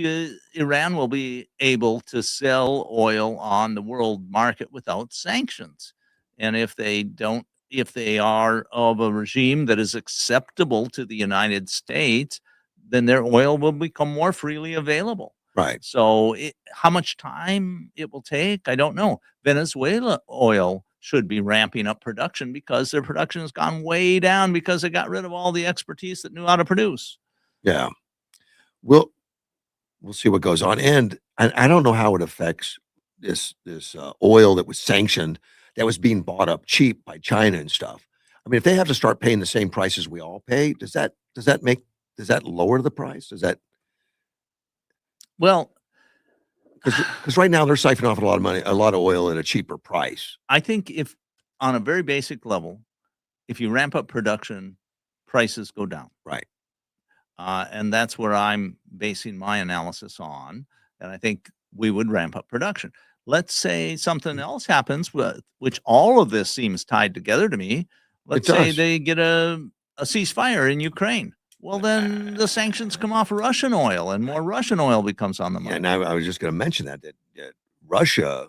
Iran will be able to sell oil on the world market without sanctions. And if they are of a regime that is acceptable to the United States, then their oil will become more freely available. Right. So how much time it will take, I don't know. Venezuela oil should be ramping up production because their production has gone way down because they got rid of all the expertise that knew how to produce. Yeah. We'll see what goes on. And I don't know how it affects this oil that was sanctioned, that was being bought up cheap by China and stuff. I mean, if they have to start paying the same prices we all pay, does that lower the price? Does that? Well, because right now they're siphoning off a lot of money, a lot of oil at a cheaper price. I think if on a very basic level, if you ramp up production, prices go down. Right. And that's where I'm basing my analysis on. And I think we would ramp up production. let's say something else happens, which all of this seems tied together to me. Let's say does. they get a ceasefire in Ukraine. Well, then the sanctions come off Russian oil, and more Russian oil becomes on the Yeah, market. and I was just going to mention that Russia,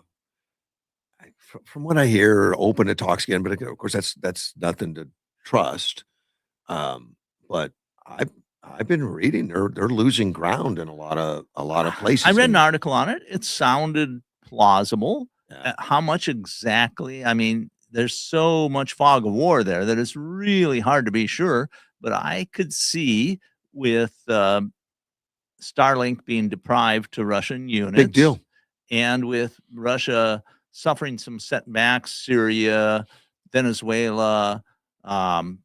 from what I hear, open to talks again, but of course that's nothing to trust. But I've been reading they're losing ground in a lot of places. I read an and article on it. It sounded plausible. yeah, How much exactly? I mean, there's so much fog of war there that it's really hard to be sure. But I could see with Starlink being deprived to Russian units, big deal. and with Russia suffering some setbacks, Syria, Venezuela, um,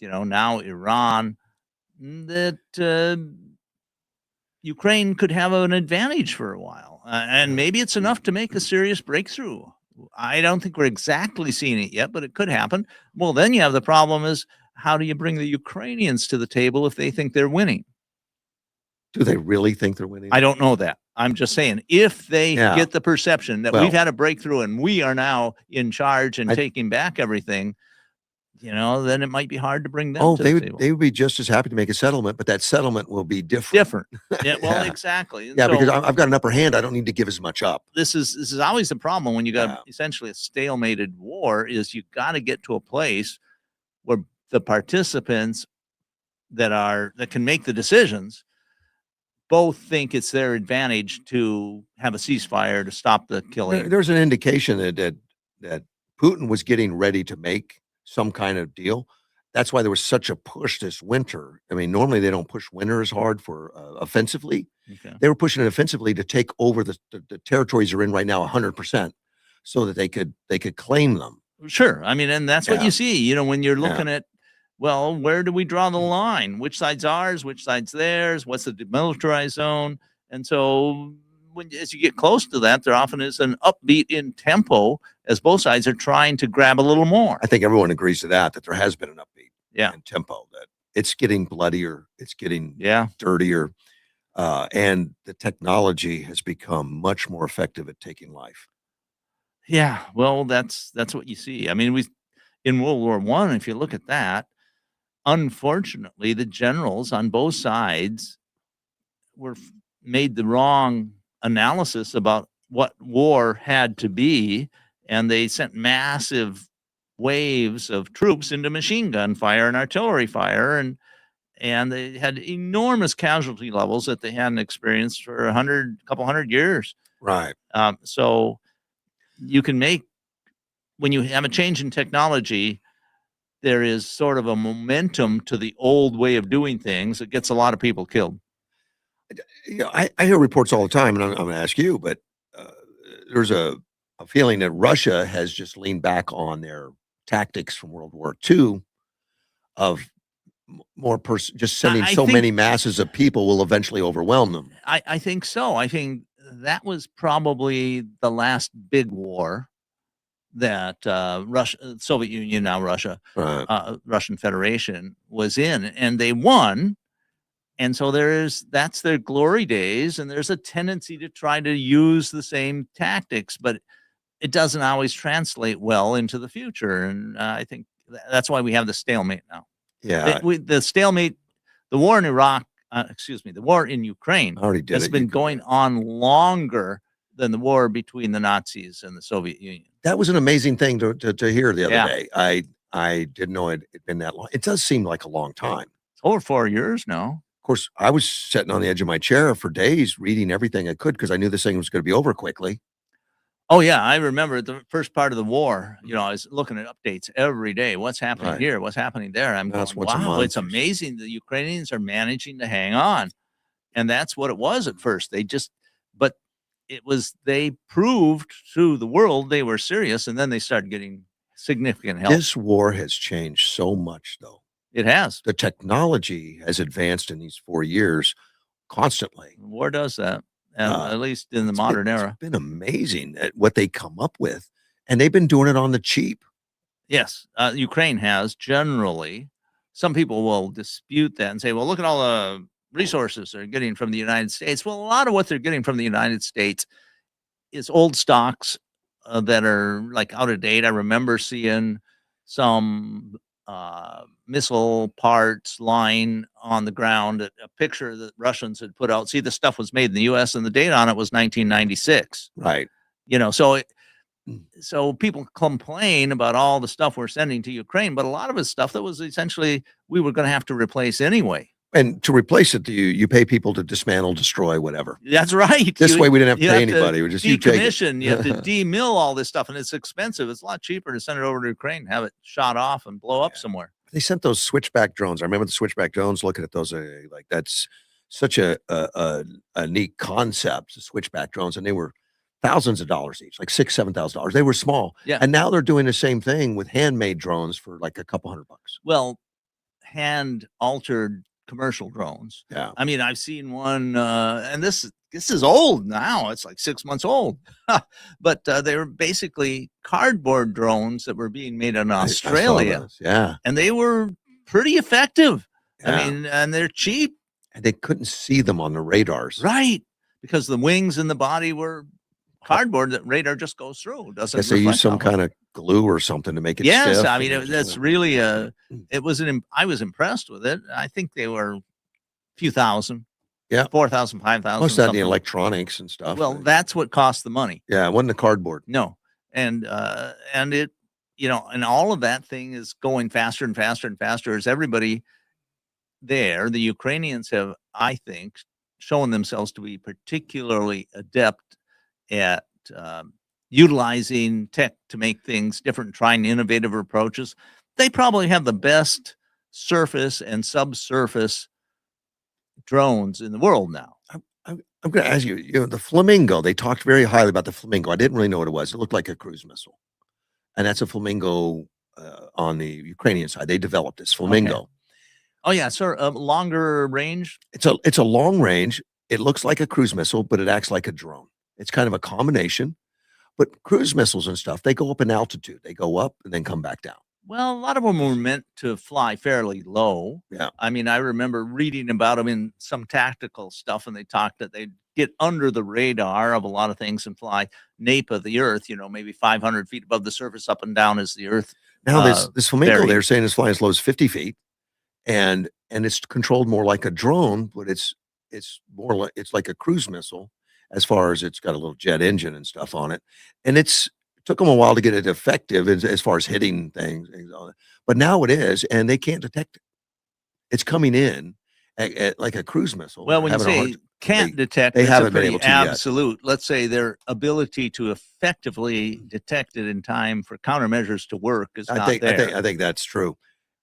now Iran, that Ukraine could have an advantage for a while. And maybe it's enough to make a serious breakthrough. I don't think we're exactly seeing it yet, but it could happen. Well, then you have the problem is, how do you bring the Ukrainians to the table if they think they're winning? Do they really think they're winning? I don't know that. I'm just saying, if they Yeah. get the perception that Well- we've had a breakthrough and we are now in charge and I- taking back everything, then it might be hard to bring them Oh, to they the would table. they would be just as happy to make a settlement, but that settlement will be different. Different. Yeah, well, Yeah. exactly. And Yeah, because so I've got an upper hand. I don't need to give as much up. this is always the problem when you got Yeah. essentially a stalemated war, is you got to get to a place where the participants that can make the decisions both think it's their advantage to have a ceasefire to stop the killing. There's an indication that Putin was getting ready to make some kind of deal. That's why there was such a push this winter. I mean, normally they don't push winter as hard for offensively. Okay. They were pushing it offensively to take over the territories they're in right now 100%, so that they could claim them. Sure. I mean, and that's what Yeah. you see, when you're Yeah. looking at, well, where do we draw the line? Which side's ours? Which side's theirs? What's the demilitarized zone? And so as you get close to that, there often is an upbeat in tempo as both sides are trying to grab a little more. I think everyone agrees to that there has been an upbeat Yeah. in tempo, that it's getting bloodier, it's getting Yeah. dirtier, and the technology has become much more effective at taking life. Yeah. Well, that's what you see. I mean, in World War I, if you look at that, unfortunately, the generals on both sides made the wrong analysis about what war had to be, and they sent massive waves of troops into machine gun fire and artillery fire, and they had enormous casualty levels that they hadn't experienced for a couple hundred years. Right. So you can when you have a change in technology, there is sort of a momentum to the old way of doing things that gets a lot of people killed. I hear reports all the time, and I'm going to ask you, but there's a feeling that Russia has just leaned back on their tactics from World War II of more just sending I so think- many masses of people will eventually overwhelm them. I think so. I think that was probably the last big war that Soviet Union, now Russia, Right. Russian Federation was in, and they won. And so that's their glory days, and there's a tendency to try to use the same tactics, but it doesn't always translate well into the future. And I think that's why we have the stalemate now. Yeah. The stalemate, the war in Iraq, the war in Ukraine I already did has it. been going on longer than the war between the Nazis and the Soviet Union. That was an amazing thing to hear the other Yeah. day. I didn't know it'd been that long. It does seem like a long time. It's over 4 years now. Of course, I was sitting on the edge of my chair for days reading everything I could because I knew this thing was going to be over quickly. Oh yeah, I remember the first part of the war. I was looking at updates every day. What's happening Right. here? What's happening there? I'm That's going, once a wow, month it's or amazing the Ukrainians are managing to hang on, and that's what it was at first. But they proved to the world they were serious, and then they started getting significant help. This war has changed so much, though. It has. The technology has advanced in these 4 years constantly. War does that, and Uh, at least in the modern era. It's been amazing at what they come up with, and they've been doing it on the cheap. Yes, Ukraine has generally. Some people will dispute that and say, well, look at all the resources they're getting from the United States. Well, a lot of what they're getting from the United States it's old stocks that are like out of date. I remember seeing some missile parts lying on the ground, a picture that Russians had put out. See, the stuff was made in the U.S. and the date on it was 1996. Right. So people complain about all the stuff we're sending to Ukraine, but a lot of it's stuff that was essentially we were going to have to replace anyway. And to replace it, you pay people to dismantle, destroy, whatever. That's right. This way, we didn't have to you pay have to anybody. We just you take it. decommission. You have to demill all this stuff, and it's expensive. It's a lot cheaper to send it over to Ukraine, have it shot off, and blow up somewhere. They sent those switchback drones. I remember the switchback drones. Looking at those, like that's such a neat concept. The switchback drones, and they were thousands of dollars each, like $6,000-7,000. They were small, Yeah. And now they're doing the same thing with handmade drones for like a couple $100. Well, hand altered commercial drones. Yeah. I mean, I've seen one, and this is old now. It's like 6 months old, but they were basically cardboard drones that were being made in Australia. Yeah, and they were pretty effective. Yeah. I mean, and they're cheap, and they couldn't see them on the radars, right? Because the wings and the body were cardboard that radar just goes through. Doesn't. Guess they use some kind of glue or something to make it. Yes, stiff I mean that's really it was I was impressed with it. I think they were a few thousand. Yeah. 4,000, 5,000. Most of the electronics and stuff. Well, that's what cost the money. Yeah, it wasn't the cardboard. No, and it, and all of that thing is going faster and faster and faster as everybody there. The Ukrainians have, I think, shown themselves to be particularly adept at utilizing tech to make things different, trying innovative approaches. They probably have the best surface and subsurface drones in the world now. I'm going to ask you, the Flamingo, they talked very highly about the Flamingo. I didn't really know what it was. It looked like a cruise missile. And that's a Flamingo on the Ukrainian side. They developed this Flamingo. Okay. Oh, yeah, sort of longer range. It's a long range. It looks like a cruise missile, but it acts like a drone. It's kind of a combination. But cruise missiles and stuff, they go up in altitude. They go up and then come back down. Well, a lot of them were meant to fly fairly low. Yeah. I mean, I remember reading about them in some tactical stuff, and they talked that they'd get under the radar of a lot of things and fly nape of the earth, maybe 500 feet above the surface, up and down as the earth. Now, this Flamingo, they're saying is flying as low as 50 feet, and it's controlled more like a drone, but it's more like it's like a cruise missile as far as it's got a little jet engine and stuff on it, and it took them a while to get it effective as far as hitting things on it. But now it is, and they can't detect it. It's coming in at like a cruise missile. Well, when you say can't detect, they haven't been pretty able to absolute. Let's say their ability to effectively detect it in time for countermeasures to work is not there. I think that's true.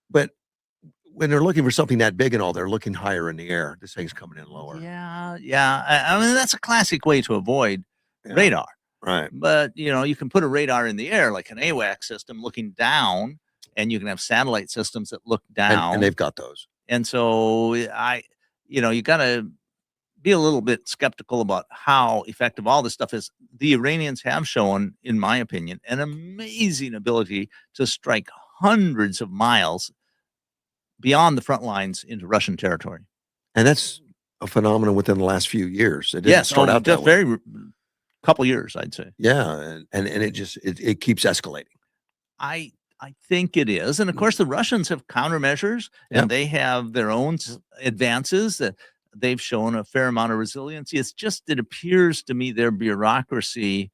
But when they're looking for something that big and all, they're looking higher in the air. This thing's coming in lower. Yeah. I mean, that's a classic way to avoid radar. Right. But, you can put a radar in the air, like an AWACS system looking down, and you can have satellite systems that look down. And they've got those. And so you got to be a little bit skeptical about how effective all this stuff is. The Iranians have shown, in my opinion, an amazing ability to strike hundreds of miles beyond the front lines into Russian territory. And that's a phenomenon within the last few years. It didn't start out that way. Very couple years, I'd say. Yeah, and it keeps escalating. I think it is, and of course the Russians have countermeasures, and they have their own advances. They've shown a fair amount of resiliency. It appears to me their bureaucracy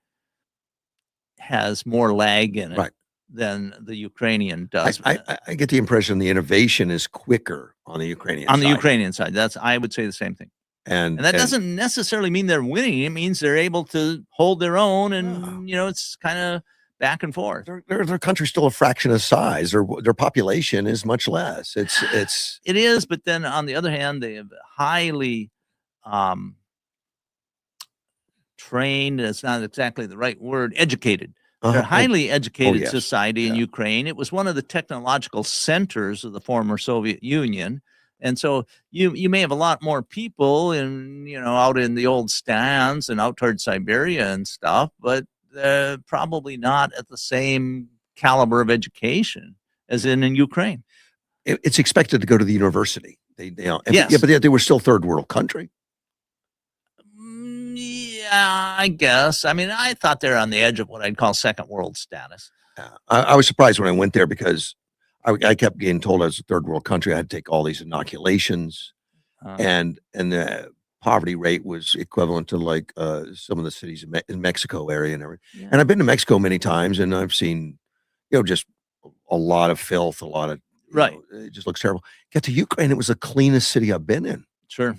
has more lag in it than the Ukrainian does. I get the impression the innovation is quicker on the Ukrainian side. On the Ukrainian side, I would say the same thing. And that doesn't necessarily mean they're winning. It means they're able to hold their own, and it's kind of back and forth. Their country's still a fraction of size. Their population is much less. It is, but then on the other hand, they have highly trained. That's not exactly the right word. Educated. They're a highly educated society in Ukraine. It was one of the technological centers of the former Soviet Union. And so you may have a lot more people out in the old stands and out towards Siberia and stuff, but probably not at the same caliber of education as in Ukraine. It's expected to go to the university. But they were still third world country. Yeah, I guess. I mean, I thought they're on the edge of what I'd call second world status. I was surprised when I went there because I kept getting told as a third world country I had to take all these inoculations, Uh, and the poverty rate was equivalent to like some of the cities in Mexico area and everything. yeah. And I've been to Mexico many times, and I've seen, just a lot of filth, a lot of Right. it just looks terrible. Get to Ukraine, it was the cleanest city I've been in. Sure.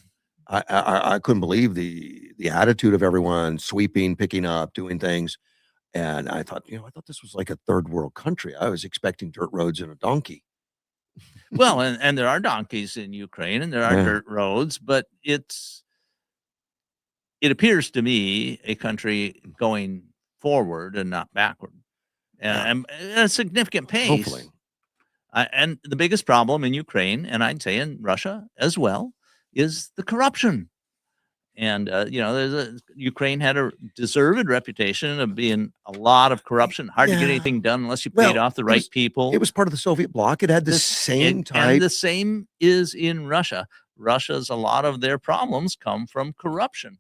I couldn't believe the attitude of everyone, sweeping, picking up, doing things. And I thought, I thought this was like a third world country. I was expecting dirt roads and a donkey. Well, and there are donkeys in Ukraine and there are Yeah. dirt roads, but it appears to me a country going forward and not backward, Yeah. and at a significant pace. Hopefully. And the biggest problem in Ukraine, and I'd say in Russia as well, is the corruption. And Ukraine had a deserved reputation of being a lot of corruption, hard to get Yeah. anything done unless you Well, paid off the it right was- people. It was part of the Soviet bloc. It had the This- same and type. the same is in Russia. Russia's a lot of their problems come from corruption.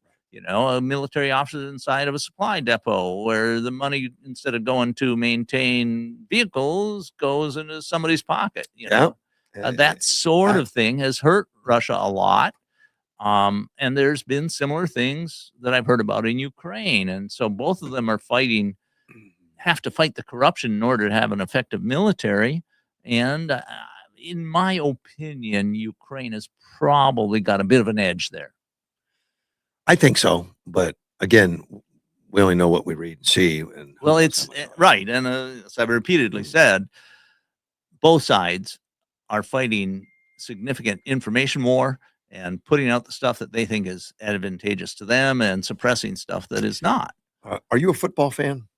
A military officer inside of a supply depot where the money, instead of going to maintain vehicles, goes into somebody's pocket. That sort of thing has hurt Russia a lot. And there's been similar things that I've heard about in Ukraine. And so both of them are have to fight the corruption in order to have an effective military. And in my opinion, Ukraine has probably got a bit of an edge there. I think so, but again, we only know what we read and see. And Well, it's right. And as I've repeatedly said, both sides are fighting significant information war and putting out the stuff that they think is advantageous to them and suppressing stuff that is not. Are you a football fan?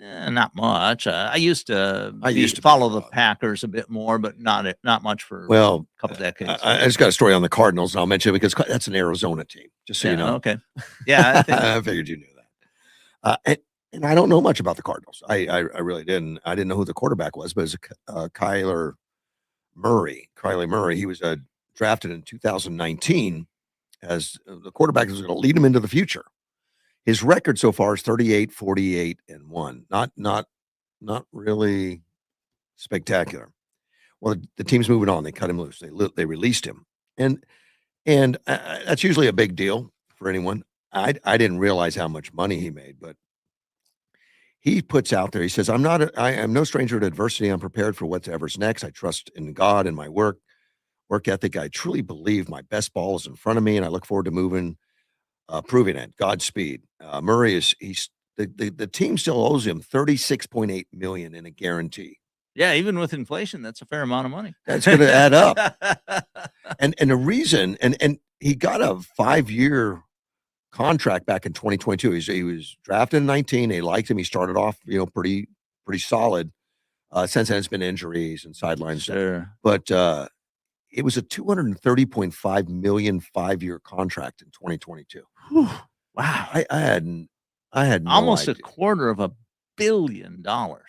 Not much. I used to be follow a the lot. Packers a bit more, but not much for Well, a couple decades. I just got a story on the Cardinals, and I'll mention it because that's an Arizona team. Just so you Yeah, know. okay. Yeah, I think I figured you knew that. And I don't know much about the Cardinals. I really didn't. I didn't know who the quarterback was, but it was Kyler Murray. Kyler Murray. He was drafted in 2019 as the quarterback who's going to lead him into the future. His record so far is 38, 48, and 1. Not really spectacular. Well, the team's moving on. They cut him loose. They released him, and that's usually a big deal for anyone. I didn't realize how much money he made, but he puts out there. He says, I am no stranger to adversity. I'm prepared for whatever's next. I trust in God and my work ethic. I truly believe my best ball is in front of me, and I look forward to proving it. Godspeed. Murray he's the team still owes him $36.8 million in a guarantee. yeah, even with inflation, that's a fair amount of money. That's going to add up. And the reason, and he got a 5-year contract back in 2022. He was drafted in 19. They liked him. He started off, pretty solid. Since then, it's been injuries and sidelines. Sure. But it was a $230.5 million 5-year contract in 2022. Whew. Wow. I had no Almost idea. $250 million.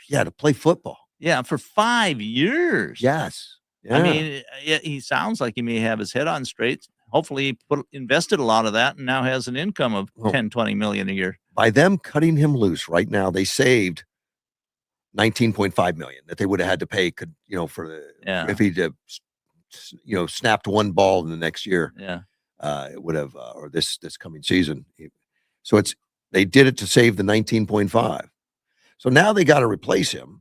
Yeah, to play football. Yeah, for 5 years. Yes. Yeah. I mean, he sounds like he may have his head on straight. Hopefully he invested a lot of that and now has an income of 10-20 million a year. By them cutting him loose right now, they saved $19.5 million that they would have had to pay if he'd snapped one ball in the next year. Yeah. It would have or this coming season. So they did it to save the 19.5. So now they got to replace him.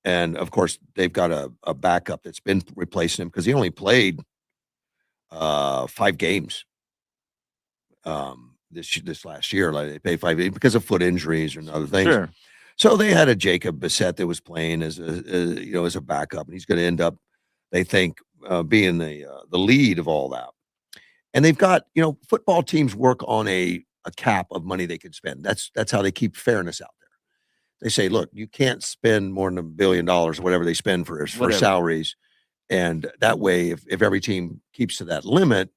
And of course, they've got a backup that's been replacing him because he only played 5 games this last year. Like they paid 5 because of foot injuries and other things. Sure. So they had a Jacob Bissett that was playing as a backup, and he's going to end up, they think, being the lead of all that. And they've got football teams work on a cap of money they can spend. That's how they keep fairness out there. They say, look, you can't spend more than $1 billion, whatever they spend for salaries. And that way, if every team keeps to that limit,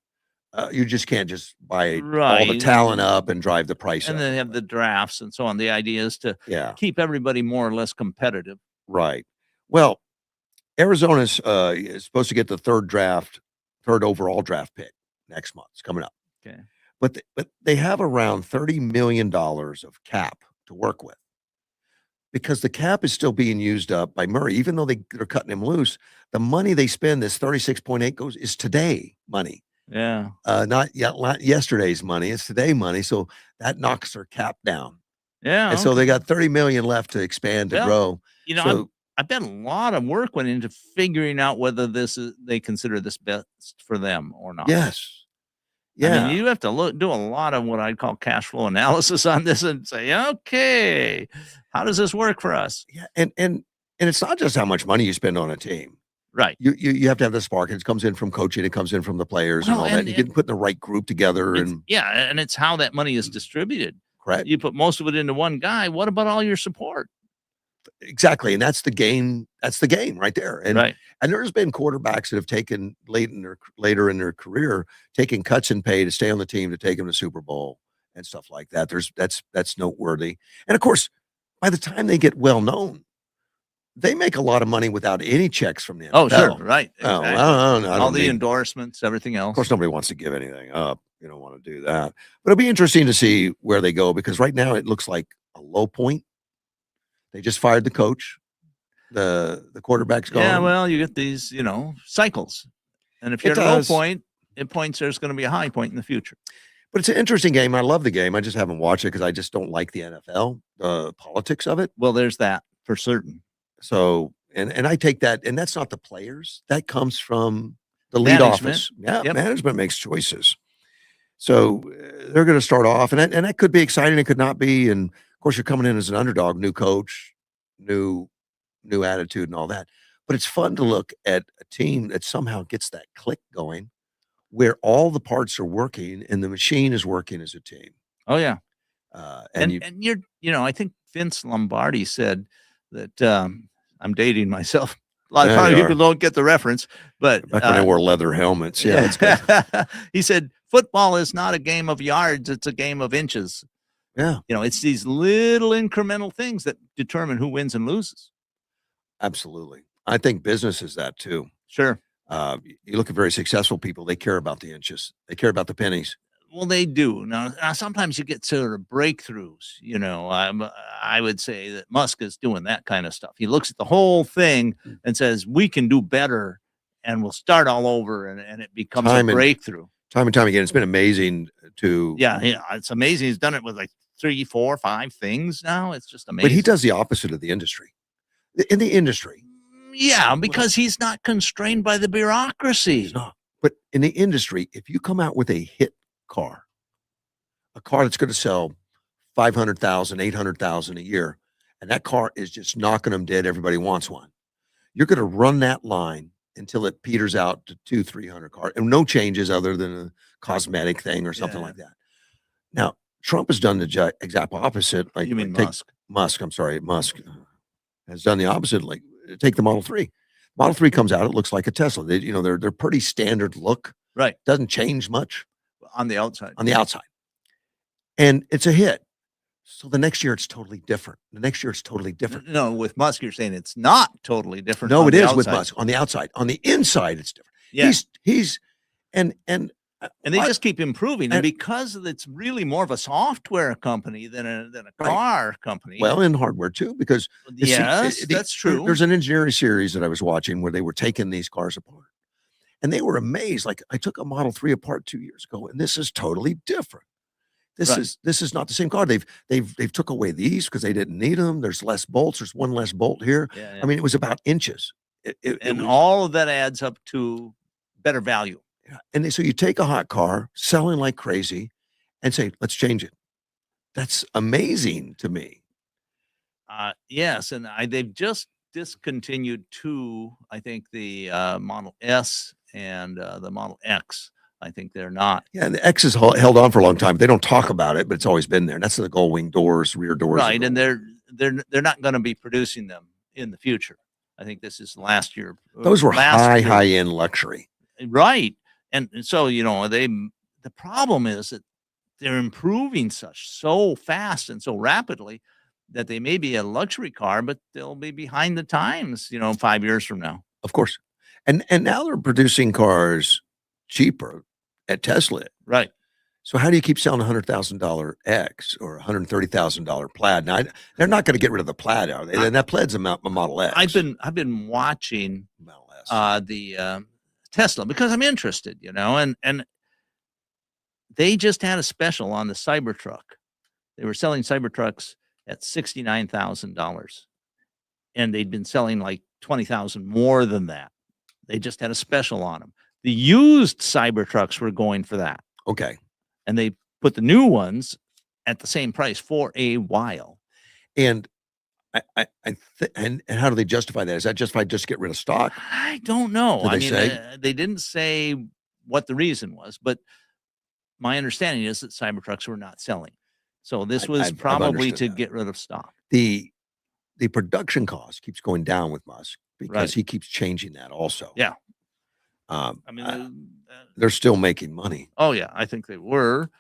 you just can't just buy all the talent up and drive the price up. And then they have the drafts and so on. The idea is to keep everybody more or less competitive. Right. Well, Arizona's is supposed to get the third overall draft pick next month. It's coming up. Okay. but they have around $30 million of cap to work with because the cap is still being used up by Murray, even though they're cutting him loose. The money they spend, this 36.8 goes is today money. Yeah. Not yet yesterday's money. It's today money. So that knocks their cap down. Yeah. And so they Okay. got 30 million left to expand to Well, grow. You know, So I bet a lot of work went into figuring out whether they consider this best for them or not. yes. I Yeah. mean, you have to do a lot of what I'd call cash flow analysis on this and say, okay, how does this work for us? Yeah. And it's not just how much money you spend on a team. Right. You have to have the spark. It comes in from coaching, it comes in from the players and Well, all that. and You get put in the right group together and and it's how that money is distributed. correct. You put most of it into one guy. What about all your support? Exactly. And that's the game. That's the game right there. And Right. and there's been quarterbacks that have taken later in their career, taking cuts in pay to stay on the team to take them to Super Bowl and stuff like that. That's noteworthy. And of course, by the time they get well known, they make a lot of money without any checks from the NFL. Oh, sure. Right. Oh, Exactly. I All don't the need, endorsements, everything of else. course, nobody wants to give anything up. You don't want to do that. But it'll be interesting to see where they go because right now it looks like a low point. They just fired the coach. The quarterback's gone. Yeah, well, you get these, cycles. And if It you're at a low does. point, it points there's going to be a high point in the future. But it's an interesting game. I love the game. I just haven't watched it because I just don't like the NFL, the politics of it. Well, there's that for certain. So, and I take that, and that's not the players. That comes from the lead Management. office. Yeah, Yep. management makes choices. So they're going to start off, and that could be exciting. It could not be. And of course, you're coming in as an underdog, new coach, new attitude, and all that. But it's fun to look at a team that somehow gets that click going, where all the parts are working and the machine is working as a team. Oh, yeah. And I think Vince Lombardi said that I'm dating myself. A lot of Yeah, probably you people don't get the reference, but back when they wore leather helmets. Yeah, that's good. he said football is not a game of yards; it's a game of inches. Yeah, It's these little incremental things that determine who wins and loses. absolutely. I think business is that too. Sure. You look at very successful people; they care about the inches. They care about the pennies. Well, they do. Now, sometimes you get sort of breakthroughs. I would say that Musk is doing that kind of stuff. He looks at the whole thing and says, we can do better and we'll start all over. And it becomes a breakthrough. Time and time again. It's been amazing to. Yeah. It's amazing. He's done it with like 3, 4, 5 things now. It's just amazing. But he does the opposite of the industry. In the industry. Yeah, because he's not constrained by the bureaucracy. He's not. But in the industry, if you come out with a hit car, a car that's going to sell 500,000, 800,000 a year, and that car is just knocking them dead. Everybody wants one. You're going to run that line until it peters out to 200, 300 cars and no changes other than a cosmetic thing or something like that. Now, Trump has done the exact opposite. Like, You mean Musk? Musk? I'm sorry. Musk has done the opposite. Like, take the Model 3. Model 3 comes out, it looks like a Tesla. They're pretty standard look. Right. Doesn't change much On the outside. on the outside. And it's a hit. So the next year it's totally different. The next year it's totally different. No, with Musk, you're saying it's not totally different. No, on it the is with outside. Musk on the outside. On the inside, it's different. Yeah. He's and And they I- just keep improving. And and- because it's really more of a software company than a Right. car company. well in hardware too, because yes, that's true. There's an engineering series that I was watching where they were taking these cars apart. And they were amazed. Like, I took a Model 3 apart 2 years ago, and this is totally different. Right. This is not the same car. They've took away these because they didn't need them. There's less bolts. There's one less bolt here. Yeah, I mean, it was about inches. and was- all of that adds up to better value. yeah. And so you take a hot car selling like crazy and say, let's change it. That's amazing to me. Yes, and they've just discontinued 2. I think the Model S and the Model X. I think they're not. Yeah, and the X is held on for a long time. They don't talk about it, but it's always been there. That's the gull wing doors, rear doors. Right, and they're not going to be producing them in the future. I think this is last year. those were last year. high end luxury. Right. And so, the problem is that they're improving so fast and so rapidly that they may be a luxury car, but they'll be behind the times, 5 years from now. Of course. And now they're producing cars cheaper at Tesla. Right. So how do you keep selling $100,000 X or $130,000 Plaid? Now, they're not going to get rid of the Plaid, are they? And that Plaid's a Model X. I've been watching Model S. the Tesla because I'm interested, and they just had a special on the Cybertruck. They were selling Cybertrucks at $69,000, and they'd been selling like 20,000 more than that. They just had a special on them. The used Cybertrucks were going for that, Okay. and they put the new ones at the same price for a while. And and how do they justify that? Is that justified just to get rid of stock? I don't know. Did I they mean, say? they didn't say what the reason was, but my understanding is that Cybertrucks were not selling. So this was I've probably understood to that. get rid of stock. The production cost keeps going down with Musk because Right. he keeps changing that also. Yeah. I I mean, they're still making money. oh yeah, I think they were.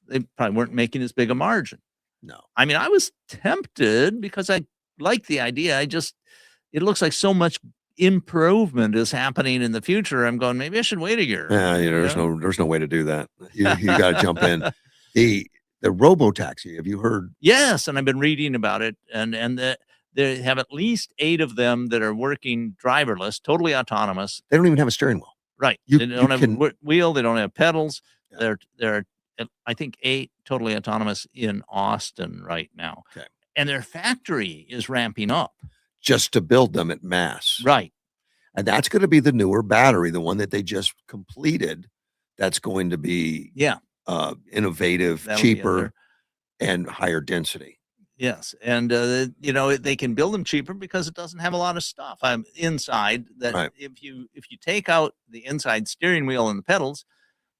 They probably weren't making as big a margin. No. I mean, I was tempted because I like the idea. It looks like so much improvement is happening in the future. I'm going, maybe I should wait a year. Yeah, there's Yeah. no way to do that. You got to jump in. The robo taxi. Have you heard? Yes, and I've been reading about it, and they have at least 8 of them that are working driverless, totally autonomous. They don't even have a steering wheel. Right. You- They you don't have can- a wheel. They don't have pedals. Yeah. There are, I think, 8 totally autonomous in Austin right now. Okay. And their factory is ramping up. Just to build them at mass. Right. And that's going to be the newer battery, the one that they just completed. That's going to be Yeah. innovative, That'll be in cheaper, there. and higher density. Yes. And, they can build them cheaper because it doesn't have a lot of stuff inside that Right. if you take out the inside steering wheel and the pedals,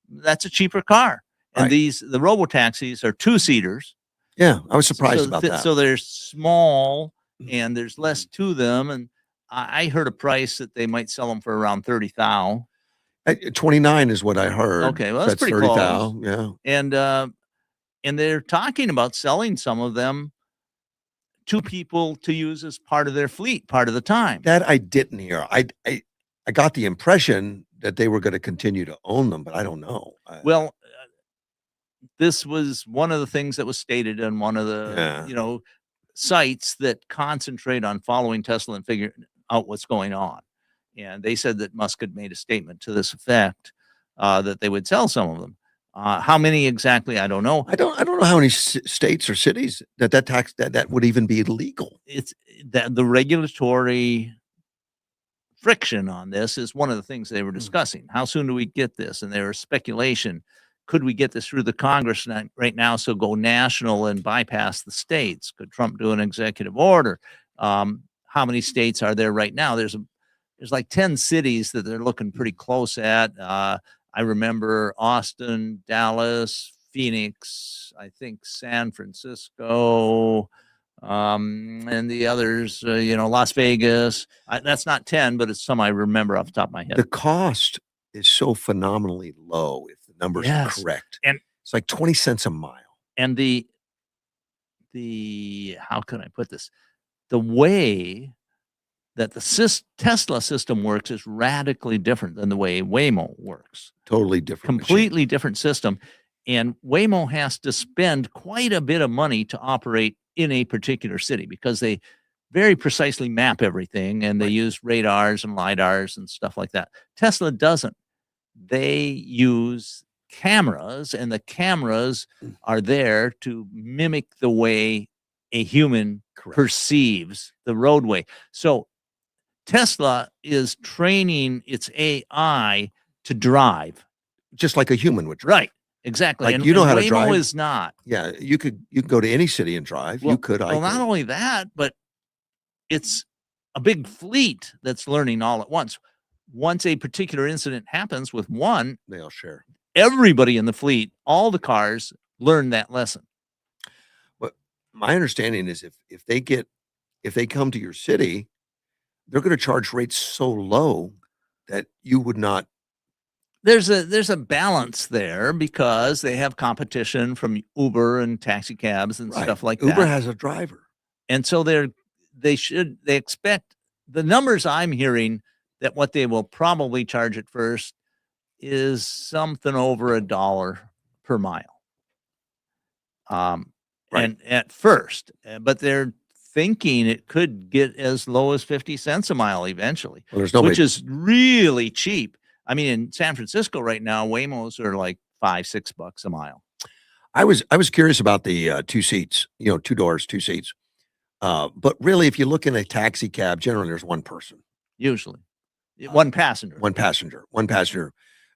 that's a cheaper car. And Right. the robo taxis are 2-seaters. Yeah, I was surprised so about th- that. So they're small and there's less to them. And I heard a price that they might sell them for around 30,000. 29 is what I heard. Okay, well, So that's pretty 30,000. Yeah. And they're talking about selling some of them to people to use as part of their fleet part of the time. That I didn't hear. I got the impression that they were going to continue to own them, but I don't know. Well, this was one of the things that was stated in one of the Yeah. sites that concentrate on following Tesla and figuring out what's going on. And they said that Musk had made a statement to this effect, that they would sell some of them. How many exactly, I don't know. I don't know how many states or cities that would even be legal. It's that the regulatory friction on this is one of the things they were discussing. How soon do we get this? And there was speculation. Could we get this through the Congress right now? So go national and bypass the states. Could Trump do an executive order? How many states are there right now? There's like 10 cities that they're looking pretty close at. I remember Austin, Dallas, Phoenix, I think San Francisco, and the others, Las Vegas. That's not 10, but it's some I remember off the top of my head. The cost is so phenomenally low if the numbers Yes. are correct. And it's like 20 cents a mile. And the how can I put this? The way that the Tesla system works is radically different than the way Waymo works. Totally different. machine. Completely different system. And Waymo has to spend quite a bit of money to operate in a particular city because they very precisely map everything and they Right. use radars and lidars and stuff like that. Tesla doesn't. They use cameras, and the cameras are there to mimic the way a human Correct. perceives the roadway. So Tesla is training its AI to drive. Just like a human would drive. Right. Exactly. Like, and, you know and how to Waymo drive? is not. Yeah, you could go to any city and drive. Well, you could. I well, not could. only that, but it's a big fleet that's learning all at once. Once a particular incident happens with one, They all share. everybody in the fleet, all the cars learn that lesson. But my understanding is if they come to your city, they're going to charge rates so low that you would not. There's a balance there because they have competition from Uber and taxi cabs and Right. stuff like Uber that. has a driver. And so they expect the numbers I'm hearing that what they will probably charge at first is something over $1 per mile. Right. And at first, but they're thinking it could get as low as 50 cents a mile eventually, Well, there's which nobody. is really cheap. I mean, in San Francisco right now, Waymos are like $5-6 a mile. I was curious about the 2 seats, 2 doors, 2 seats. But really, if you look in a taxi cab, generally there's one person, Usually, uh, one passenger. one passenger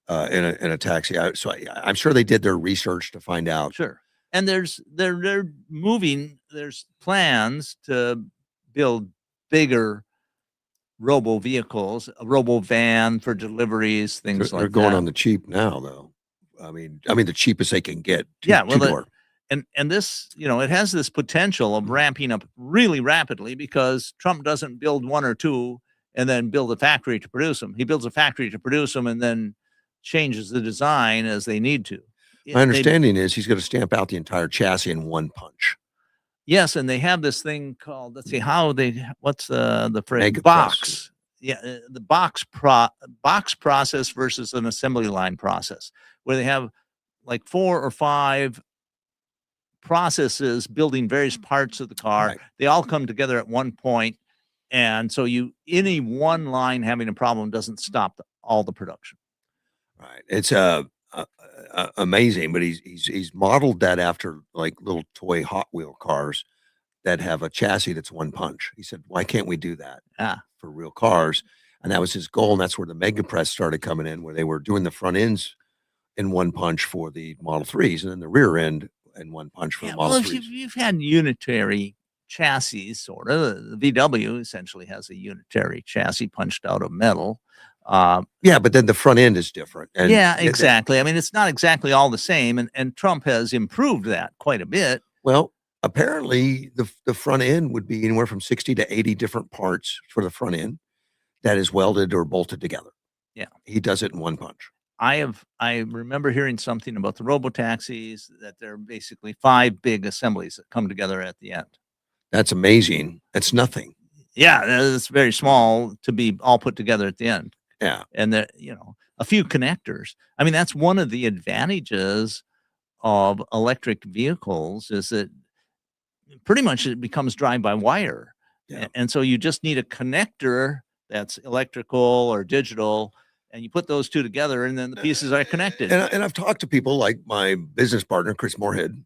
in a taxi. I'm sure they did their research to find out. Sure. And they're moving. There's plans to build bigger robo vehicles, a robo van for deliveries, things They're like going that. on the cheap now, though. I mean, the cheapest they can get. Yeah, well, two door. and this, it has this potential of ramping up really rapidly because Trump doesn't build one or two and then build a factory to produce them. He builds a factory to produce them and then changes the design as they need to. My understanding is he's going to stamp out the entire chassis in one punch. Yes, and they have this thing called, let's see what's the phrase? Mega Box. press. Yeah, the box process versus an assembly line process, where they have like 4 or 5 processes building various parts of the car. Right. They all come together at one point, and so any one line having a problem doesn't stop all the production. Right. It's amazing, but he's modeled that after like little toy Hot Wheel cars that have a chassis that's one punch. He said, "Why can't we do that for real cars?" And that was his goal, and that's where the Mega Press started coming in, where they were doing the front ends in one punch for the Model 3s, and then the rear end in one punch for the Model Well, if 3s. you've had unitary chassis, sort of, the VW essentially has a unitary chassis punched out of metal. Yeah, but then the front end is different. And Yeah, exactly. I mean, it's not exactly all the same, and Trump has improved that quite a bit. Well, apparently the front end would be anywhere from 60 to 80 different parts for the front end that is welded or bolted together. Yeah. He does it in one punch. I remember hearing something about the robo-taxis, that they're basically 5 big assemblies that come together at the end. That's amazing. That's nothing. Yeah, it's very small to be all put together at the end. Yeah. And a few connectors. I mean, that's one of the advantages of electric vehicles, is that pretty much it becomes drive-by-wire. Yeah. And so you just need a connector that's electrical or digital, and you put those two together, and then the pieces are connected. And I've talked to people like my business partner, Chris Moorhead.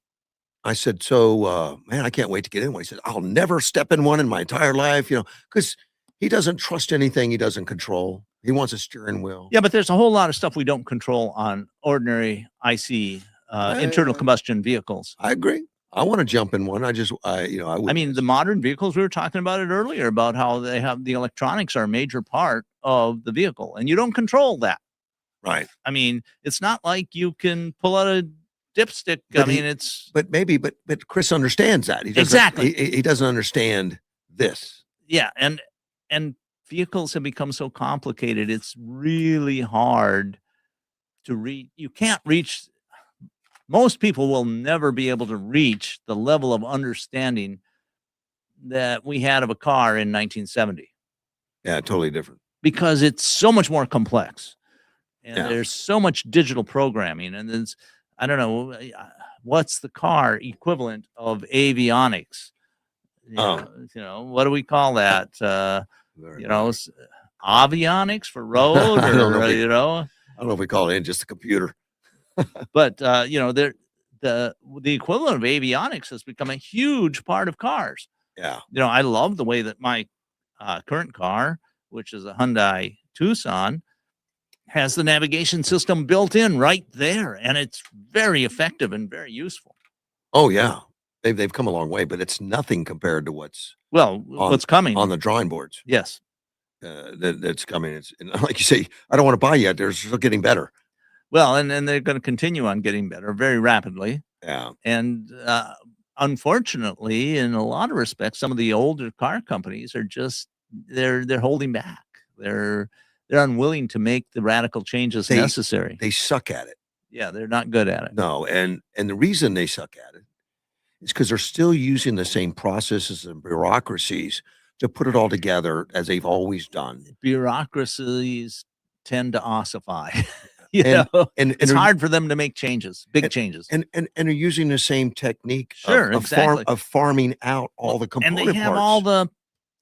I said, "So, man, I can't wait to get in one." He said, "I'll never step in one in my entire life," because he doesn't trust anything he doesn't control. He wants a steering wheel. Yeah, but there's a whole lot of stuff we don't control on ordinary IC internal combustion vehicles. I agree. I want to jump in one. I mean, the modern vehicles, we were talking about it earlier, about how they have the electronics are a major part of the vehicle, and you don't control that. Right. I mean, it's not like you can pull out a dipstick. But Chris understands that. He doesn't, Exactly. He doesn't understand this. Yeah, and vehicles have become so complicated. It's really hard to reach. You can't reach. Most people will never be able to reach the level of understanding that we had of a car in 1970. Yeah, totally different. Because it's so much more complex, and Yeah. there's so much digital programming, and there's, I don't know, what's the car equivalent of avionics? What do we call that? Avionics for road, I don't know or I don't know if we call it just a computer. but the equivalent of avionics has become a huge part of cars. Yeah. I love the way that my current car, which is a Hyundai Tucson, has the navigation system built in right there, and it's very effective and very useful. Oh yeah, they've come a long way, but it's nothing compared to what's what's coming on the drawing boards. Yes, that's coming. It's like you say, I don't want to buy yet. They're still getting better. Well, and they're going to continue on getting better very rapidly. Yeah, and unfortunately, in a lot of respects, some of the older car companies are just they're holding back. They're unwilling to make the radical changes necessary. They suck at it. Yeah, they're not good at it. No, and the reason they suck at it is because they're still using the same processes and bureaucracies to put it all together as they've always done. Bureaucracies tend to ossify. You And- know, and it's are- hard for them to make changes, big changes. and are using the same technique Sure, of exactly. farming out all the And component they have parts. all the,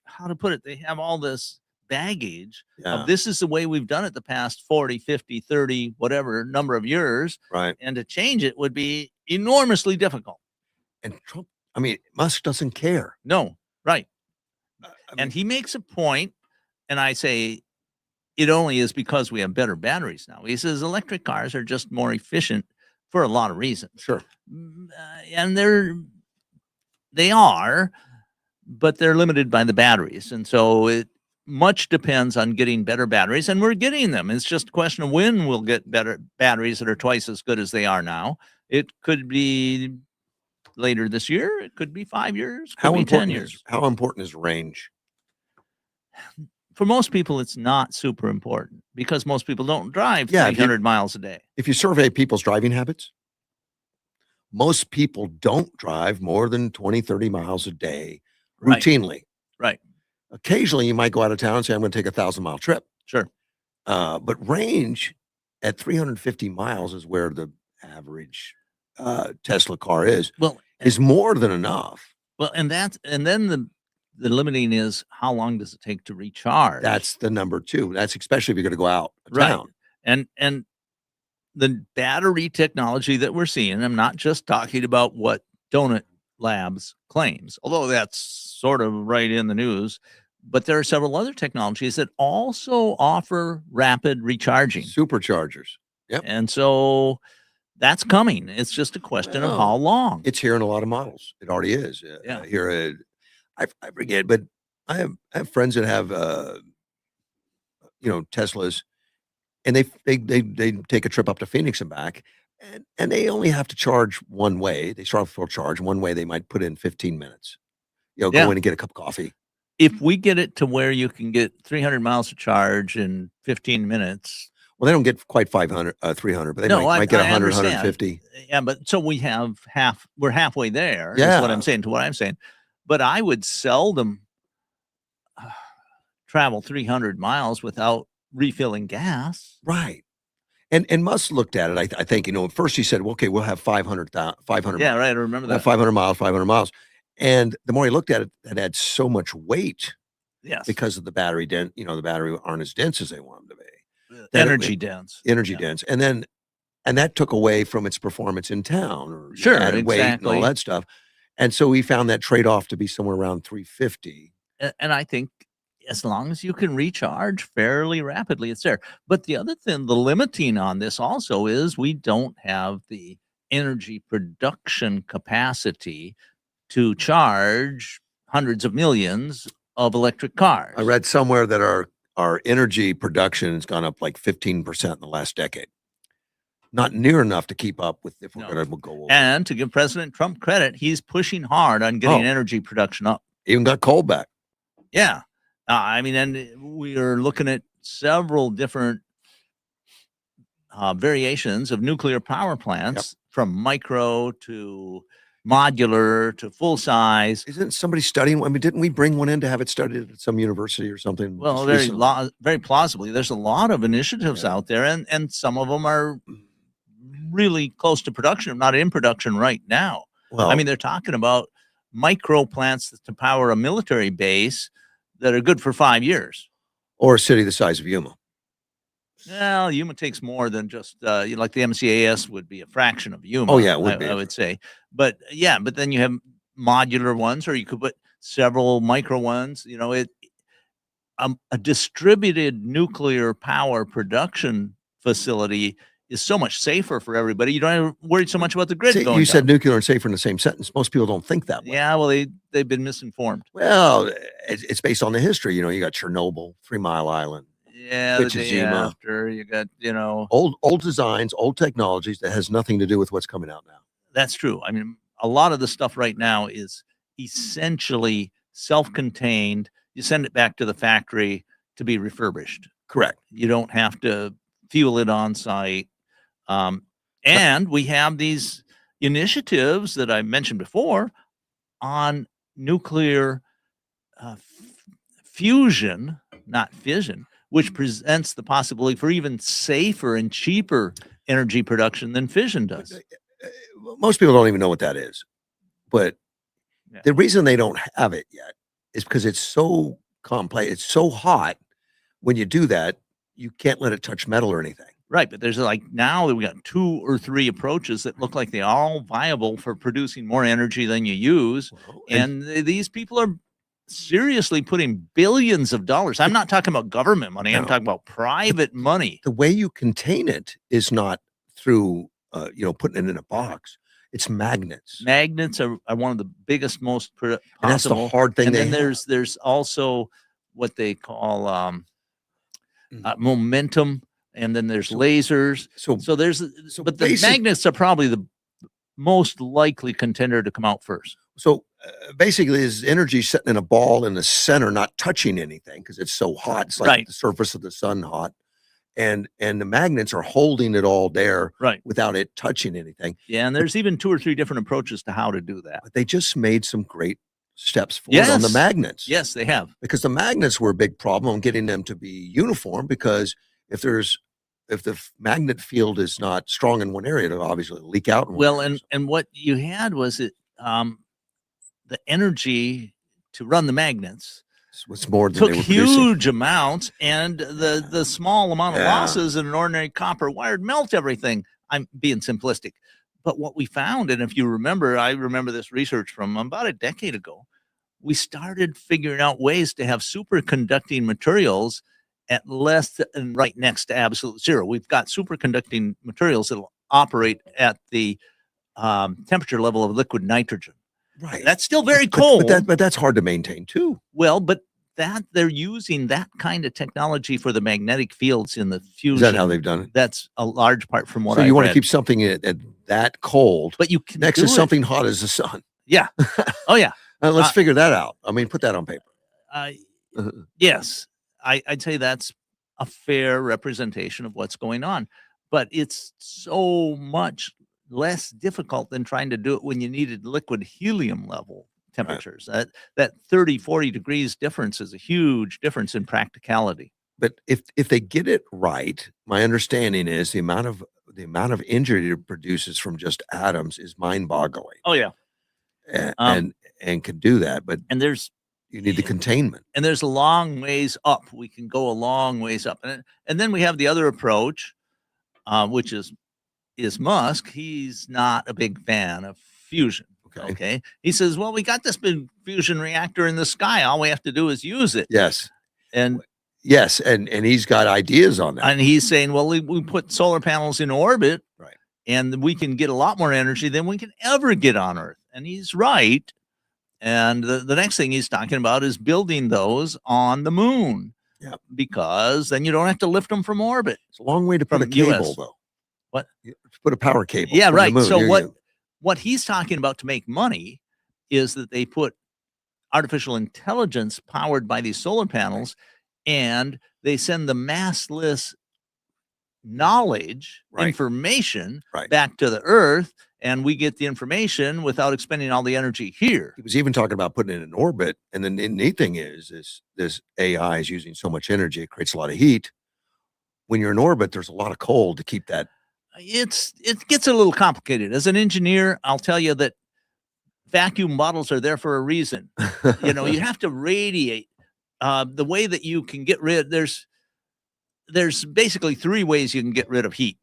how to put it, they have all this baggage Yeah. of this is the way we've done it the past 40, 50, 30, whatever number of years. Right. And to change it would be enormously difficult. And Trump, I mean, Musk doesn't care. No, right. I And mean, he makes a point, and I say it only is because we have better batteries now. He says electric cars are just more efficient for a lot of reasons. sure. And they are, but they're limited by the batteries. And so it much depends on getting better batteries, and we're getting them. It's just a question of when we'll get better batteries that are twice as good as they are now. It could be later this year. It could be 5 years. Could be 10 years. How important is range? For most people, it's not super important because most people don't drive Yeah, if you- 300 miles a day. If you survey people's driving habits, most people don't drive more than 20, 30 miles a day Right. routinely. Right. Occasionally, you might go out of town and say, I'm going to take a 1,000-mile trip. Sure. But range at 350 miles is where the average Tesla car is more than enough. Well, and then the limiting is how long does it take to recharge? That's the number two. That's especially if you're going to go out of Right. town. And the battery technology that we're seeing, I'm not just talking about what Donut Labs claims, although that's sort of right in the news, but there are several other technologies that also offer rapid recharging. Superchargers. Yep. And so that's coming. It's just a question of how long. It's here in a lot of models. It already is. Yeah. Here, I forget, but I have friends that have Teslas, and they take a trip up to Phoenix and back, and they only have to charge one way. They start off full charge. One way they might put in 15 minutes. Go in and get a cup of coffee. If we get it to where you can get 300 miles to charge in 15 minutes. Well, they don't get quite 500, 300, but they might get 100, 150. Yeah, but so we're halfway there. Yeah. Is what I'm saying to what I'm saying. But I would seldom travel 300 miles without refilling gas. Right. And Musk looked at it. I think, at first he said, well, okay, we'll have 500 Yeah, miles. right. I remember We'll have that. 500 miles. And the more he looked at it, it had so much weight Yes. because of the battery the battery aren't as dense as they want them to be. Energy dense. Energy dense. And that took away from its performance in town, or Sure, added weight and exactly. all that stuff. And so we found that trade-off to be somewhere around 350. And I think as long as you can recharge fairly rapidly, it's there. But the other thing, the limiting on this also is we don't have the energy production capacity to charge hundreds of millions of electric cars. I read somewhere that our energy production has gone up like 15% in the last decade. Not near enough to keep up with if we're going to go over. And to give President Trump credit, he's pushing hard on getting energy production up. Even got coal back. Yeah. I mean, and we are looking at several different variations of nuclear power plants, from micro to modular to full size. Isn't somebody studying? I mean, didn't we bring one in to have it studied at some university or something? Well, very plausibly. There's a lot of initiatives out there, and some of them are really close to production, if not in production right now. Well, I mean, they're talking about micro plants to power a military base that are good for 5 years. Or a city the size of Yuma. Well, Yuma takes more than just like the MCAS would be a fraction of Yuma. Oh, yeah, it would be. I would say. But yeah, but then you have modular ones, or you could put several micro ones. A distributed nuclear power production facility is so much safer for everybody. You don't have to worry so much about the grid going You down. said nuclear and safer in the same sentence. Most people don't think that way. Yeah, well, they've been misinformed. Well, it's based on the history. You got Chernobyl, 3 Mile Island. Yeah, the day Fukushima. after you got, Old designs, old technologies that has nothing to do with what's coming out now. That's true. I mean, a lot of the stuff right now is essentially self-contained. You send it back to the factory to be refurbished. Correct. You don't have to fuel it on site. And we have these initiatives that I mentioned before on nuclear fusion, not fission, which presents the possibility for even safer and cheaper energy production than fission does. Most people don't even know what that is, but Yeah. the reason they don't have it yet is because it's so complex. It's so hot. When you do that, you can't let it touch metal or anything. Right, but there's like now we got 2 or 3 approaches that look like they're all viable for producing more energy than you use, Well, and these people are seriously putting billions of dollars. I'm not talking about government money. I'm No. talking about private money. the way you contain it is not through, putting it in a box. It's magnets. Magnets are one of the biggest, most And that's the possible. hard thing And they then have. there's also what they call Mhm. momentum, and then there's So- lasers. So, So there's, so but the basic- magnets are probably the most likely contender to come out first. So basically, is energy sitting in a ball in the center, not touching anything because it's so hot. It's like Right. the surface of the sun hot, and the magnets are holding it all there Right. without it touching anything. Yeah, and there's even 2 or 3 different approaches to how to do that. But they just made some great steps forward on the Yes. magnets. Yes, they have. Because the magnets were a big problem on getting them to be uniform. Because if the magnet field is not strong in one area, it'll obviously leak out. In one Well, area. and what you had was the energy to run the magnets So it's more than took they were producing. huge amounts, and the small amount of Yeah. losses in an ordinary copper wire melt everything. I'm being simplistic, but what we found, and if you remember, I remember this research from about a decade ago. We started figuring out ways to have superconducting materials at less than right next to absolute zero. We've got superconducting materials that'll operate at the temperature level of liquid nitrogen. Right. That's still very But- cold. But that's hard to maintain too. Well, but that they're using that kind of technology for the magnetic fields in the fusion. Is that how they've done it? That's a large part from what So I you want to read. keep something at that cold But you can next do to it. something hot as the sun. Yeah. Oh yeah. Let's Uh, figure that out. I mean, put that on paper. Yes, I'd say that's a fair representation of what's going on, but it's so much less difficult than trying to do it when you needed liquid helium level temperatures. That 30, 40 degrees difference is a huge difference in practicality. But if they get it right, my understanding is the amount of injury it produces from just atoms is mind-boggling. Oh yeah. And can do that, but And there's you need the containment. a long ways up. We can go a long ways up, and then we have the other approach, which is Musk. He's not a big fan of fusion. Okay. Okay, he says, "Well, we got this big fusion reactor in the sky. All we have to do is use it." Yes. And Yes. And he's got ideas on that. he's saying, "Well, we put solar panels in orbit, Right. and we can get a lot more energy than we can ever get on Earth." And he's right. And the next thing he's talking about is building those on the moon. Yep. Because then you don't have to lift them from orbit. It's a long way to put a From cable, US. though. What? To put a power cable. Yeah, from the right. moon. So You- what he's talking about to make money is that they put artificial intelligence powered by these solar panels, and they send the massless knowledge, Right. information Right. back to the Earth, and we get the information without expending all the energy here. He was even talking about putting it in orbit. And then the neat thing is this AI is using so much energy, it creates a lot of heat. When you're in orbit, there's a lot of cold to keep that. It gets a little complicated. As an engineer, I'll tell you that vacuum bottles are there for a reason. You have to radiate. The way that you can get rid, there's basically 3 ways you can get rid of heat.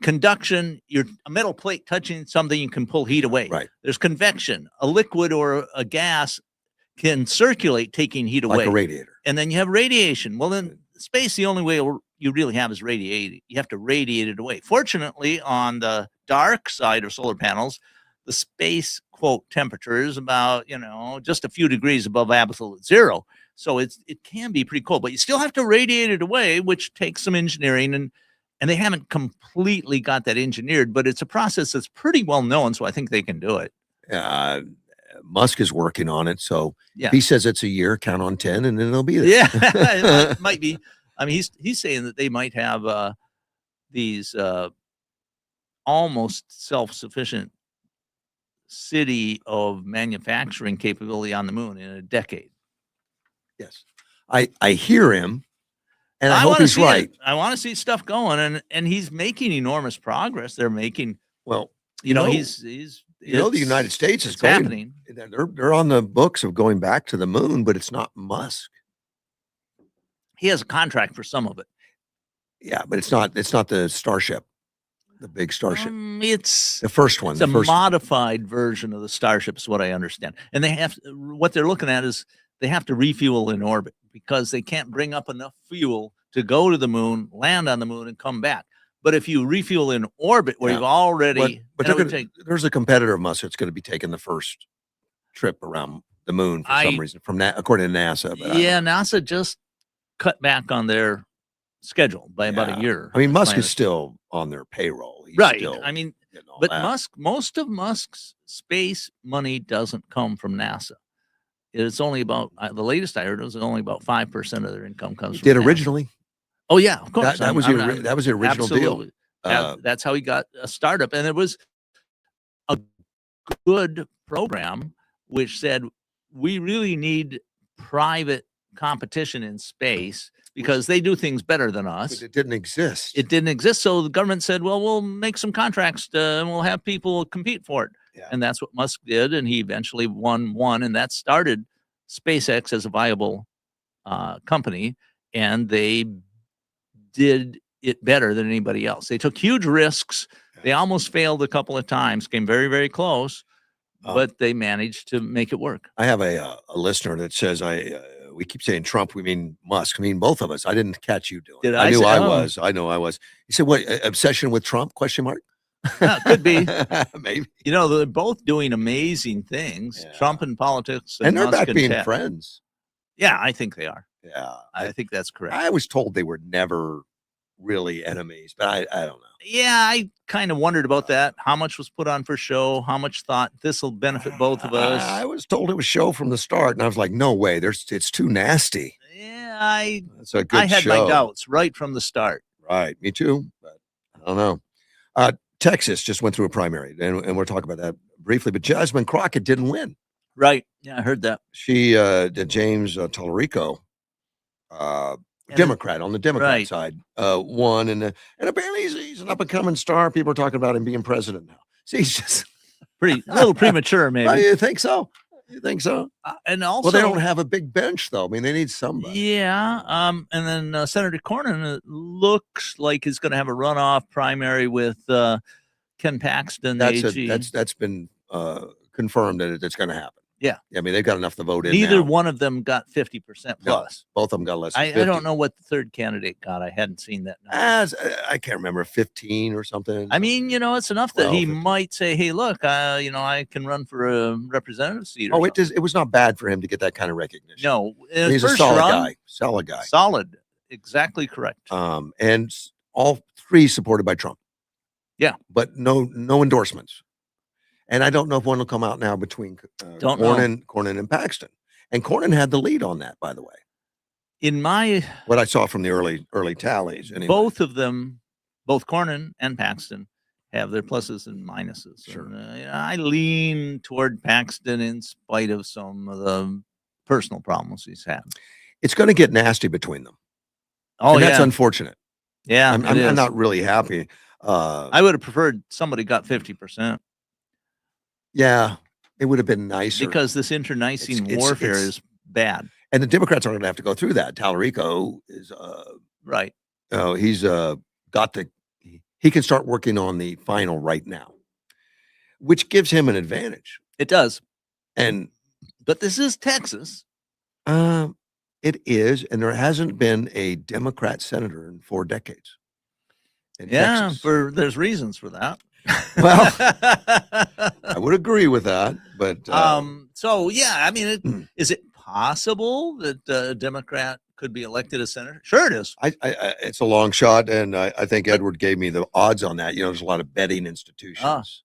Conduction, you're a metal plate touching something, you can pull heat away. Right. There's convection, a liquid or a gas can circulate, taking heat away. Like a radiator. And then you have radiation. Well, then space, the only way you really have is radiate. You have to radiate it away. Fortunately, on the dark side of solar panels, the space quote temperature is about, just a few degrees above absolute zero. So it can be pretty cold, but you still have to radiate it away, which takes some engineering, and they haven't completely got that engineered, but it's a process that's pretty well known. So I think they can do it. Musk is working on it. So Yeah. if he says it's a year, count on 10 and then it'll be there. Yeah, it might be. I mean, he's saying that they might have these almost self-sufficient city of manufacturing capability on the moon in a decade. Yes. I hear him, And I hope wanna he's see it. right. I want to see stuff going, and he's making enormous progress. They're making, Well, he's the United States is it's going. happening. They're on the books of going back to the moon, but it's not Musk. He has a contract for some of it. Yeah, but it's not the Starship, the big Starship. It's The first one. It's The a first. modified version of the Starship, is what I understand. And what they're looking at is they have to refuel in orbit because they can't bring up enough fuel to go to the moon, land on the moon, and come back. But if you refuel in orbit, where Yeah. you've already, But there's a competitor of Musk that's going to be taking the first trip around the moon for some reason, according to NASA. But NASA just cut back on their schedule by about a year. I mean, Musk is still on their payroll. He's right. still I mean, getting all but that. most of Musk's space money doesn't come from NASA. It's only about the latest I heard was only about 5% of their income comes. He from did NASA. originally. Oh yeah, of course. That was the original deal. Absolutely. That's how he got a startup, and it was a good program, which said we really need private competition in space because they do things better than us. But it didn't exist. It didn't exist, so the government said, "Well, we'll make some contracts and we'll have people compete for it." Yeah. And that's what Musk did, and he eventually won one, and that started SpaceX as a viable company, and they did it better than anybody else. They took huge risks. They almost failed a couple of times, came very, very close, but they managed to make it work. I have a listener that says we keep saying Trump, we mean Musk. I mean both of us. I didn't catch you doing. Did I I knew say- I oh. was. I know I was. He said, "What obsession with Trump?" Question mark. Could be. Maybe. They're both doing amazing things. Yeah. Trump in politics, And they're Musk back in being tech. friends. Yeah, I think they are. Yeah. I think that's correct. I was told they were never really enemies, but I don't know. Yeah, I kind of wondered about that. How much was put on for show? How much thought this will benefit both of us? I was told it was show from the start, and I was like, no way. It's too nasty. Yeah, It's a good I had show. my doubts right from the start. Right. Me too. But I don't know. Texas just went through a primary, and we'll talk about that briefly. But Jasmine Crockett didn't win. Right. Yeah, I heard that. She did James Tallarico, Democrat on the Democrat Right. side, won, and apparently he's an up and coming star. People are talking about him being president now. See, he's just A little premature, maybe. You think so? You think so? And also, Well, they don't have a big bench, though. I mean, they need somebody. Yeah. And then Senator Cornyn looks like he's going to have a runoff primary with Ken Paxton. That's been confirmed that it's going to happen. Yeah. I mean, they've got enough to vote in. Neither now. one of them got 50% plus. Both of them got less than I 50. don't know what the third candidate got. I hadn't seen that. I can't remember, 15 or something. I mean, it's enough that 12, he 15. might say, "Hey, look, I can run for a representative seat." Or It was not bad for him to get that kind of recognition. no, He's a first solid run, guy. Solid guy. Solid, exactly correct. And all three supported by Trump. Yeah. But no endorsements. And I don't know if one will come out now between Don't know. Cornyn and Paxton. And Cornyn had the lead on that, by the way. In my What I saw from the early tallies. Anyway. both of them, both Cornyn and Paxton, have their pluses and minuses. Sure. And, I lean toward Paxton in spite of some of the personal problems he's had. It's going to get nasty between them. Oh, and yeah. that's unfortunate. Yeah, I'm not really happy. I would have preferred somebody got 50%. Yeah, it would have been nicer. Because this internecine It's- warfare it's- is bad. And the Democrats aren't going to have to go through that. Tallarico is, Right. he's he can start working on the final right now, which gives him an advantage. It does. And But this is Texas. it is, and there hasn't been a Democrat senator in 4 decades. In Yeah, Texas. there's reasons for that. Well, I would agree with that, but so yeah, I mean, is it possible that a Democrat could be elected as senator? Sure, it is. I it's a long shot, and I think Edward gave me the odds on that. There's a lot of betting institutions.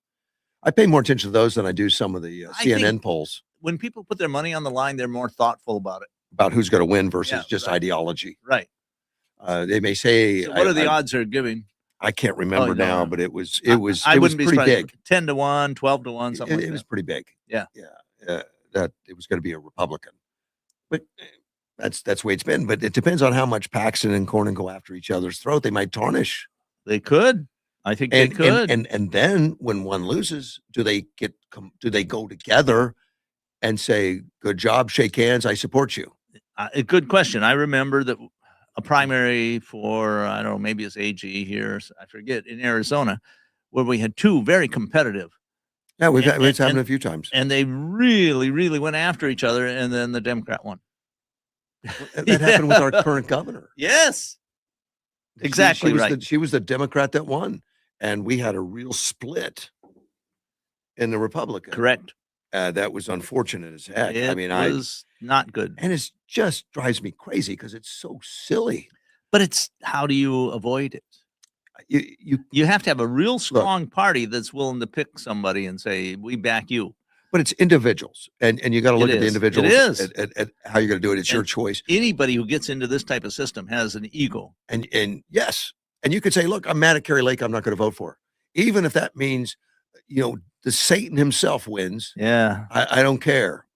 I pay more attention to those than I do some of the I think- CNN polls When people put their money on the line, they're more thoughtful about it. about who's going to win versus Yeah, just right. ideology. Right. They may say, So what are the odds they're giving? I can't remember no, now, no. but it was I wouldn't be pretty surprised. big. 10-1, 12-1, something like It was that. pretty big. Yeah. That it was going to be a Republican. But that's the way it's been. But it depends on how much Paxton and Cornyn go after each other's throat. They might tarnish. They could. I think they could. And then when one loses, do they go together and say, "Good job, shake hands, I support you"? A good question. I remember that a primary for, I don't know, maybe it's AG here, I forget, in Arizona, where we had two very competitive. Yeah, it's happened a few times. And they really, really went after each other, and then the Democrat won. That happened with our current governor. Yes. Exactly right. She was the Democrat that won, and we had a real split in the Republican. Correct. That was unfortunate as heck. It was not good. And it just drives me crazy because it's so silly. But how do you avoid it? You have to have a real strong party that's willing to pick somebody and say, "We back you." But it's individuals, and you got to look at the individuals. It is. At how you're going to do it. It's your choice. Anybody who gets into this type of system has an ego. And yes, and you could say, "Look, I'm mad at Carrie Lake. I'm not going to vote for her," even if that means, the Satan himself wins. Yeah, I don't care.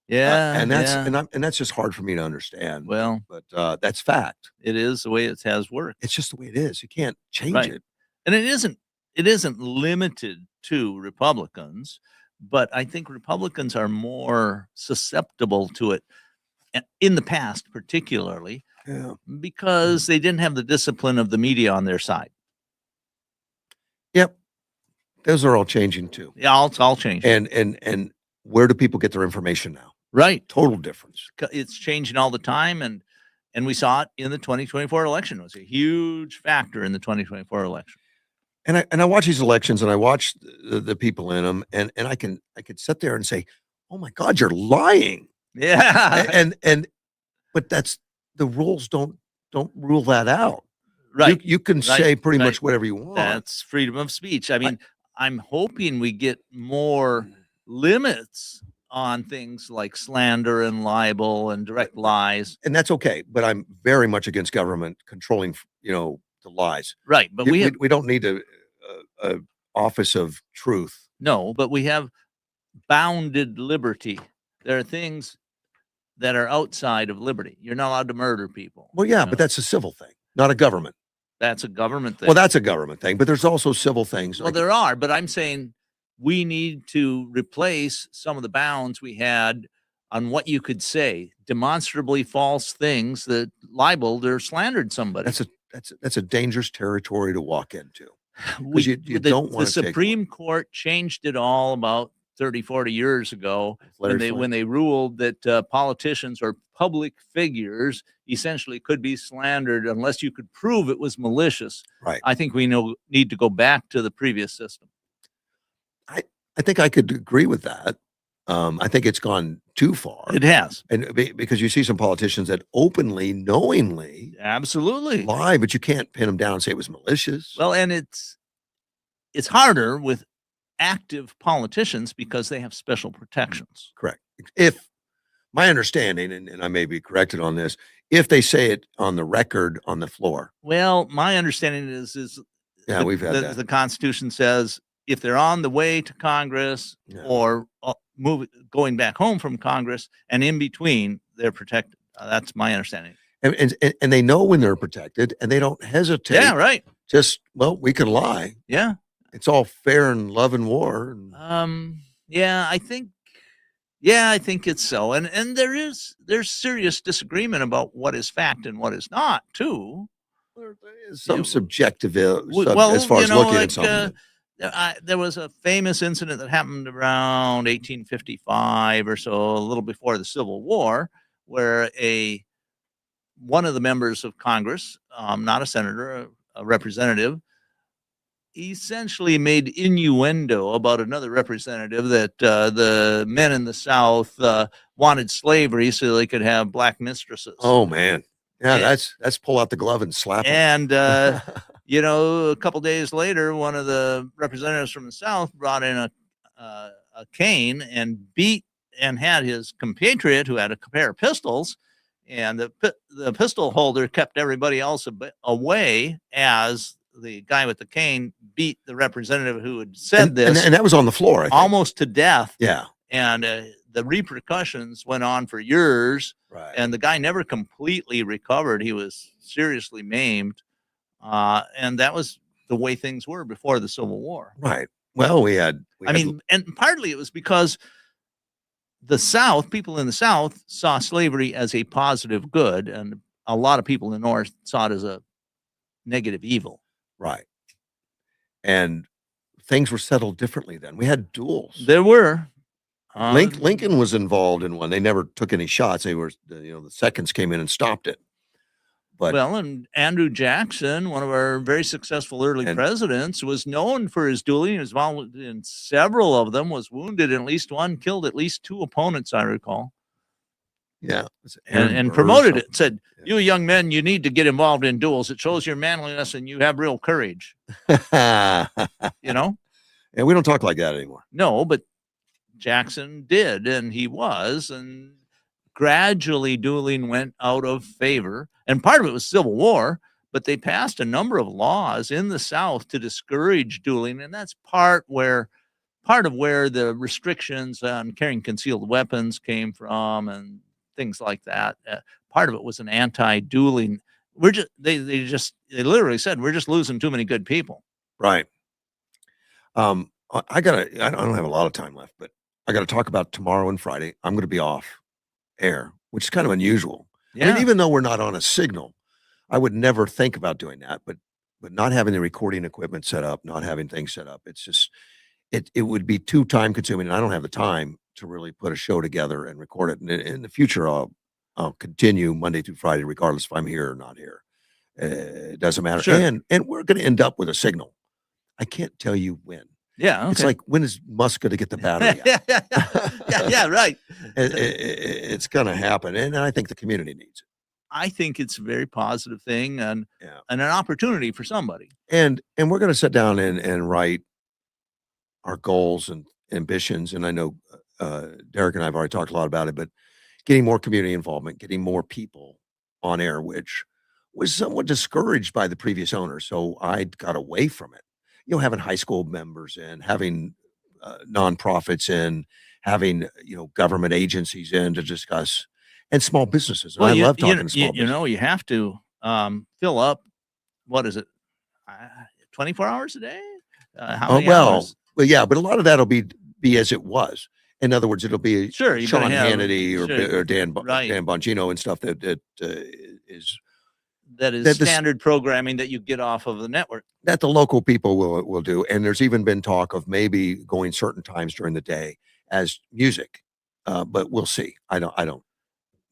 Yeah, and that's just hard for me to understand. Well, but that's fact. It is the way it has worked. It's just the way it is. You can't change it. And it isn't limited to Republicans, but I think Republicans are more susceptible to it in the past, particularly because they didn't have the discipline of the media on their side. Yep. Those are all changing too. Yeah, it's all changing. And where do people get their information now? Right. Total difference. It's changing all the time. And we saw it in the 2024 election. It was a huge factor in the 2024 election. And I watch these elections and I watch the people in them and I could sit there and say, "Oh my God, you're lying." Yeah. But that's the rules don't rule that out. Right. You can say pretty much whatever you want. That's freedom of speech. I mean, I'm hoping we get more limits on things like slander and libel and direct lies. And that's okay. But I'm very much against government controlling, the lies. Right. But we don't need a office of truth. No, but we have bounded liberty. There are things that are outside of liberty. You're not allowed to murder people. Well, yeah, but that's a civil thing, not a government. That's a government thing. Well, that's a government thing, but there's also civil things. Well, there are, but I'm saying we need to replace some of the bounds we had on what you could say, demonstrably false things that libeled or slandered somebody. That's a dangerous territory to walk into. You don't want the Supreme Court changed it all about 30, 40 years ago when they ruled that politicians or public figures essentially could be slandered unless you could prove it was malicious. Right. I think we need to go back to the previous system. I think I could agree with that. I think it's gone too far. It has. And because you see some politicians that openly, knowingly absolutely lie, but you can't pin them down and say it was malicious. Well, and it's harder with active politicians because they have special protections. Correct. If my understanding, and I may be corrected on this, if they say it on the record on the floor. Well, my understanding is we've had that. The Constitution says if they're on the way to Congress or going back home from Congress and in between, they're protected. That's my understanding. And they know when they're protected and they don't hesitate. Yeah, right. We can lie. Yeah. It's all fair in love and war. I think it's so. And there's serious disagreement about what is fact and what is not, too. There is some subjective as far as looking at something. There was a famous incident that happened around 1855 or so, a little before the Civil War, where one of the members of Congress, not a senator, a representative, essentially made innuendo about another representative that the men in the South wanted slavery so they could have black mistresses. Oh man. Yeah, that's pull out the glove and slap him. And a couple days later, one of the representatives from the South brought in a cane and beat and had his compatriot who had a pair of pistols, and the pistol holder kept everybody else away as the guy with the cane beat the representative who had said this. And that was on the floor, I think. Almost to death. Yeah. And the repercussions went on for years, Right. and the guy never completely recovered. He was seriously maimed, and that was the way things were before the Civil War. Right. Well, we I had mean, and partly it was because the South, people in the South, saw slavery as a positive good, and a lot of people in the North saw it as a negative evil. right. And things were settled differently then. We had duels. There were. Lincoln was involved in one. They never took any shots. They were, the seconds came in and stopped it. But Well, and Andrew Jackson, one of our very successful early And- presidents, was known for his dueling. He was involved in several of them, was wounded in at least one, killed at least two opponents, I recall, yeah, was it Aaron and Burr or promoted it. something? Said, Yeah. "You young men, you need to get involved in duels. It shows your manliness and you have real courage." You know? And we don't talk like that anymore. No, but Jackson did, and he was, and gradually dueling went out of favor. And part of it was Civil War, but they passed a number of laws in the South to discourage dueling, and that's part of where the restrictions on carrying concealed weapons came from, and things like that. Part of it was an anti-dueling. They literally said, we're just losing too many good people. Right. I don't have a lot of time left, but I gotta talk about tomorrow and Friday. I'm gonna be off air, which is kind of unusual. I mean, even though we're not on a signal, I would never think about doing that, but not having the recording equipment set up, not having things set up, it's just it would be too time consuming, and I don't have the time to really put a show together and record it. And in the future, I'll continue Monday through Friday, regardless if I'm here or not here. It doesn't matter. Sure. And we're gonna end up with a signal. I can't tell you when. Yeah, It's okay. like, when is Musk gonna get the battery out? yeah, right. It's gonna happen, and I think the community needs it. I think it's a very positive thing and Yeah. an opportunity for somebody. And we're gonna sit down and write our goals and ambitions, and I know, Derek and I have already talked a lot about it, but getting more community involvement, getting more people on air, which was somewhat discouraged by the previous owner, so I got away from it. Having high school members in, having, nonprofits in, having, government agencies in to discuss, and small businesses, and I love talking to small businesses. You have to fill up. What is it? 24 hours a day? How many hours? Well, yeah, but a lot of that'll be as it was. In other words, it'll be Sure, you Sean better have- Hannity or, sure, or Dan right. Bongino and stuff that is That is that the s- standard programming that you get off of the network. that the local people will do. And there's even been talk of maybe going certain times during the day as music, but we'll see. I don't.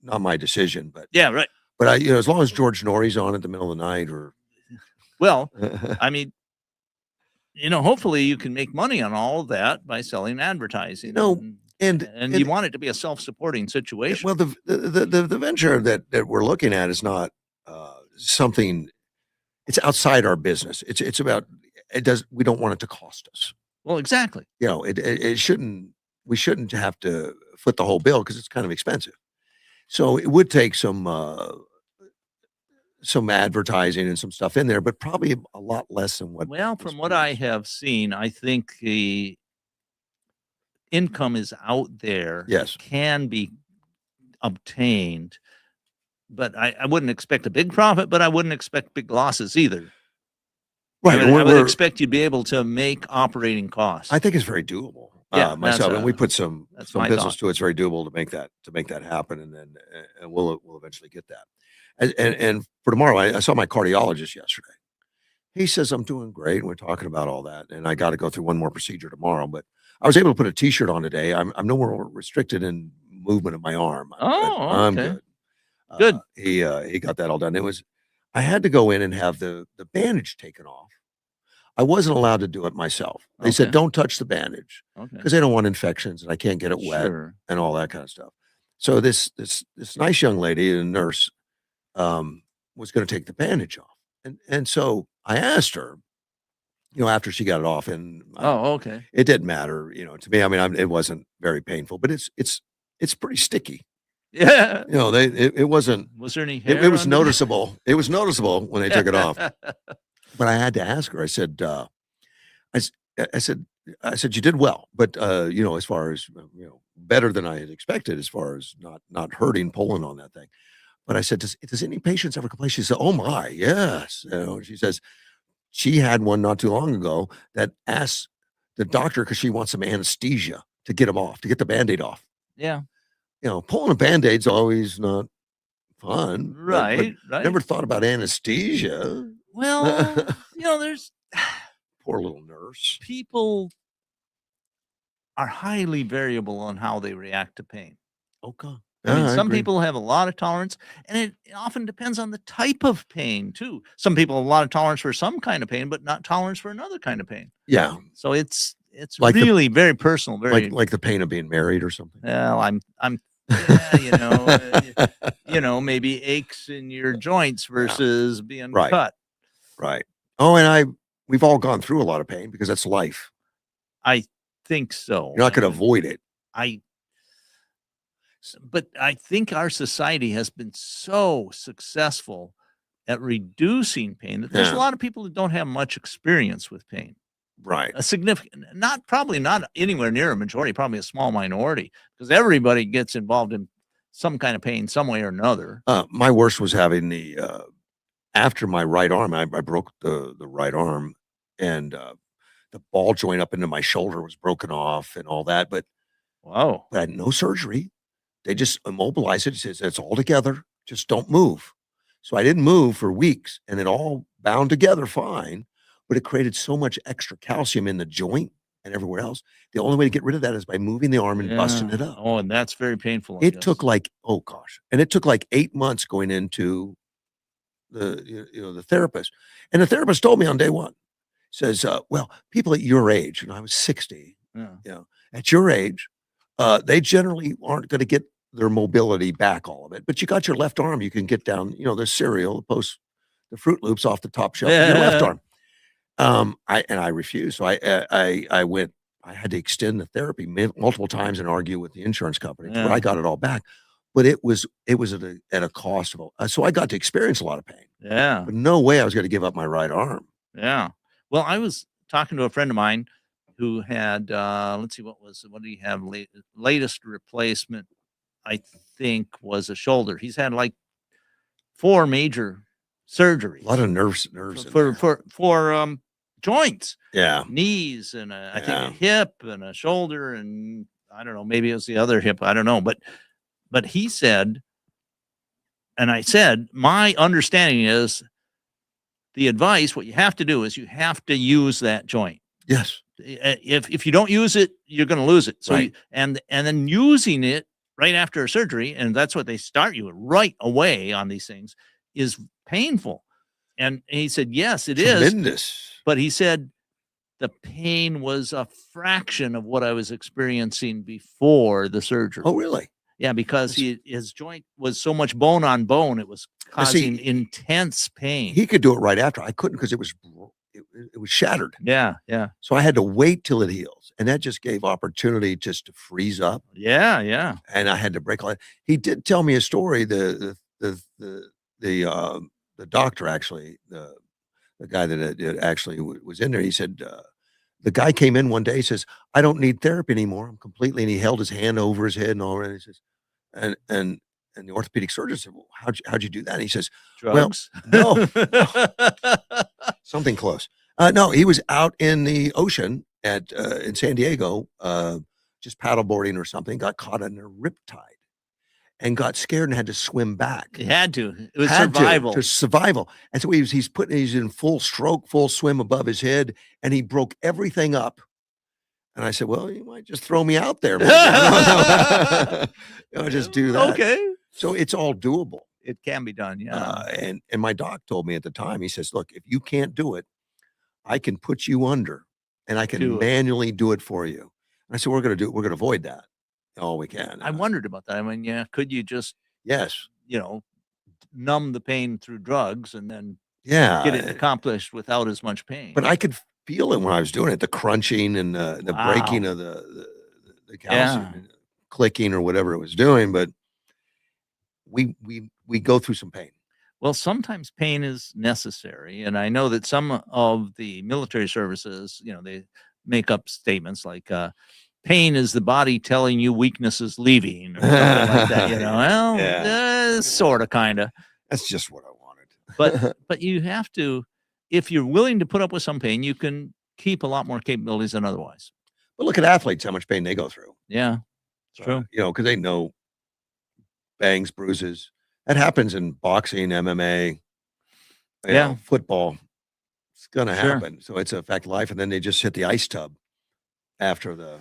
Not my decision, but Yeah, right. as long as George Norrie's on at the middle of the night, or Well, I mean, hopefully you can make money on all of that by selling advertising. No, and and you want it to be a self-supporting situation. well, the venture that we're looking at is not something. It's outside our business. It's about we don't want it to cost us. Well, exactly. It shouldn't. We shouldn't have to foot the whole bill because it's kind of expensive. So it would take some advertising and some stuff in there, but probably a lot less than what. Well, was from what I previously. have seen, I think the income is out there. Yes. Can be obtained, but I wouldn't expect a big profit, but I wouldn't expect big losses either. Right. I would expect you'd be able to make operating costs. I think it's very doable. Yeah, Myself, that's, and we put some that's my business thought. to it. It's very doable to make that happen, and then and we'll eventually get that. And for tomorrow, I saw my cardiologist yesterday. He says I'm doing great, and we're talking about all that. And I got to go through one more procedure tomorrow, but I was able to put a T-shirt on today. I'm no more restricted in movement of my arm. I'm okay. good. Good. He got that all done. I had to go in and have the bandage taken off. I wasn't allowed to do it myself. They said, Okay. don't touch the bandage Okay. because they don't want infections and I can't get it wet Sure. and all that kind of stuff. So this nice young lady, a nurse, was going to take the bandage off. And so I asked her, after she got it off, and Oh, okay. it didn't matter, to me. I mean, it wasn't very painful, but it's pretty sticky. Yeah. It wasn't. Was there any hair? It was under there? noticeable. It was noticeable when they took it off. But I had to ask her. I said, I said, I said, you did well, but, as far as, better than I had expected as far as not hurting pulling on that thing. But I said, does any patients ever complain? She said, oh my, yes. She says she had one not too long ago that asked the doctor because she wants some anesthesia to get him off, to get the Band-Aid off. Yeah. Pulling a Band-Aid's always not fun, but Right. Right. never thought about anesthesia. Well, there's Poor little nurse. people are highly variable on how they react to pain. Okay. I mean, Yeah, I some agree. people have a lot of tolerance, and it often depends on the type of pain too. Some people have a lot of tolerance for some kind of pain, but not tolerance for another kind of pain. Yeah, So it's Like the really very personal. Very like the pain of being married or something. well. I'm yeah, maybe aches in your joints Yeah, versus being right, cut. right. Oh, and we've all gone through a lot of pain because that's life. I think so. You're not gonna avoid it. I but I think our society has been so successful at reducing pain that there's a Yeah, lot of people that don't have much experience with pain. right. A significant, probably not anywhere near a majority, probably a small minority, because everybody gets involved in some kind of pain some way or another. My worst was having after my right arm, I broke the right arm, and, the ball joint up into my shoulder was broken off and all that, Wow. but I had no surgery. They just immobilized it. It says, "It's all together, just don't move." So I didn't move for weeks, and it all bound together fine, but it created so much extra calcium in the joint and everywhere else. The only way to get rid of that is by moving the arm and busting it Yeah. up. Oh, and that's very painful, I It took guess. oh gosh, and it took like 8 months going into the therapist, and the therapist told me on day 1, says, "Well, people at your age," and I was 60, Yeah. "at your age, they generally aren't gonna get their mobility back, all of it, but you got your left arm, you can get down, the cereal, the Fruit Loops off the top shelf with your left arm." I refused, so I went. I had to extend the therapy multiple times and argue with the insurance company to where I Yeah. got it all back, but it was at a cost of so I got to experience a lot of pain, Yeah. but no way I was gonna give up my right arm. Yeah. Well, I was talking to a friend of mine who had, let's see, what did he have? Latest replacement, I think, was a shoulder. He's had like 4 major A lot surgeries of nerves in for there. joints, Yeah, knees, and I think a yeah. hip and a shoulder, and I don't know, maybe it was the other hip. I don't know, but he said, and I said, my understanding is the advice. What you have to do is you have to use that joint. Yes, If you don't use it, you're going to lose it. So right. and then using it right after a surgery, and that's what they start you right away on these things, is painful. And he said, yes, it is. Tremendous. But he said the pain was a fraction of what I was experiencing before the surgery. Oh, really? Yeah, because That's his joint was so much bone on bone, it was Now causing see, intense pain. he could do it right after. I couldn't because it was shattered. Yeah, yeah, So I had to wait till it heals, and that just gave opportunity just to freeze up, yeah, yeah. and I had to break all that. He did tell me a story, the doctor actually, the guy that actually was in there, he said, the guy came in one day, he says, "I don't need therapy anymore. I'm completely," and he held his hand over his head and all that. He says, and and and the orthopedic surgeon said, "Well, how'd you do that?" And he says, "Well, Drugs? no, no, something close. No, he was out in the ocean in San Diego, just paddleboarding or something, got caught in a riptide and got scared and had to swim back. He had to. It was Had survival. to survival. And so he's in full stroke, full swim above his head, and he broke everything up. And I said, "Well, you might just throw me out there, maybe." Just do that. Okay. So it's all doable. It can be done, yeah. And my doc told me at the time, he says, "Look, if you can't do it, I can put you under and I can Do it. manually do it for you." And I said, we're going to avoid that all we can. I wondered about that. I mean, yeah, could you just, Yes. numb the pain through drugs and then Yeah. get it accomplished without as much pain? But I could feel it when I was doing it, the crunching and the breaking Wow. of the calcium, Yeah. and clicking or whatever it was doing. But we go through some pain. Well, sometimes pain is necessary, and I know that some of the military services, make up statements like, pain is the body telling you weakness is leaving or something like that, well, Yeah. sort of, kind of. That's just what I wanted. But you have to, if you're willing to put up with some pain, you can keep a lot more capabilities than otherwise. But look at athletes, how much pain they go through. Yeah, it's true. Because they know bangs, bruises. That happens in boxing, MMA, football. It's gonna happen. So it's a fact of life. And then they just hit the ice tub after the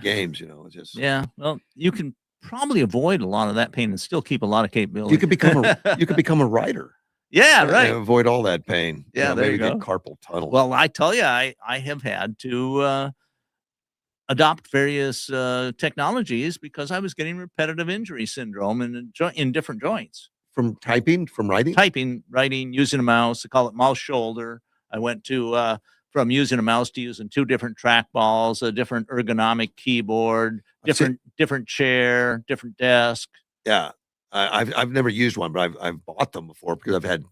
games. It's just Well, you can probably avoid a lot of that pain and still keep a lot of capability. you could become a writer. Yeah, right. And avoid all that pain. Yeah, there maybe you go. get carpal tunnel. Well, I tell you, I have had to adopt various technologies because I was getting repetitive injury syndrome in different joints. From typing, from writing? Typing, writing, using a mouse. They call it mouse shoulder. I went to from using a mouse to using 2 different trackballs, a different ergonomic keyboard, different chair, different desk. Yeah. I've never used one, but I've bought them before because I've had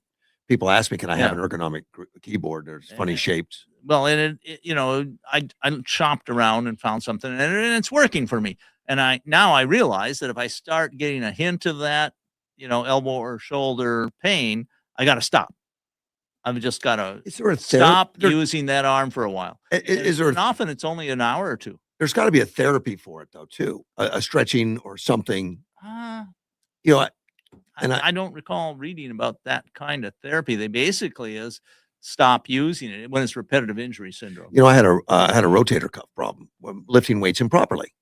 people ask me, "Can I have an ergonomic keyboard?" There's funny shapes. Well, and I shopped around and found something, and it's working for me. And I realize that if I start getting a hint of that, elbow or shoulder pain, I got to stop. I've just got to stop using that arm for a while. And often it's only an hour or 2. There's got to be a therapy for it though, too. A stretching or something. I don't recall reading about that kind of therapy. They basically is stop using it when it's repetitive injury syndrome. I had a rotator cuff problem, lifting weights improperly.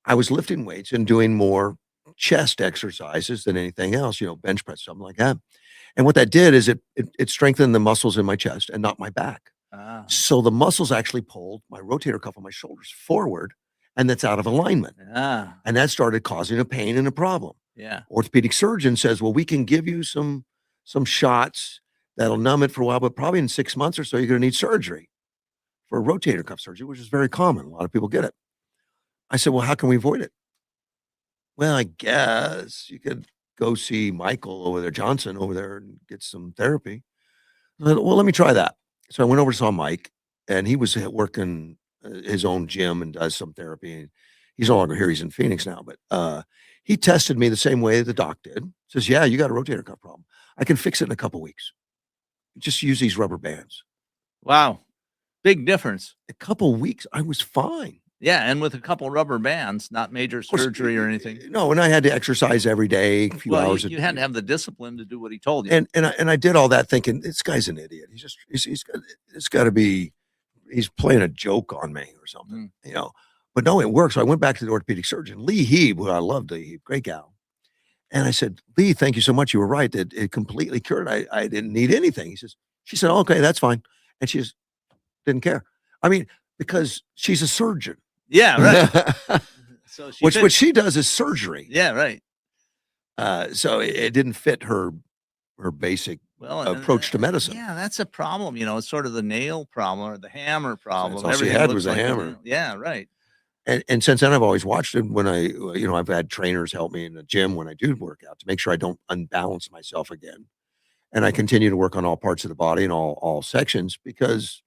I was lifting weights and doing more chest exercises than anything else, bench press, something like that. And what that did is it strengthened the muscles in my chest and not my back. So the muscles actually pulled my rotator cuff on my shoulders forward, and that's out of alignment. And that started causing a pain and a problem. Yeah. Orthopedic surgeon says, well, we can give you some shots that'll numb it for a while, but probably in 6 months or so, you're going to need surgery for rotator cuff surgery, which is very common. A lot of people get it. I said, well, how can we avoid it? Well, I guess you could go see Michael over there, Johnson over there, and get some therapy. I said, well, let me try that. So I went over and saw Mike, and he was working his own gym and does some therapy. He's no longer here. He's in Phoenix now, but he tested me the same way the doc did. Says, yeah, you got a rotator cuff problem. I can fix it in a couple weeks. Just use these rubber bands. Wow. Big difference. A couple weeks, I was fine. Yeah, and with a couple rubber bands, not major surgery or anything. No, and I had to exercise every day, a few hours. You had to have the discipline to do what he told you. And I did all that thinking, this guy's an idiot. It's got to be, he's playing a joke on me or something, But no, it worked. So I went back to the orthopedic surgeon, Lee Heeb, who I loved, Lee Heeb, great gal. And I said, Lee, thank you so much. You were right. That it completely cured. I didn't need anything. She said, okay, that's fine. And she just didn't care. I mean, because she's a surgeon. Yeah, right. So what she does is surgery. Yeah, right. So it didn't fit her basic approach to medicine. Yeah, that's a problem. It's sort of the nail problem or the hammer problem. All she had was a hammer. Yeah, right. And since then, I've always watched it when I've had trainers help me in the gym when I do work out to make sure I don't unbalance myself again. And I continue to work on all parts of the body and all sections, because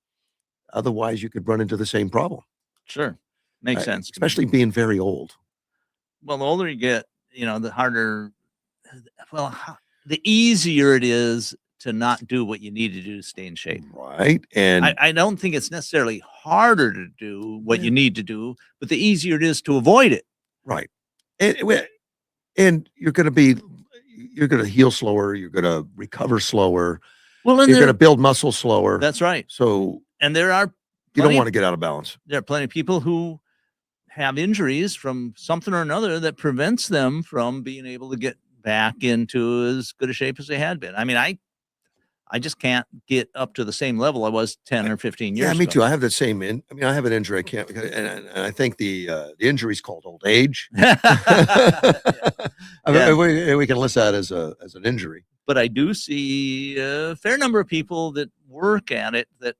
otherwise you could run into the same problem. Sure. Makes sense. Especially being very old. Well, the older you get, the harder, the easier it is to not do what you need to do to stay in shape. Right. And I don't think it's necessarily harder to do what you need to do, but the easier it is to avoid it. Right. And you're going to heal slower. You're going to recover slower. Well, and you're going to build muscle slower. That's right. So, and you don't want to get out of balance. There are plenty of people who have injuries from something or another that prevents them from being able to get back into as good a shape as they had been. I mean, I just can't get up to the same level I was 10 or 15 years ago. Yeah, me too. I have the same. I have an injury. I can't, and I think the injury is called old age. We can list that as an injury. But I do see a fair number of people that work at it that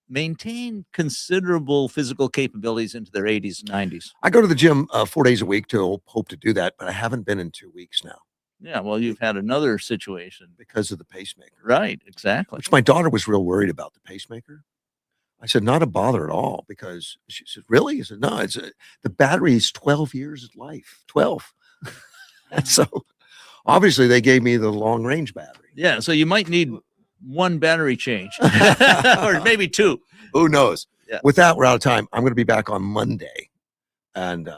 maintain considerable physical capabilities into their 80s and 90s. I go to the gym 4 days a week to hope to do that, but I haven't been in 2 weeks now. Yeah, well, you've had another situation because of the pacemaker. Right, exactly. Which my daughter was real worried about, the pacemaker. I said, not a bother at all, because she said, really? I said, no, the battery's 12 years of life, 12. And so obviously they gave me the long range battery. Yeah, so you might need one battery change or maybe two. Who knows? Yeah. With that, we're out of time. I'm going to be back on Monday, and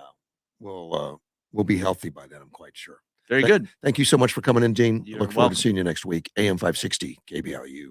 we'll be healthy by then, I'm quite sure. Very good. Thank you so much for coming in, Dean. You're Look forward welcome. to seeing you next week. AM 560 KBRU.